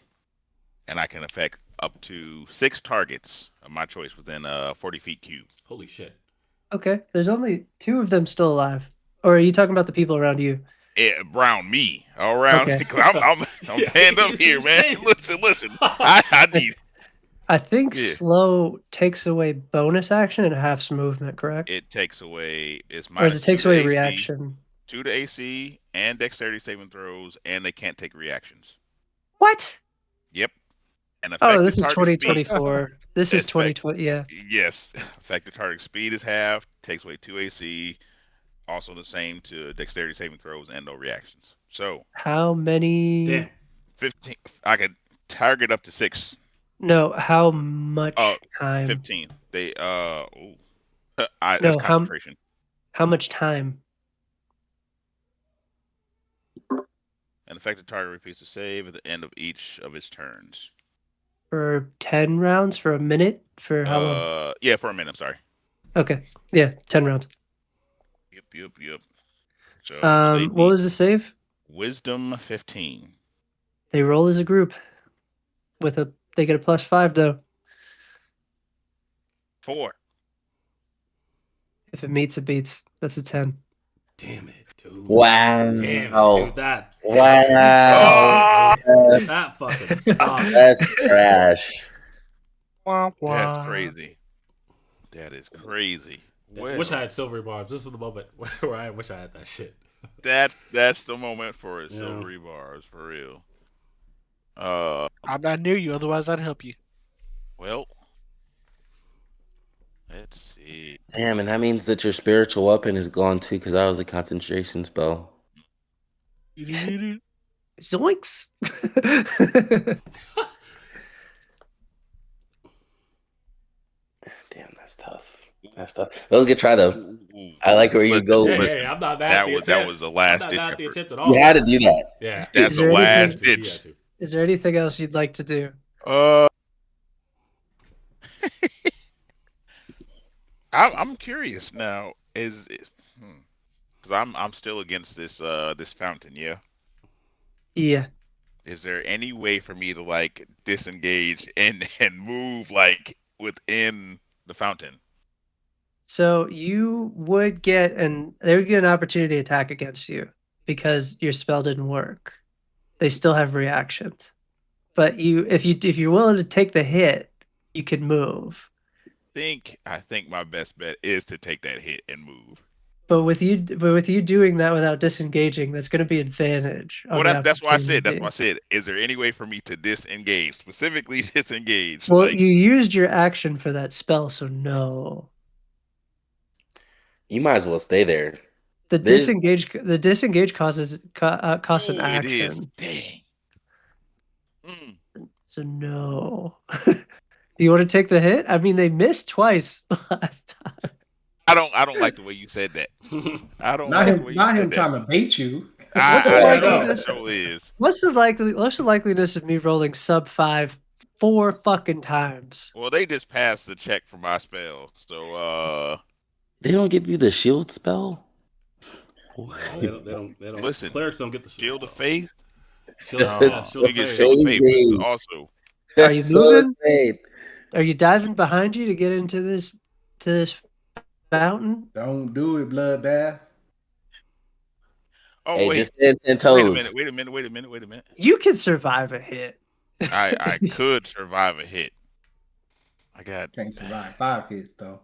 and I can affect up to 6 targets of my choice within 40 feet cube. Holy shit. Okay, there's only 2 of them still alive. Or are you talking about the people around you? Around me, all around, Okay. because I'm Yeah, panned up here, he's man. pinned. Listen. I need I think Yeah. slow takes away bonus action and halves movement, correct? it takes away it's Or minus is it takes 2 away to AC, reaction? 2 to AC, and dexterity saving throws, and they can't take reactions. What? Yep. And Oh, affected this is target speed. 2024. This is It's 2020. Yeah. Yes. Affected target speed is half, takes away 2 AC, also the same to dexterity saving throws and no reactions. So How many? Damn. 15 I could target up to 6. No, how much time? 15. They that's No, concentration. how much time? An affected target repeats the save at the end of each of its turns. For 10 rounds? For a minute? For how long? Yeah, for a minute, I'm sorry. Okay. Yeah, 10 rounds. Yep. So they What need was the save? wisdom 15. They roll as a group. They get a +5 though. 4. If it meets, it beats. That's a 10. Damn it, dude. Wow. Damn Oh. it, dude. That Wow. that fucking sucks. That's trash. That's crazy. That is crazy. I wish I had silvery barbs. This is the moment where I wish I had that shit. That's the moment for it. Yeah. Silvery bars, for real. I'm not near you, otherwise I'd help you. Well, let's see. Damn, and that means that your spiritual weapon is gone too, because that was a concentration spell. Zoinks! Damn, that's tough. That was a good try though. Ooh. I like where you go. Yeah, with- yeah, I'm not mad at the attempt. That was the last I'm not ditch mad at the effort. attempt at all. You had to do that. Yeah. That's Is the there last He had ditch. to. Is there anything else you'd like to do? I'm curious now. Because I'm still against this fountain. Yeah. Yeah. Is there any way for me to like disengage and move like within the fountain? So you would get they would get an opportunity attack against you because your spell didn't work. They still have reactions. But if you're willing to take the hit, you could move. I think my best bet is to take that hit and move. But with you doing that without disengaging, that's going to be advantage on Well, the that's why I said. That's opportunity. why I said. Is there any way for me to disengage, specifically disengage? Well, Like you used your action for that spell, so no. You might as well stay there. The There's- disengage costs an oh, it is. action. Dang. Mm. So no. You want to take the hit? I mean, they missed twice last time. I don't like the way you said that. I don't Not like the him. way you Not said him that. trying to bait you. What's the I likeliness? so is. What's the likeliness of me rolling sub 5 4 fucking times? Well, they just passed the check for my spell, so they don't give you the shield spell. They don't. Listen, Clerics don't get the shield of spell. faith. Shield, No, shield you of get faith. shield of faith Crazy. also. Are you So moving? insane. Are you diving behind you to get into this fountain? Don't do it, bloodbath. Oh Hey, wait, just stand 10 wait a toes. minute. You can survive a hit. I could survive a hit. I got Can't survive 5 hits though.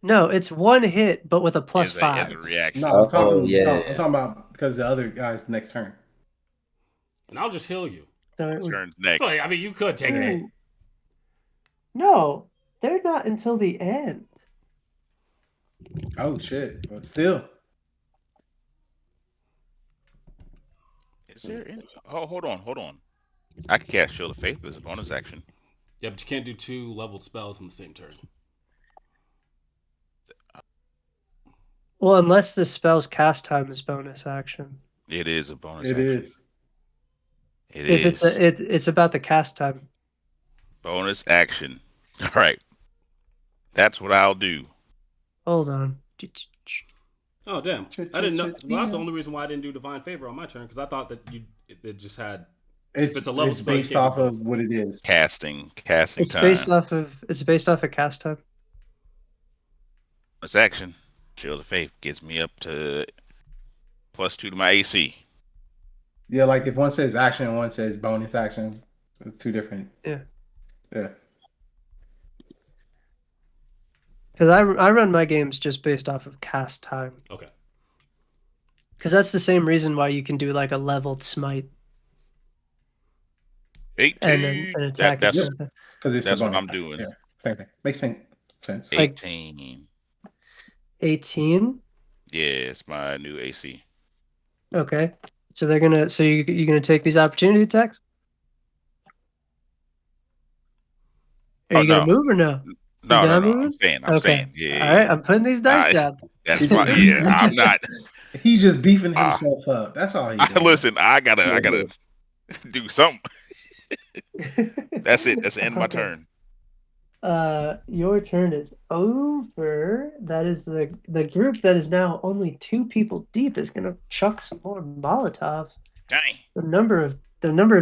No, it's 1 hit, but with a plus as 5. a reaction. No, I'm Oh, talking. yeah. I'm talking about because the other guy's next turn. And I'll just heal you. So it would- Turns next. Well, I mean, you could take it. Ooh. No, they're not until the end. Oh shit! But still, Is there any... Oh, hold on. I can cast Shield of Faith as a bonus action. Yeah, but you can't do 2 leveled spells in the same turn. Well, unless the spell's cast time is bonus action. It is a bonus it action. is. It If is. it's about the cast time. Bonus action. All right. That's what I'll do. Hold on. Oh damn! I didn't know. Well, that's the only reason why I didn't do Divine Favor on my turn because I thought that it just had. It's it's a level it's spell, you based can't off do of what it is. Casting It's time. based off of cast time. Bonus action. Shield of Faith gets me up to +2 to my AC. Yeah, like if one says action and one says bonus action, so it's 2 different. Yeah. Yeah. Because I run my games just based off of cast time. Okay. Because that's the same reason why you can do like a leveled smite 18. and then an attack. That's Because it's That's the what bonus I'm action. doing. Yeah, same thing. Makes sense. Like- 18. 18. Yeah, it's my new AC. Okay. So they're gonna. So you're gonna take these opportunity attacks? Are Oh, you gonna no. move or no? No, down I'm moving? saying. Okay. Yeah. All right. I'm putting these dice down. That's why. Yeah, I'm not. He's just beefing himself up. That's all he does. Listen, I gotta do something. That's it. That's the end of my Okay. turn. Your turn is over. That is the group that is now only 2 people deep is gonna chuck some more Molotov. Dang. The number of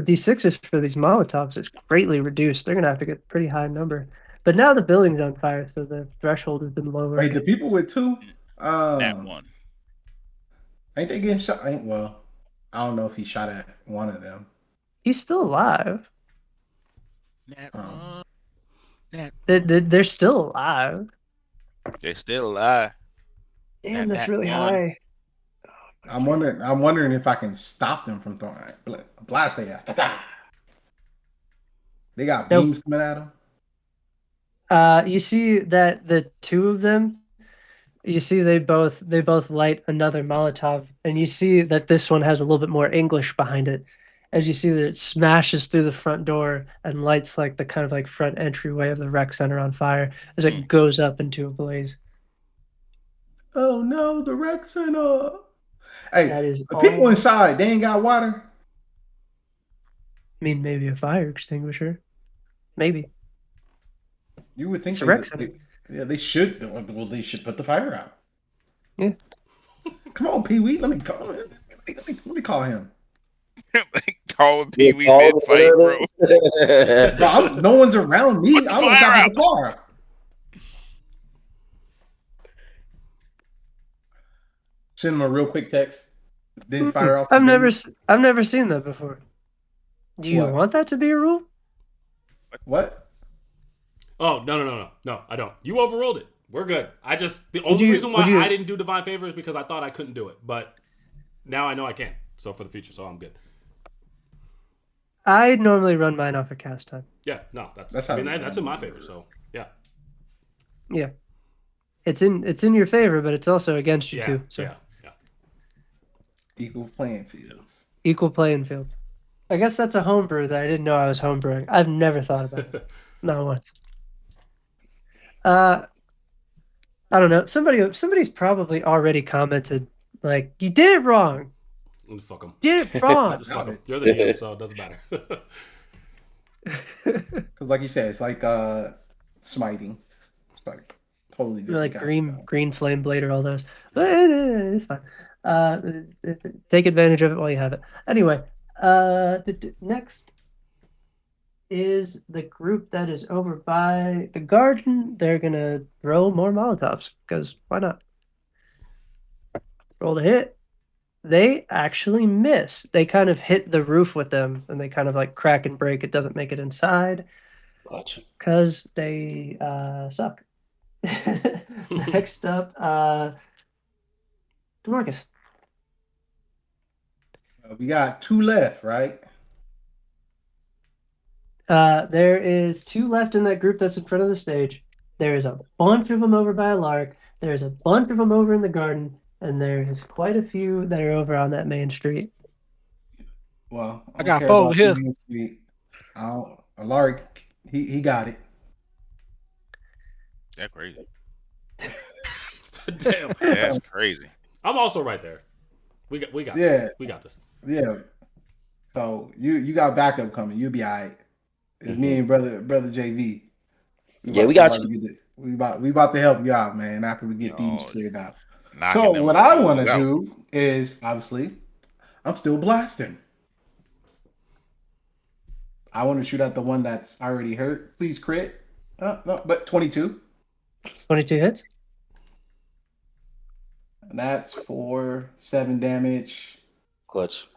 D6s for these Molotovs is greatly reduced. They're gonna have to get a pretty high number. But now the building's on fire, so the threshold has been lowered. Wait, the people with 2, That one. ain't they getting shot? Well, I don't know if he shot at one of them. He's still alive. That Oh. one. That They're still alive. They still alive. Damn, That that's really one. high. I'm wondering if I can stop them from throwing blast their ass. Ta-ta! They got Nope. beams coming at them. You see that the 2 of them, you see they both light another Molotov, and you see that this one has a little bit more English behind it. As you see that it smashes through the front door and lights like the kind of like front entryway of the rec center on fire as it goes up into a blaze. Oh no, the rec center. Hey, That is the people all- inside, they ain't got water. I mean, maybe a fire extinguisher. Maybe. You would think It's a rec center. they should. Well, they should put the fire out. Yeah. Come on, Pee Wee. Let me call him. Let me call him. Calling Pee Wee mid fight, bro. Bro, no one's around me. Put the I'm on fire top out. of the car. Send him a real quick text. Then fire off. I've never seen that before. Do you What? want that to be a rule? What? Oh, no, I don't. You overruled it. We're good. The only reason why I didn't do Divine Favor is because I thought I couldn't do it. But now I know I can. So for the future, so I'm good. I normally run mine off of cast time. Yeah, no, that's how that's in my favor, so yeah. Yeah. It's in your favor, but it's also against you too. So yeah. Equal playing fields. Equal playing field. I guess that's a homebrew that I didn't know I was homebrewing. I've never thought about it. Not once. I don't know. Somebody's probably already commented like, you did it wrong. Fuck them. Did it wrong. Just fuck them. You're the DM, so it doesn't matter. Because like you said, it's like smiting. It's like totally different. Like green flame blade or all those. But it's fine. Take advantage of it while you have it. Anyway, next is the group that is over by the garden. They're gonna throw more Molotovs because why not? Roll to hit. They actually miss. They kind of hit the roof with them, and they kind of like crack and break. It doesn't make it inside because they suck. Next up, Demarcus. We got 2 left, right? There is 2 left in that group that's in front of the stage. There is a bunch of them over by Alaric. There's a bunch of them over in the garden, and there's quite a few that are over on that main street. Well, I got 4 over here. Alaric, he got it. That's crazy. Damn. That's crazy. I'm also right there. We got Yeah. this. We got this. Yeah. So you got backup coming. You'll be all right. It's me and brother JV. We got you. We about to help you out, man. After we get these cleared out. Knocking So them what I want out. to do is obviously I'm still blasting. I want to shoot at the one that's already hurt. Please crit. No, but 22. 22 hits. And that's for 7 damage. Clutch.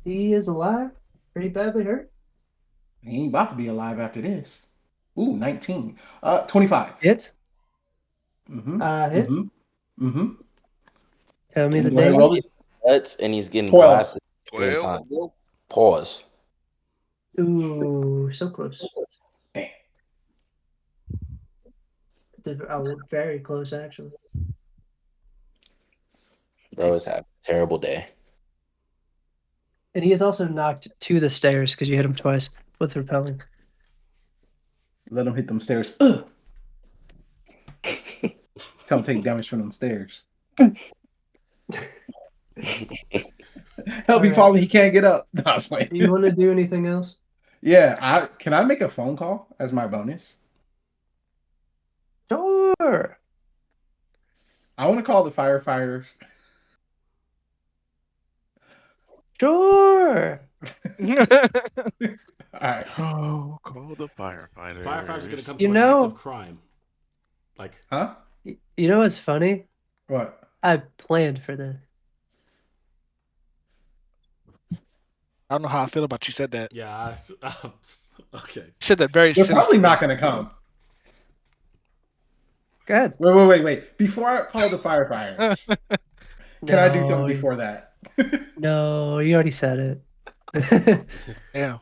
He is alive. Pretty badly hurt. He ain't about to be alive after this. Ooh, 19. 25. Hit. Mm-hmm. Hit. Mm-hmm. Mm-hmm. Tell me the Go ahead, damage. roll it. Nuts, and he's getting 12. blasted at the same 12? time. Pause. Ooh, so close. Damn. Very close, actually. Bro is having a terrible day. And he is also knocked to the stairs because you hit him twice with repelling. Let him hit them stairs. Tell him take damage from them stairs. Help me falling. He can't get up. No, I was playing. Do you want to do anything else? Yeah, can I make a phone call as my bonus? Sure. I want to call the firefighters. Sure. All right. Oh, call the firefighters. Firefighters are gonna come You to an know- act of crime. Like, Huh? You know what's funny? What? I planned for this. I don't know how I feel about you said that. yeah. Okay. You said that very They're probably sinister. not going to come. Go ahead. Wait. Before I call the firefighters, can I do something before that? No, you already said it. Yeah.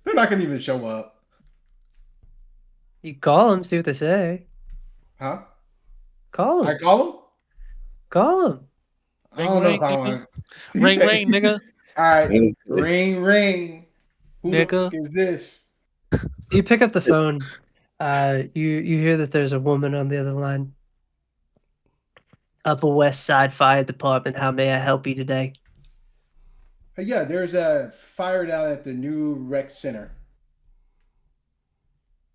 They're not going to even show up. You call them, see what they say. Huh? Call I them. call them? Call them. I don't know if I Ring, want to. Ring, nigga. All right. Ring. Who the Nigga. fuck is this? You pick up the phone. You hear that there's a woman on the other line. Upper West Side Fire Department. How may I help you today? Yeah, there's a fire down at the new rec center.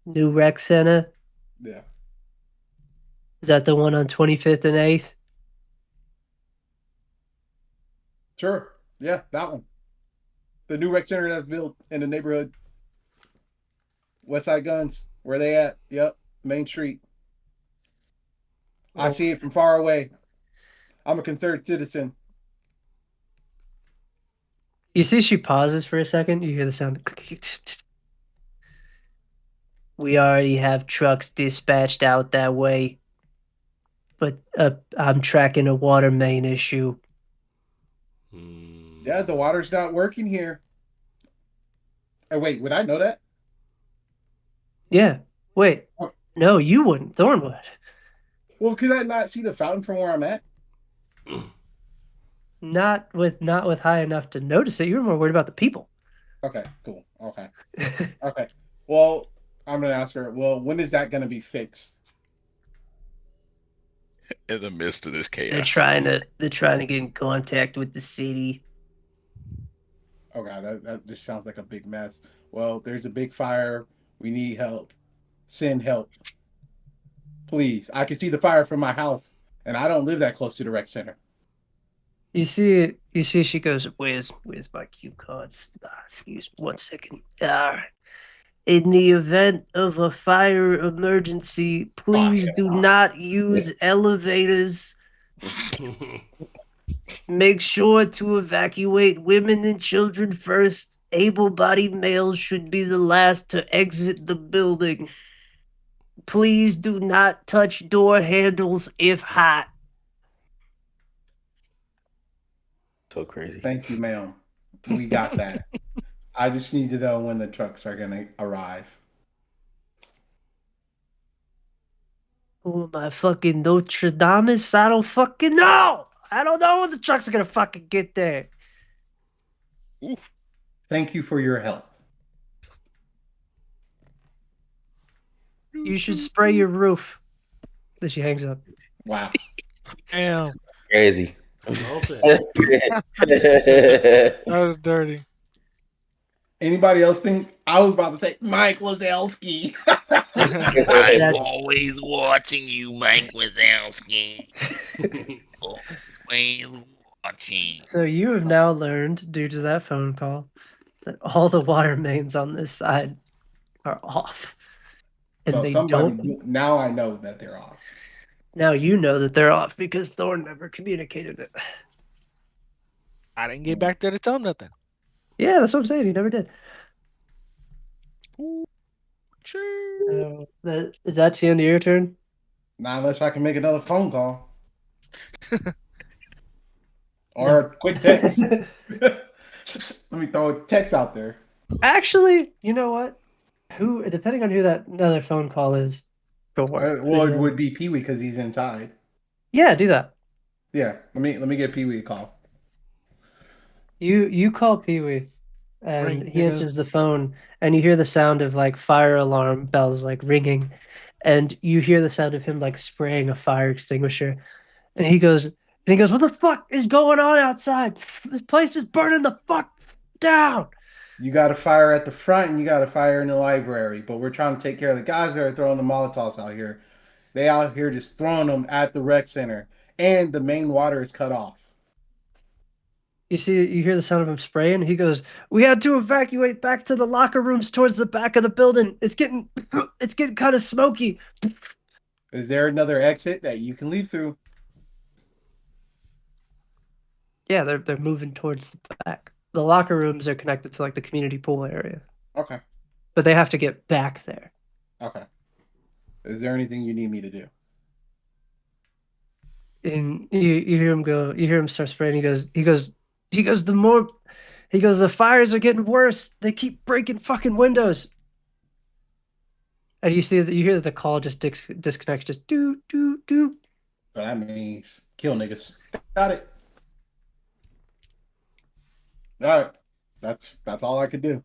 New rec center. Yeah. Is that the one on 25th and 8th? Sure. Yeah, that one. The new rec center that's built in the neighborhood. West Side Guns. Where they at? Yep. Main Street. I see it from far away. I'm a concerned citizen. You see, she pauses for a second. You hear the sound. We already have trucks dispatched out that way, but I'm tracking a water main issue. Yeah, the water's not working here. Oh, wait, would I know that? Yeah. Wait. No, you wouldn't. Thorne would. Well, could I not see the fountain from where I'm at? Not with high enough to notice it. You were more worried about the people. Okay, cool. Okay. Okay. Well, I'm gonna ask her. Well, when is that gonna be fixed? In the midst of this chaos. They're trying to get in contact with the city. Oh god, that just sounds like a big mess. Well, there's a big fire. We need help. Send help. Please. I can see the fire from my house, and I don't live that close to the rec center. You see she goes, Where's my cue cards? Excuse me 1 second. In the event of a fire emergency, please do not use elevators. Make sure to evacuate women and children first. Able-bodied males should be the last to exit the building. Please do not touch door handles if hot. So crazy. Thank you, ma'am. We got that. I just need to know when the trucks are gonna arrive. Who am I, fucking Notre Dame? I don't fucking know. I don't know when the trucks are gonna fucking get there. Thank you for your help. You should spray your roof. Then she hangs up. Wow. Damn, Crazy. that was dirty. Anybody else think I was about to say Mike Wazowski? I'm always watching you, Mike Wazowski. Always watching. So you have now learned, due to that phone call, that all the water mains on this side are off. And So they somebody don't. now I know that they're off. Now you know that they're off because Thorne never communicated it. I didn't get back there to tell him nothing. Yeah, that's what I'm saying. He never did. Sure. Is that the end of your turn? Not unless I can make another phone call. Or a quick text. Let me throw a text out there. Actually, you know what? Depending on who that another phone call is, go Well, it would be Pee Wee because he's inside. Yeah, do that. Yeah, let me get Pee Wee a call. You call Pee Wee, and Ring, he nigga. answers the phone, and you hear the sound of like fire alarm bells like ringing, and you hear the sound of him like spraying a fire extinguisher, and he goes, "What the fuck is going on outside? This place is burning the fuck down." You got a fire at the front and you got a fire in the library, but we're trying to take care of the guys that are throwing the Molotovs out here. They out here just throwing them at the rec center, and the main water is cut off. You hear the sound of him spraying. He goes, "We had to evacuate back to the locker rooms towards the back of the building. It's getting kind of smoky." Is there another exit that you can leave through? Yeah, they're moving towards the back. The locker rooms are connected to like the community pool area, Okay. but they have to get back there. Okay. Is there anything you need me to do? And you hear him go. You hear him start spraying. He goes. The fires are getting worse. They keep breaking fucking windows. And you hear that the call just disconnects. Just do do do. So that means kill niggas. Got it. All right. That's all I could do.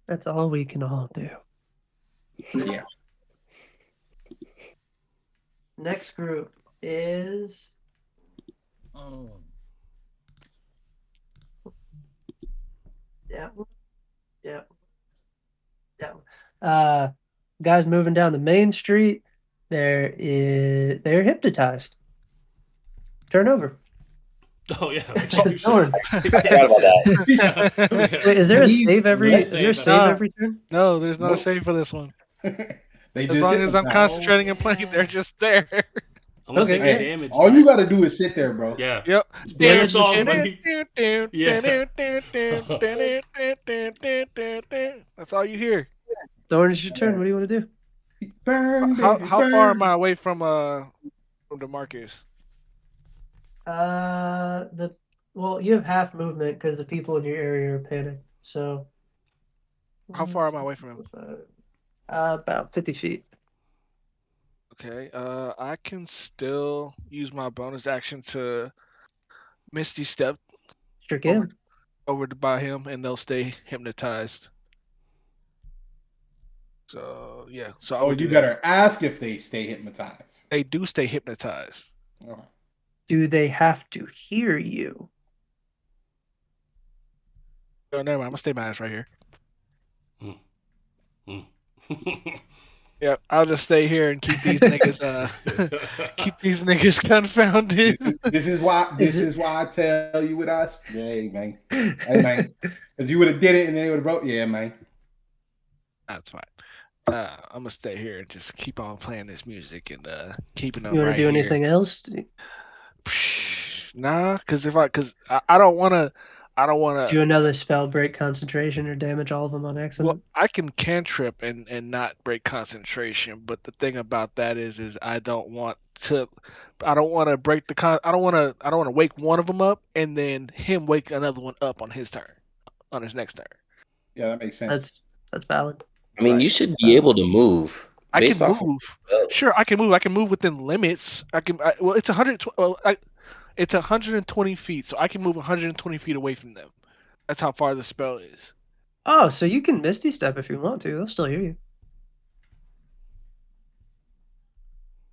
That's all we can all do. Yeah. Next group is yeah. Guys moving down the main street. They're hypnotized. Turn over. Oh yeah. Oh, shit. Thorne. I forgot about that. Yeah. Wait, is there a Leave- save every? let- Is there a save save every- every turn? No, there's not a Nope. save for this one. They As just long sit as I'm sometimes. concentrating and playing, they're just there. Unless Okay, they Hey, get damaged. all you gotta do is sit there, bro. Yeah. Yep. Just play your Damage song, is- buddy. That's all you hear. Thorne, it's your turn. What do you want to do? Burn, How baby, far burn. am I away from Demarcus? You have half movement because the people in your area are panicked. So. How far am I away from him? About 50 feet. Okay. I can still use my bonus action to Misty Step Sure can. over by him, and they'll stay hypnotized. So yeah. So I Oh, would you do that. better ask if they stay hypnotized. They do stay hypnotized. Okay. Do they have to hear you? Oh, never mind. I'm gonna stay my ass right here. Yeah, I'll just stay here and keep these niggas confounded. This is why I tell you what I say. Hey man. Hey man. Because you would have did it and then it would have broke. Yeah, man. That's fine. I'm gonna stay here and just keep on playing this music and keeping them You want right to do here. anything else? Nah, because I don't want to. Do another spell, break concentration, or damage all of them on accident? Well, I can cantrip and not break concentration, but the thing about that is I don't want to break the I don't want to wake one of them up and then him wake another one up on his next turn. Yeah, that makes sense. That's valid. I mean, Right. you should be able to move. I based can off of- move. Sure, I can move. I can move within limits. Well, it's 100. It's 120 feet, so I can move 120 feet away from them. That's how far the spell is. Oh, so you can Misty Step if you want to. They'll still hear you.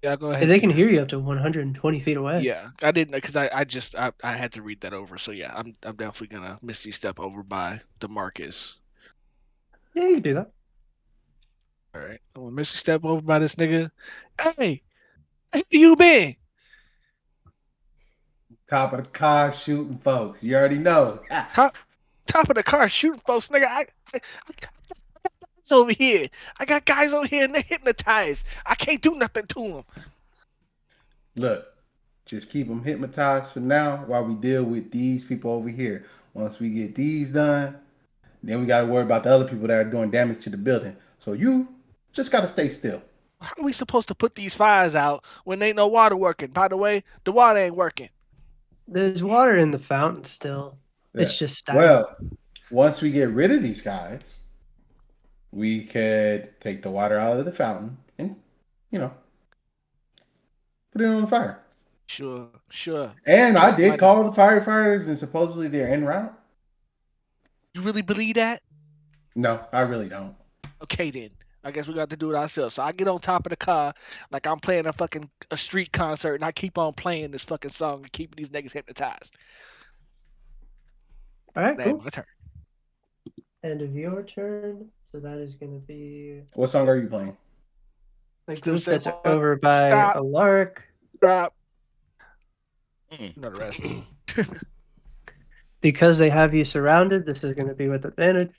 Yeah, go ahead. They can hear you up to 120 feet away. Yeah, I didn't because I had to read that over. So yeah, I'm definitely gonna Misty Step over by Demarcus. Yeah, you can do that. All right, I'm gonna Misty Step over by this nigga. Hey, where you been? Top of the car shooting folks. You already know. Top of the car shooting folks, nigga. I guys over here. I got guys over here and they're hypnotized. I can't do nothing to them. Look, just keep them hypnotized for now while we deal with these people over here. Once we get these done, then we got to worry about the other people that are doing damage to the building. So you just got to stay still. How are we supposed to put these fires out when ain't no water working? By the way, the water ain't working. There's water in the fountain still. Yeah. It's just stagnant. Well, once we get rid of these guys, we could take the water out of the fountain and, put it on the fire. Sure. And I did call the firefighters, and supposedly they're en route. You really believe that? No, I really don't. Okay then. I guess we got to do it ourselves. So I get on top of the car like I'm playing a street concert and I keep on playing this fucking song and keeping these niggas hypnotized. All right, Damn, cool. my turn. End of your turn. So that is going to be What song are you playing? the Still group say that's what? over by Stop. Alaric. Drop. Mm. Not the rest. Because they have you surrounded, this is going to be with advantage.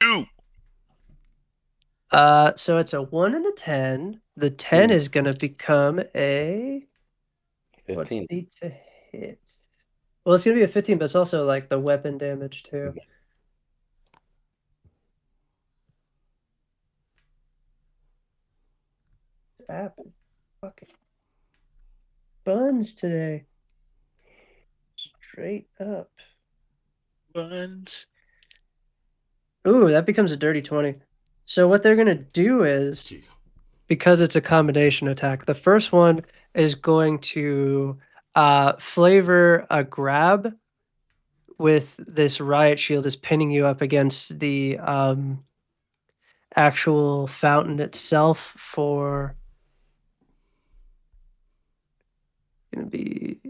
You. So it's a 1 and a 10. The 10 is going to become a 15. What's need to hit? Well, it's going to be a 15, but it's also like the weapon damage too. App fucking buns today. Straight up. Buns. Ooh, that becomes a dirty 20. So what they're going to do is, because it's a combination attack, the first one is going to flavor a grab with this riot shield is pinning you up against the actual fountain itself for going to be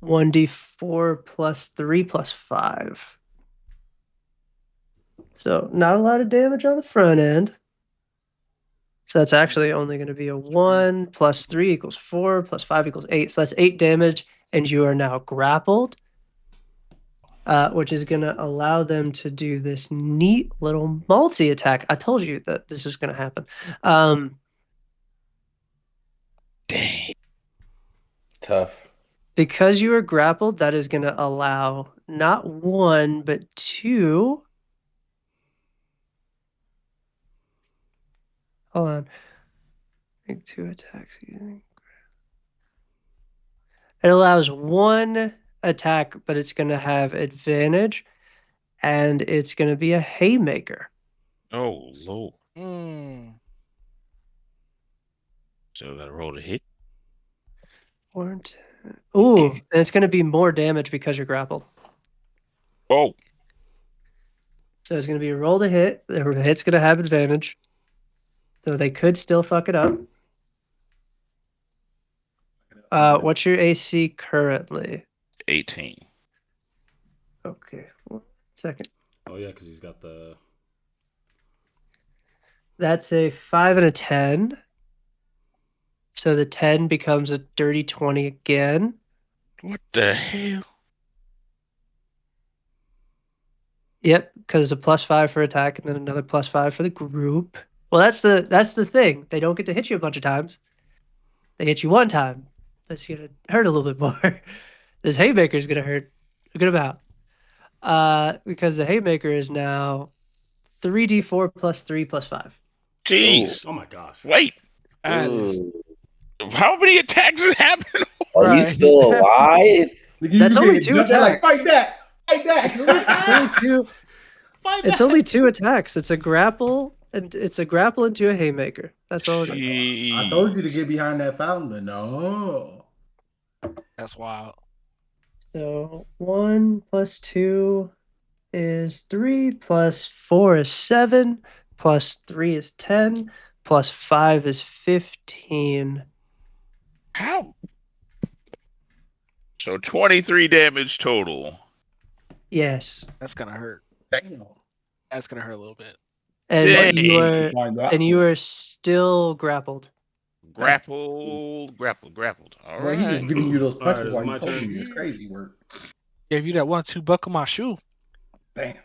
1d4 plus 3 plus 5. So not a lot of damage on the front end. So that's actually only going to be a 1 plus 3 equals 4 plus 5 equals 8. So that's 8 damage, and you are now grappled, which is going to allow them to do this neat little multi-attack. I told you that this was going to happen. Dang. Tough. Because you are grappled, that is going to allow not 1, but 2. Hold on. Make 2 attacks using. It allows 1 attack, but it's going to have advantage, and it's going to be a haymaker. Oh, Lord. Mm. So gotta roll to hit. Ooh, and it's going to be more damage because you're grappled. Oh, So it's going to be a roll to hit. The hit's going to have advantage. So they could still fuck it up. What's your AC currently? 18. Okay, 1 second. Oh yeah, because he's got the. That's a 5 and a 10. So the 10 becomes a dirty 20 again. What the hell? Yep, because it's a +5 for attack and then another +5 for the group. Well, that's the thing. They don't get to hit you a bunch of times. They hit you one time. That's gonna hurt a little bit more. This haymaker is gonna hurt a good amount. Because the haymaker is now 3d4 plus 3 plus 5. Jeez. Oh my gosh. Wait. That is Ooh. How many attacks is happening? Are you Right. still alive? That's only 2 Like, attacks. fight that! Fight It's only that! 2. Fight It's back! only 2 attacks. It's a grapple into a haymaker. That's all it is. I told you to get behind that fountain, but no. that's wild. So 1 plus 2 is 3, plus 4 is 7, plus 3 is 10, plus 5 is 15. How? So 23 damage total. Yes. That's gonna hurt. Damn. That's gonna hurt a little bit. And Dang. you are still grappled. Grappled. All Well, he just right. giving you those All right, punches it's while my he's holding turn. you. It's crazy work. Gave you that 1-2 buckle my shoe. Damn.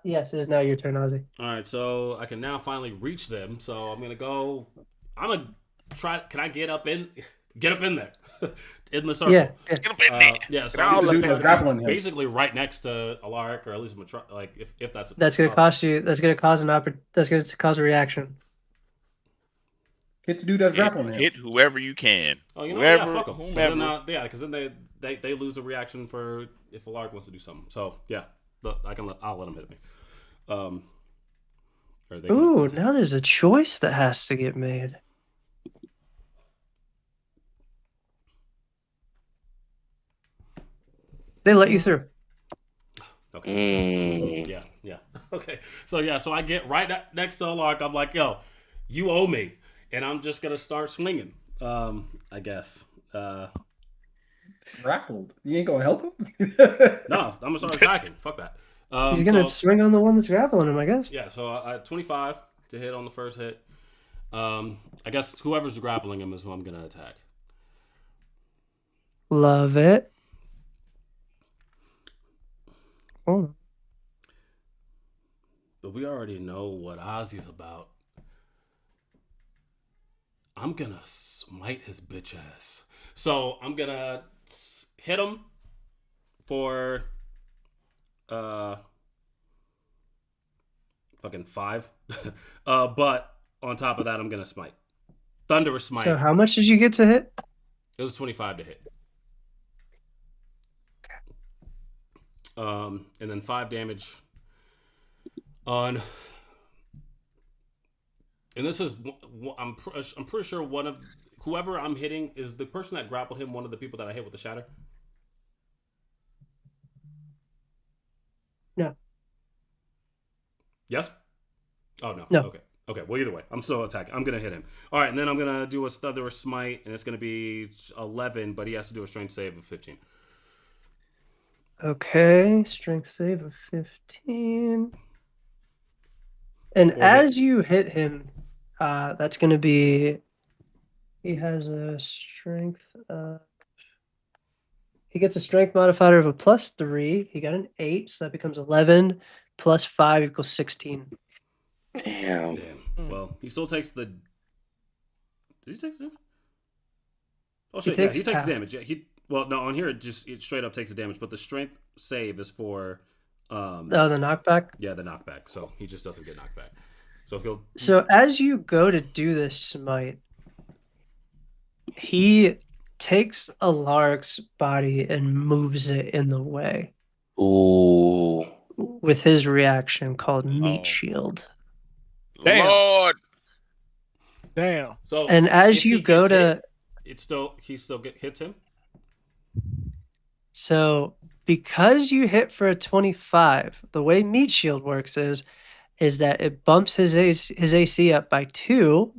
Yes, it is now your turn, Ozzy. All right, so I can now finally reach them. So I'm gonna go. I'm gonna try. Can I get up in there in the circle? Yeah. Get up in there. Yeah. So Get I'm all The up dude in that's there. grappling him. basically right next to Alaric, or at least I'm gonna try. Like if that's That's gonna possible. cost you. That's gonna cause That's gonna cause a reaction. Hit the dude that's grappling him. Hit whoever you can. Oh, you know, whoever, yeah, fuck them. whomever. Because then they lose a reaction for if Alaric wants to do something. So yeah, I'll let him hit me. Or they can Ooh, attack. now there's a choice that has to get made. They let you through. Okay. Yeah. Okay. So I get right next to Alaric. I'm like, yo, you owe me, and I'm just gonna start swinging. I guess. Grappled. You ain't gonna help him? No, I'm gonna start attacking. Fuck that. He's gonna swing on the one that's grappling him, I guess. Yeah. So I 25 to hit on the first hit. I guess whoever's grappling him is who I'm gonna attack. Love it. Oh. But we already know what Ozzy's about. I'm gonna smite his bitch ass. So I'm gonna hit him for fucking 5. But on top of that, I'm gonna smite. Thunderous smite. So how much did you get to hit? It was 25 to hit. And then 5 damage on. And this is, I'm pretty sure one of whoever I'm hitting is the person that grappled him. One of the people that I hit with the shatter. No. Yes. Oh no. No. Okay. Okay. Well, either way, I'm still attacking. I'm gonna hit him. All right, and then I'm gonna do a thunderous smite, and it's gonna be 11, but he has to do a strength save of 15. Okay, strength save of 15. And Or hit. as you hit him, that's going to be. He has a strength. He gets a strength modifier of a +3. He got an 8, so that becomes 11 plus 5 equals 16. Damn. Damn. Well, he still takes the. Did he take the damage? Oh He shit! Yeah, takes he takes half. the damage. Yeah, no, on here it straight up takes the damage, but the strength save is for. Oh, the knockback. Yeah, the knockback. So he just doesn't get knocked back. So he'll. So as you go to do this smite, he takes Alaric's body and moves it in the way Ooh. with his reaction called Meat Oh. Shield. Damn. Lord. Damn. So And as if you he go gets to, hit, he still hits him. so because you hit for a 25, the way Meat Shield works is that it bumps his AC up by 2,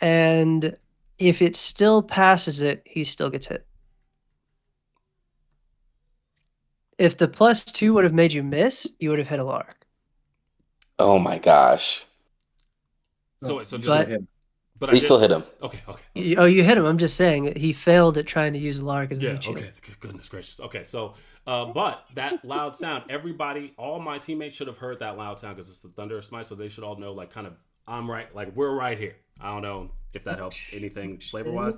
and if it still passes it, he still gets hit. If the +2 would have made you miss, you would have hit Alaric. Oh my gosh. So you just. still But- hit him. But We still hit him. Okay. You hit him. I'm just saying he failed at trying to use Alaric as a Yeah. meat shield. Okay. Goodness gracious. Okay. So, but that loud sound, all my teammates should have heard that loud sound because it's the thunderous smite. So they should all know, like, kind of, I'm right. Like, we're right here. I don't know if that helps anything flavor wise.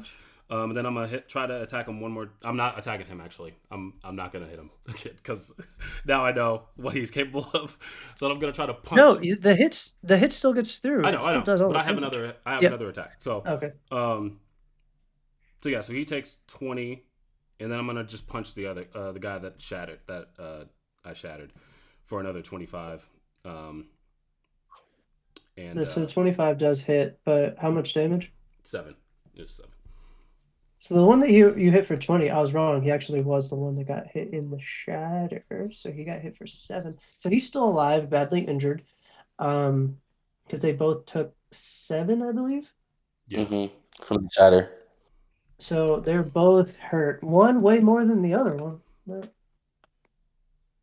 And then I'm gonna try to attack him one more. I'm not attacking him actually. I'm not gonna hit him because now I know what he's capable of. So I'm gonna try to punch. No, the hit still gets through. I know, It still does all but the I have damage. another attack. So Okay. So yeah, so he takes 20, and then I'm gonna just punch the guy that I shattered for another 25. And So the 25 does hit, but how much damage? 7. It's 7. So the one that you hit for 20, I was wrong. He actually was the one that got hit in the shatter. So he got hit for 7. So he's still alive, badly injured. Because they both took 7, I believe. Yeah. Mm-hmm. From the shatter. So they're both hurt. One way more than the other one. But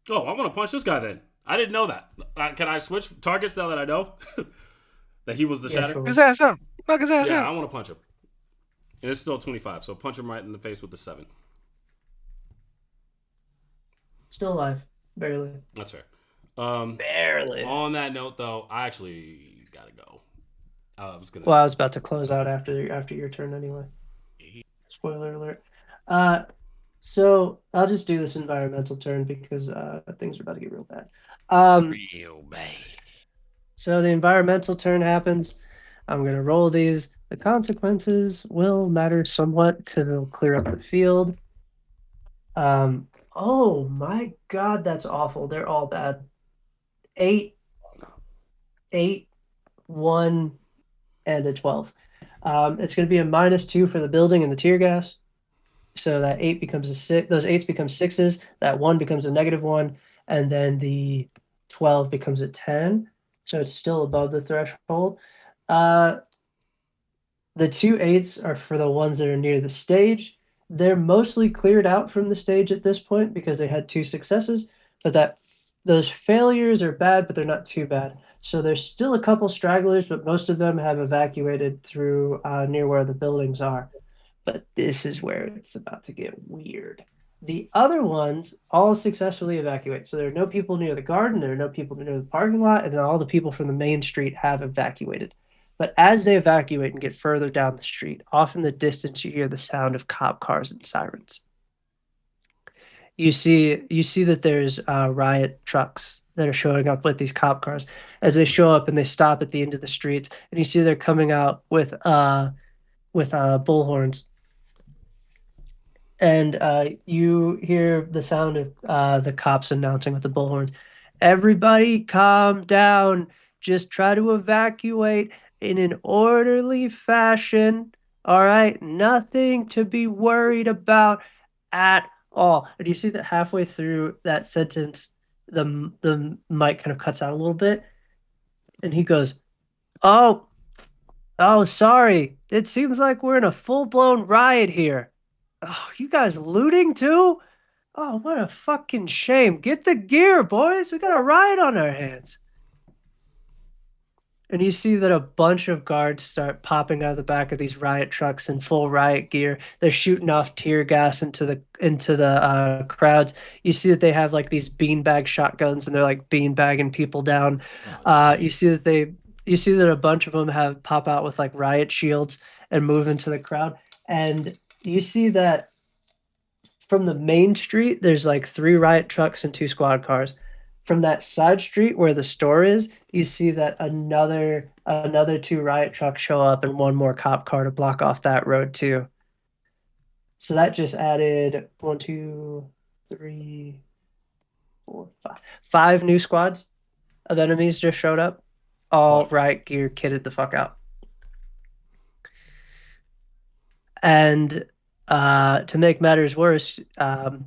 Oh, I want to punch this guy then. I didn't know that. Can I switch targets now that I know that he was the Yeah, shatter? sure. Knock his ass out. Knock his ass Yeah, out. I want to punch him. And it's still 25, so punch him right in the face with the 7. Still alive, barely. That's fair. Barely. On that note, though, I actually gotta go. I was gonna. Well, I was about to close out after your turn anyway. Spoiler alert. So I'll just do this environmental turn because things are about to get real bad. Real bad. So the environmental turn happens. I'm gonna roll these. The consequences will matter somewhat because it'll clear up the field. Oh my god, that's awful. They're all bad. 8, 1, and a 12. It's going to be a -2 for the building and the tear gas. So that 8 becomes a 6. Those 8s become 6s. That 1 becomes a -1, and then the 12 becomes a 10. So it's still above the threshold. The 2 8s are for the ones that are near the stage. They're mostly cleared out from the stage at this point because they had 2 successes, but those failures are bad, but they're not too bad. So there's still a couple stragglers, but most of them have evacuated through near where the buildings are. But this is where it's about to get weird. The other ones all successfully evacuate. So there are no people near the garden, there are no people near the parking lot, and then all the people from the main street have evacuated. But as they evacuate and get further down the street, off in the distance, you hear the sound of cop cars and sirens. You see that there's riot trucks that are showing up with these cop cars. As they show up and they stop at the end of the streets, and you see they're coming out with bullhorns. And you hear the sound of the cops announcing with the bullhorns, "Everybody calm down. Just try to evacuate in an orderly fashion. All right? Nothing to be worried about at all." And you see that halfway through that sentence, the mic kind of cuts out a little bit. And he goes, Oh, sorry. It seems like we're in a full-blown riot here. Oh, you guys looting too? Oh, what a fucking shame. Get the gear, boys. We got a riot on our hands. And you see that a bunch of guards start popping out of the back of these riot trucks in full riot gear. They're shooting off tear gas into the crowds. You see that they have like these beanbag shotguns, and they're like beanbagging people down. You see that a bunch of them have pop out with like riot shields and move into the crowd. And you see that from the main street, there's like 3 riot trucks and 2 squad cars. From that side street where the store is, you see that another 2 riot trucks show up and 1 more cop car to block off that road too. So that just added 1, 2, 3, 4, 5. 5 new squads of enemies just showed up. All riot gear kitted the fuck out. And to make matters worse,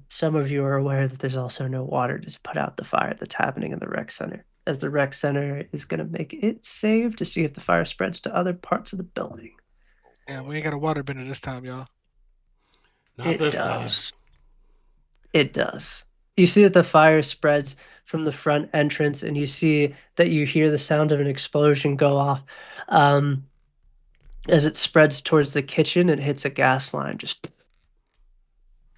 some of you are aware that there's also no water to put out the fire that's happening in the rec center, as the rec center is going to make it safe to see if the fire spreads to other parts of the building. Yeah, we ain't got a water bender this time, y'all. Not this time. It does. You see that the fire spreads from the front entrance, and you see that you hear the sound of an explosion go off. As it spreads towards the kitchen, it hits a gas line.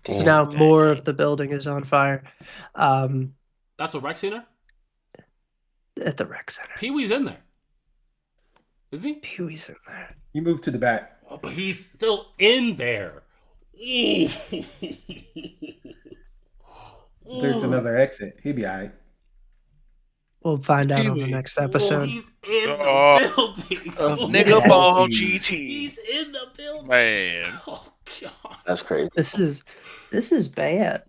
So now more of the building is on fire. That's a rec center? At the rec center. Pee-wee's in there. Isn't he? Pee-wee's in there. He moved to the back. Oh, but he's still in there. There's another exit. He'll be all right. We'll find out on the next episode. Oh, he's in the building. Nigga ball GT. He's in the building. Man. Oh, God. That's crazy. This is bad.